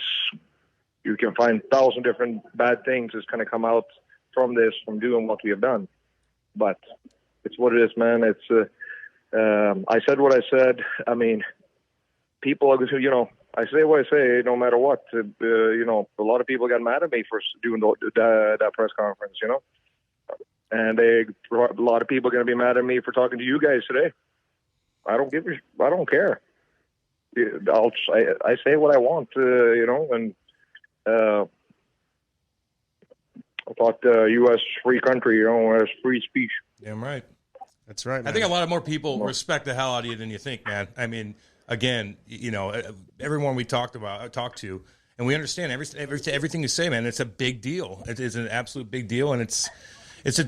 Speaker 3: can find 1,000 different bad things that's going to come out from this, from doing what we have done. But it's what it is, man. I said what I said. I mean, people, I say what I say no matter what. A lot of people got mad at me for doing that press conference, And a lot of people are going to be mad at me for talking to you guys today. I don't care. I say what I want, and I thought U.S. free country, has free speech.
Speaker 2: Damn right.
Speaker 1: That's right, man.
Speaker 2: I think a lot of more people respect the hell out of you than you think, man. I mean, again, everyone we talked to, and we understand everything you say, man. It's a big deal. It is an absolute big deal, and it's a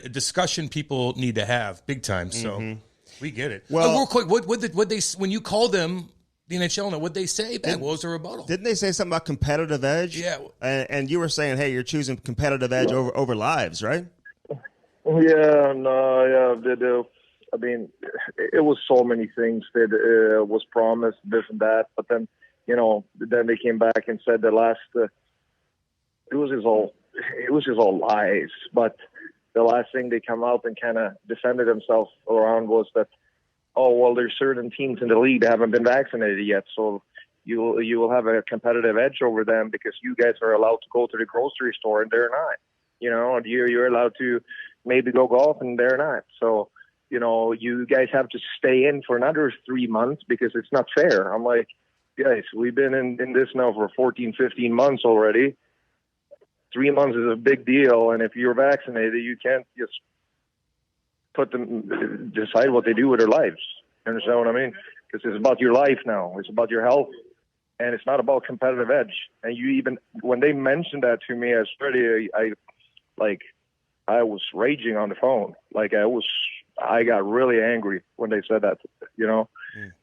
Speaker 2: discussion people need to have big time. So we get it. Well, real quick, what they when you called them the NHL, what they say? What was the rebuttal?
Speaker 1: Didn't they say something about competitive edge?
Speaker 2: Yeah.
Speaker 1: And you were saying, hey, you're choosing competitive edge over lives, right?
Speaker 3: Yeah, no, yeah. I mean, it was so many things that was promised, this and that, but then, then they came back and said it was just all lies. But the last thing they come out and kind of defended themselves around was that, oh, well, there's certain teams in the league that haven't been vaccinated yet, so you will have a competitive edge over them because you guys are allowed to go to the grocery store and they're not. You're allowed to maybe go golf and they're not. So, you guys have to stay in for another 3 months because it's not fair. I'm like, guys, we've been in this now for 14, 15 months already. 3 months is a big deal, and if you're vaccinated, you can't just decide what they do with their lives. You understand what I mean? Because it's about your life now. It's about your health, and it's not about competitive edge. And when they mentioned that to me, I was raging on the phone. I got really angry when they said that,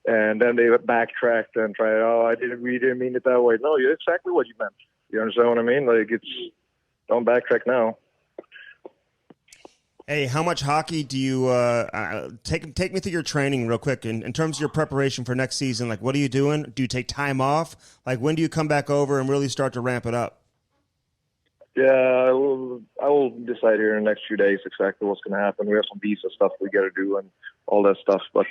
Speaker 3: And then they backtracked and tried. We didn't mean it that way. No, you're exactly what you meant. You understand what I mean? Don't backtrack now.
Speaker 1: Hey, how much hockey do you take me through your training real quick in terms of your preparation for next season? Like, what are you doing? Do you take time off? Like, when do you come back over and really start to ramp it up?
Speaker 3: Yeah, I will decide here in the next few days exactly what's going to happen. We have some visa stuff we got to do and all that stuff, but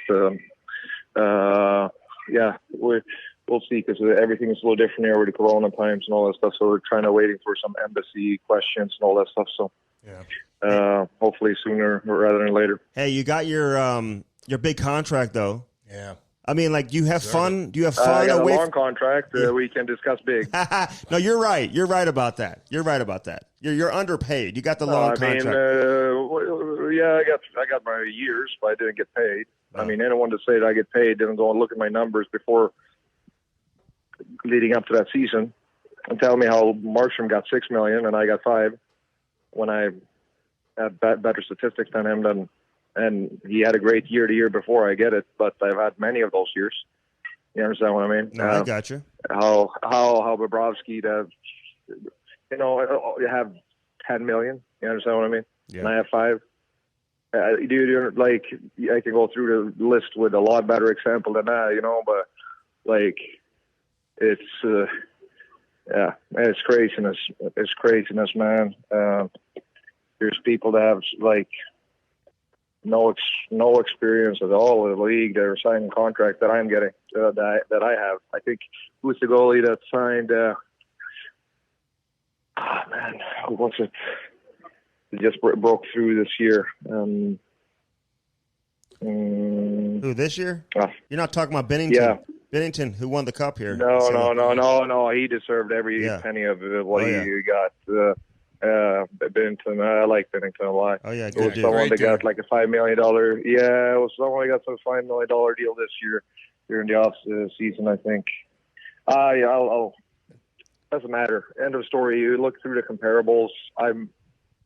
Speaker 3: we'll see because everything is a little different here with the Corona times and all that stuff. So we're waiting for some embassy questions and all that stuff. So hopefully sooner rather than later.
Speaker 1: Hey, you got your big contract though.
Speaker 2: Yeah.
Speaker 1: I mean, like, do you have fun? Do you have fun?
Speaker 3: I got a long contract. We can discuss big.
Speaker 1: No, you're right. You're right about that. You're underpaid. You got the long contract.
Speaker 3: I got my years, but I didn't get paid. Oh. I mean, anyone that said I get paid didn't go and look at my numbers before leading up to that season and tell me how Markstrom got $6 million and I got $5 million when I had better statistics than him. And he had a great year the year before. I get it, but I've had many of those years. You understand what I mean?
Speaker 1: No, I got you.
Speaker 3: How Bobrovsky you have $10 million. You understand what I mean? Yeah. And I have $5 million. I can go through the list with a lot better example than that, but it's craziness. It's craziness, man. There's people that have no experience at all in the league. They're signing a contract that I'm getting, that I have. I think who's the goalie that signed? What's it? It just broke through this year.
Speaker 1: Who, this year? You're not talking about Bennington?
Speaker 3: Yeah.
Speaker 1: Bennington, who won the cup here.
Speaker 3: No. He deserved every penny of what he got. Bennington, I like Bennington a lot.
Speaker 1: Oh, yeah,
Speaker 3: it was someone that got like a $5 million. Yeah, it was someone that got some $5 million deal this year during the off season, I think. Doesn't matter. End of story. You look through the comparables. I'm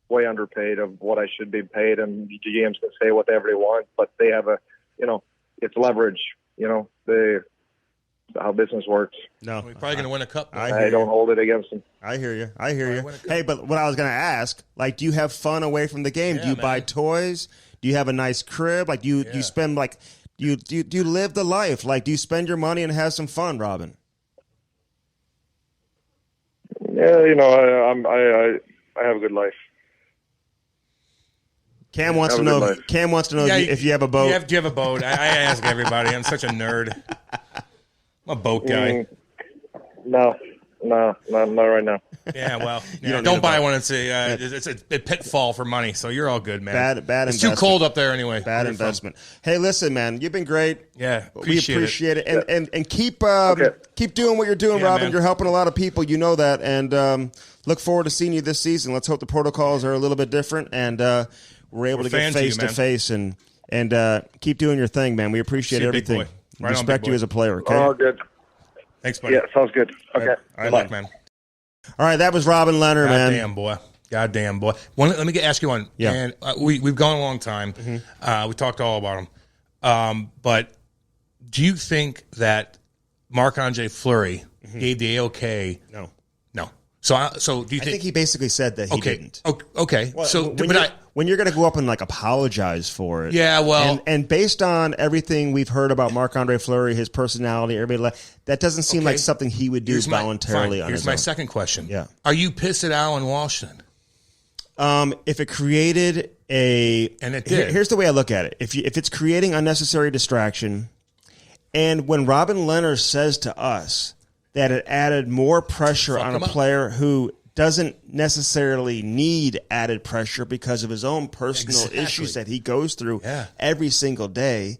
Speaker 3: way underpaid of what I should be paid, and the GMs can say whatever they want, but they have it's leverage. How business works.
Speaker 1: No,
Speaker 2: we're probably going to win a cup.
Speaker 3: I don't hold it against them.
Speaker 1: I hear you. Hey, but what I was going to ask, do you have fun away from the game? Do you buy toys? Do you have a nice crib? Do you spend do you live the life? Do you spend your money and have some fun, Robin?
Speaker 3: Yeah, I have a good life.
Speaker 1: Cam wants to know if you have a boat.
Speaker 2: Do you have a boat? I ask everybody. I'm such a nerd. I'm a boat guy.
Speaker 3: No, No, not right now.
Speaker 2: Yeah, well, don't buy one. It's a pitfall for money, so you're all good, man.
Speaker 1: Bad
Speaker 2: It's
Speaker 1: investment.
Speaker 2: too cold up there anyway.
Speaker 1: Bad investment. Hey, listen, man, you've been great.
Speaker 2: Yeah,
Speaker 1: we appreciate it. And keep doing what you're doing,
Speaker 2: Yeah,
Speaker 1: Robin.
Speaker 2: man.
Speaker 1: You're helping a lot of people. You know that. And look forward to seeing you this season. Let's hope the protocols are a little bit different, and we're able to get face to face and keep doing your thing, man. We appreciate everything.
Speaker 2: Big boy. Right on,
Speaker 1: Respect
Speaker 2: big
Speaker 1: you
Speaker 2: boy.
Speaker 1: as a player. Okay.
Speaker 3: Oh, good.
Speaker 2: Thanks, buddy.
Speaker 3: Yeah, sounds good. Okay.
Speaker 2: All right, luck, man.
Speaker 1: All right, that was Robin Lehner, man.
Speaker 2: Goddamn boy. Let me ask you one.
Speaker 1: Yeah.
Speaker 2: And we've gone a long time. We talked all about him. But do you think that Marc-Andre Fleury gave the A-OK?
Speaker 1: No.
Speaker 2: So do you think?
Speaker 1: I think he basically said that he didn't.
Speaker 2: Okay.
Speaker 1: Well,
Speaker 2: So,
Speaker 1: when you're going to go up and like apologize for it,
Speaker 2: yeah, well,
Speaker 1: and based on everything we've heard about Marc-Andre Fleury, his personality, everybody, that doesn't seem like something he would do voluntarily.
Speaker 2: Here's my second question.
Speaker 1: Yeah,
Speaker 2: are you pissed at Allan Walsh then?
Speaker 1: If it created
Speaker 2: and it did.
Speaker 1: Here's the way I look at it: if it's creating unnecessary distraction, and when Robin Lehner says to us that it added more pressure on a player who doesn't necessarily need added pressure because of his own personal issues that he goes through every single day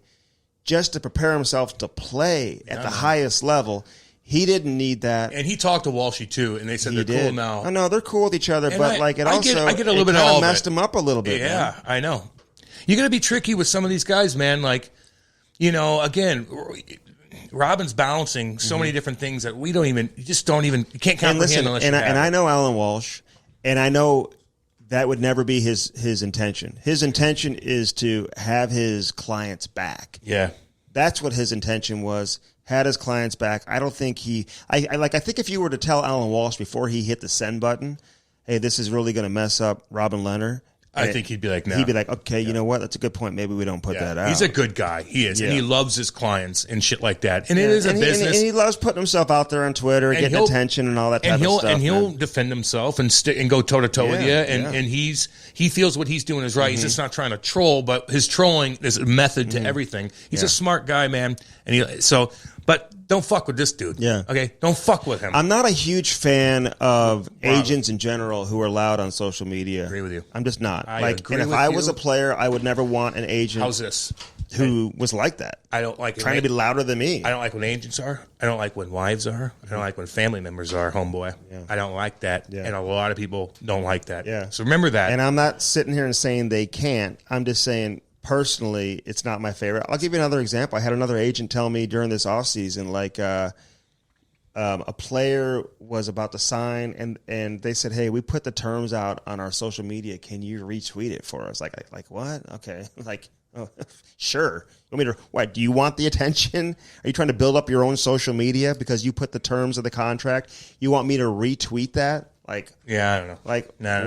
Speaker 1: just to prepare himself to play at the highest level. He didn't need that.
Speaker 2: And he talked to Walshy, too, and they said they're cool now.
Speaker 1: I know, they're cool with each other, but
Speaker 2: I get a little bit of all
Speaker 1: messed him up a little bit.
Speaker 2: Yeah,
Speaker 1: man.
Speaker 2: I know. You got to be tricky with some of these guys, man. Like, again, Robin's balancing so many different things that you can't comprehend unless you have
Speaker 1: and I know Allan Walsh, and I know that would never be his intention. His intention is to have his clients back.
Speaker 2: Yeah.
Speaker 1: That's what his intention was. Had his clients back. I don't think I think if you were to tell Allan Walsh before he hit the send button, hey, this is really going to mess up Robin Lehner,
Speaker 2: I think he'd be like, no.
Speaker 1: He'd be like, okay, you know what? That's a good point. Maybe we don't put that out.
Speaker 2: He's a good guy. He is. And he loves his clients and shit like that. And it is a business.
Speaker 1: And he loves putting himself out there on Twitter and getting attention and all that type of stuff.
Speaker 2: And he'll defend himself and go toe-to-toe with you. And he feels what he's doing is right. He's just not trying to troll, but his trolling is a method to everything. He's a smart guy, man. But don't fuck with this dude.
Speaker 1: Yeah.
Speaker 2: Okay? Don't fuck with him.
Speaker 1: I'm not a huge fan of agents in general who are loud on social media.
Speaker 2: I agree with you.
Speaker 1: I'm just not.
Speaker 2: And
Speaker 1: if I was a player, I would never want an agent.
Speaker 2: How's this?
Speaker 1: Who was like that.
Speaker 2: I don't like
Speaker 1: trying to be louder than me.
Speaker 2: I don't like when agents are. I don't like when wives are. I don't like when family members are, homeboy. Yeah. I don't like that. Yeah. And a lot of people don't like that.
Speaker 1: Yeah.
Speaker 2: So remember that.
Speaker 1: And I'm not sitting here and saying they can't. I'm just saying personally, it's not my favorite. I'll give you another example. I had another agent tell me during this offseason, a player was about to sign, and they said, hey, we put the terms out on our social media. Can you retweet it for us? Like what? Okay. Oh, sure. What, do you want the attention? Are you trying to build up your own social media because you put the terms of the contract? You want me to retweet that? I don't know.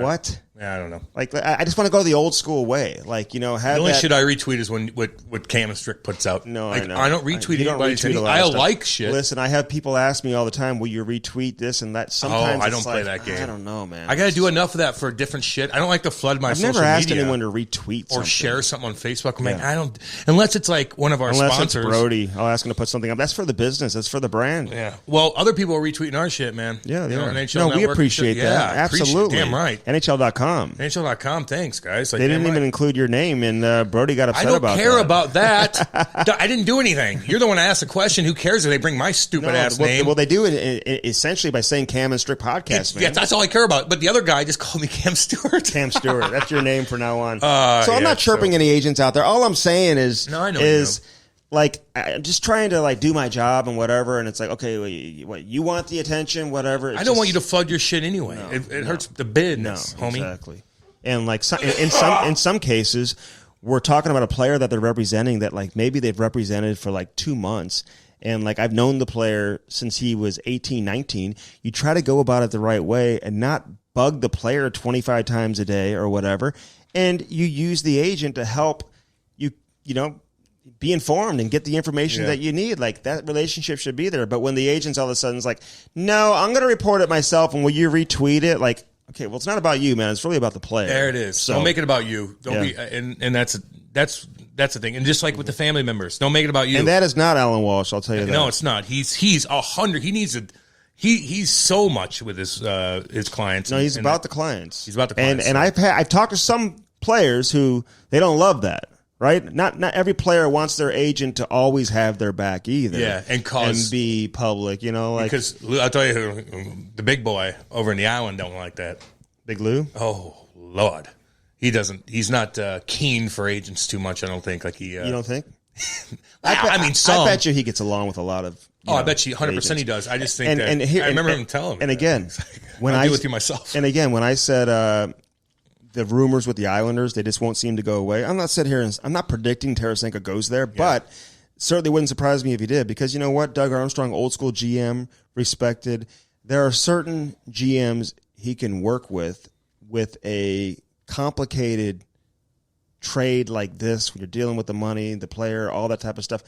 Speaker 1: What?
Speaker 2: Yeah, I don't know.
Speaker 1: I just want to go the old school way. The
Speaker 2: only shit I retweet is when what Cam Strick puts out.
Speaker 1: No, I know.
Speaker 2: I don't retweet anybody's anything. I like shit.
Speaker 1: Listen, I have people ask me all the time, will you retweet this and that? Sometimes
Speaker 2: I don't play that game.
Speaker 1: I don't know, man.
Speaker 2: I got to do enough of that for different shit. I don't like to flood my social media.
Speaker 1: I've never asked anyone to retweet something.
Speaker 2: Or share something on Facebook. I don't, unless it's like one of our sponsors.
Speaker 1: It's Brody. I'll ask him to put something up. That's for the business. That's for the brand.
Speaker 2: Yeah. Well, other people are retweeting our shit, man.
Speaker 1: Yeah, they are.
Speaker 2: NHL
Speaker 1: we appreciate that.
Speaker 2: Yeah,
Speaker 1: absolutely.
Speaker 2: Damn right.
Speaker 1: NHL.com.
Speaker 2: NHL.com. Thanks, guys.
Speaker 1: They didn't even include your name, and Brody got upset about that.
Speaker 2: I don't care about that. I didn't do anything. You're the one that asked the question. Who cares if they bring my stupid ass name?
Speaker 1: Well, they do it essentially by saying Cam and Strick Podcast, man.
Speaker 2: Yeah, that's all I care about. But the other guy just called me Cam Stewart.
Speaker 1: Cam Stewart. That's your name for now on. So I'm not chirping any agents out there. All I'm saying is, I'm just trying to do my job and whatever, and it's like, okay, you want the attention, whatever.
Speaker 2: I don't want you to flood your shit anyway. It hurts the business, homie.
Speaker 1: Exactly. And in some cases, we're talking about a player that they're representing that maybe they've represented for 2 months. And I've known the player since he was 18, 19. You try to go about it the right way and not bug the player 25 times a day or whatever. And you use the agent to help you be informed and get the information that you need. That relationship should be there. But when the agent's all of a sudden is like, no, I'm going to report it myself, and will you retweet it? Okay, well, it's not about you, man. It's really about the player.
Speaker 2: There it is. So don't make it about you. Don't be, and that's the thing. And just like with the family members, don't make it about you.
Speaker 1: And that is not Allan Walsh. I'll tell you that.
Speaker 2: No, it's not. He's 100. He needs He's so much with his clients.
Speaker 1: No, he's about the clients.
Speaker 2: He's about the clients.
Speaker 1: And I've talked to some players who they don't love that. Right? Not every player wants their agent to always have their back either.
Speaker 2: Yeah, and
Speaker 1: be public,
Speaker 2: because I'll tell you, the big boy over in the island don't like that.
Speaker 1: Big Lou?
Speaker 2: Oh, Lord. He doesn't. He's not keen for agents too much, I don't think. You
Speaker 1: don't think?
Speaker 2: Some.
Speaker 1: I bet you he gets along with a lot of
Speaker 2: I bet you 100% he does. I just think I remember him telling me.
Speaker 1: And again, when
Speaker 2: I'll deal with you myself.
Speaker 1: And again, when I said the rumors with the Islanders, they just won't seem to go away. I'm not sitting here and I'm not predicting Tarasenko goes there, but certainly wouldn't surprise me if he did, because you know what? Doug Armstrong, old school GM, respected. There are certain GMs he can work with a complicated trade like this when you're dealing with the money, the player, all that type of stuff.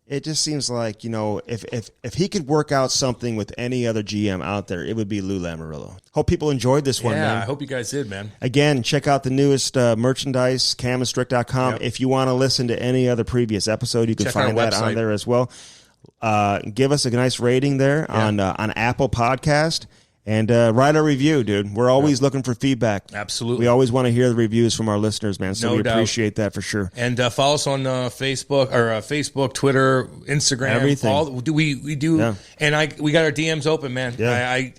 Speaker 1: It just seems like, if he could work out something with any other GM out there, it would be Lou Lamoriello. Hope people enjoyed this one, man.
Speaker 2: Yeah, I hope you guys did, man.
Speaker 1: Again, check out the newest merchandise, camandstrick.com. Yep. If you want to listen to any other previous episode, you can find that on there as well. Give us a nice rating there on Apple Podcast. And write a review, dude. We're always looking for feedback.
Speaker 2: Absolutely.
Speaker 1: We always want to hear the reviews from our listeners, man. So
Speaker 2: no
Speaker 1: we
Speaker 2: doubt.
Speaker 1: appreciate that for sure.
Speaker 2: And follow us on Facebook, Twitter, Instagram.
Speaker 1: Everything.
Speaker 2: We do. Yeah. And we got our DMs open, man.
Speaker 1: Yeah.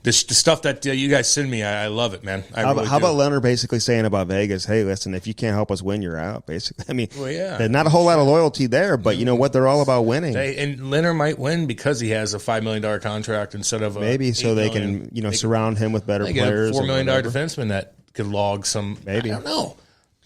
Speaker 2: The stuff that you guys send me, I love it, man.
Speaker 1: How about Lehner basically saying about Vegas, hey, listen, if you can't help us win, you're out, basically. I mean, there's not a whole lot of loyalty there, but you know what? They're all about winning.
Speaker 2: And Lehner might win because he has a $5 million contract instead of
Speaker 1: maybe so they can surround him with better players.
Speaker 2: Get a $4 million defenseman that could log some.
Speaker 1: Maybe.
Speaker 2: I don't know.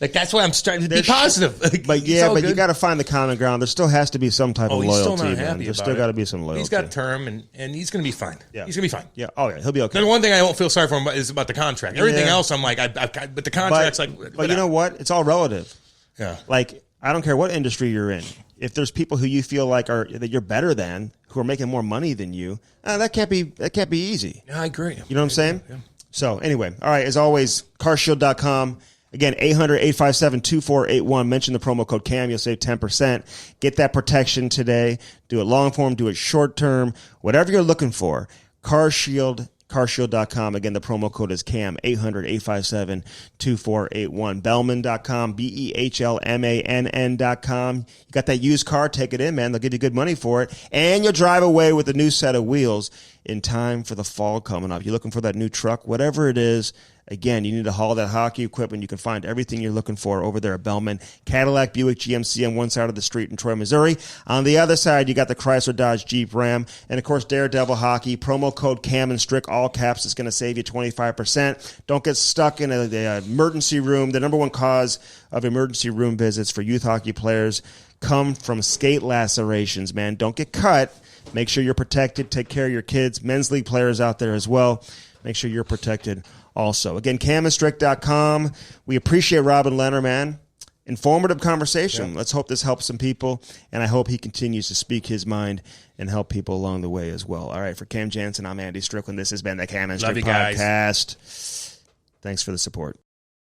Speaker 2: That's why I'm starting to be positive.
Speaker 1: But you got to find the common ground. There still has to be some type of loyalty.
Speaker 2: Still not happy
Speaker 1: There's still got to be some loyalty.
Speaker 2: He's got a term, and he's going to be fine.
Speaker 1: Yeah.
Speaker 2: He's going to be fine.
Speaker 1: Yeah. Oh, yeah. He'll be okay.
Speaker 2: The one thing I don't feel sorry for him is about the contract. Everything else, I'm like, but the contract's
Speaker 1: But you know what? It's all relative.
Speaker 2: Yeah.
Speaker 1: I don't care what industry you're in. If there's people who you feel like that you're better than, who are making more money than you, that can't be easy.
Speaker 2: Yeah, I agree.
Speaker 1: You know what I'm saying? Yeah. So anyway, all right. As always, carshield.com. Again, 800-857-2481. Mention the promo code CAM. You'll save 10%. Get that protection today. Do it long form. Do it short term. Whatever you're looking for. Carshield.com. Again, the promo code is CAM. 800-857-2481. Bellman.com. BEHLMANN.com. You got that used car? Take it in, man. They'll give you good money for it. And you'll drive away with a new set of wheels in time for the fall coming up. You're looking for that new truck, whatever it is. Again, you need to haul that hockey equipment. You can find everything you're looking for over there at Bellman. Cadillac, Buick, GMC on one side of the street in Troy, Missouri. On the other side, you got the Chrysler, Dodge, Jeep, Ram. And, of course, Daredevil Hockey. Promo code Cam and Strick, all caps, is going to save you 25%. Don't get stuck in an emergency room. The number one cause of emergency room visits for youth hockey players come from skate lacerations, man. Don't get cut. Make sure you're protected. Take care of your kids. Men's league players out there as well. Make sure you're protected also. Again, camandstrick.com. We appreciate Robin Lehner, man. Informative conversation. Yeah. Let's hope this helps some people, and I hope he continues to speak his mind and help people along the way as well. All right, for Cam Jansen, I'm Andy Strickland. This has been the Cam and Strick Podcast. Thanks for the support.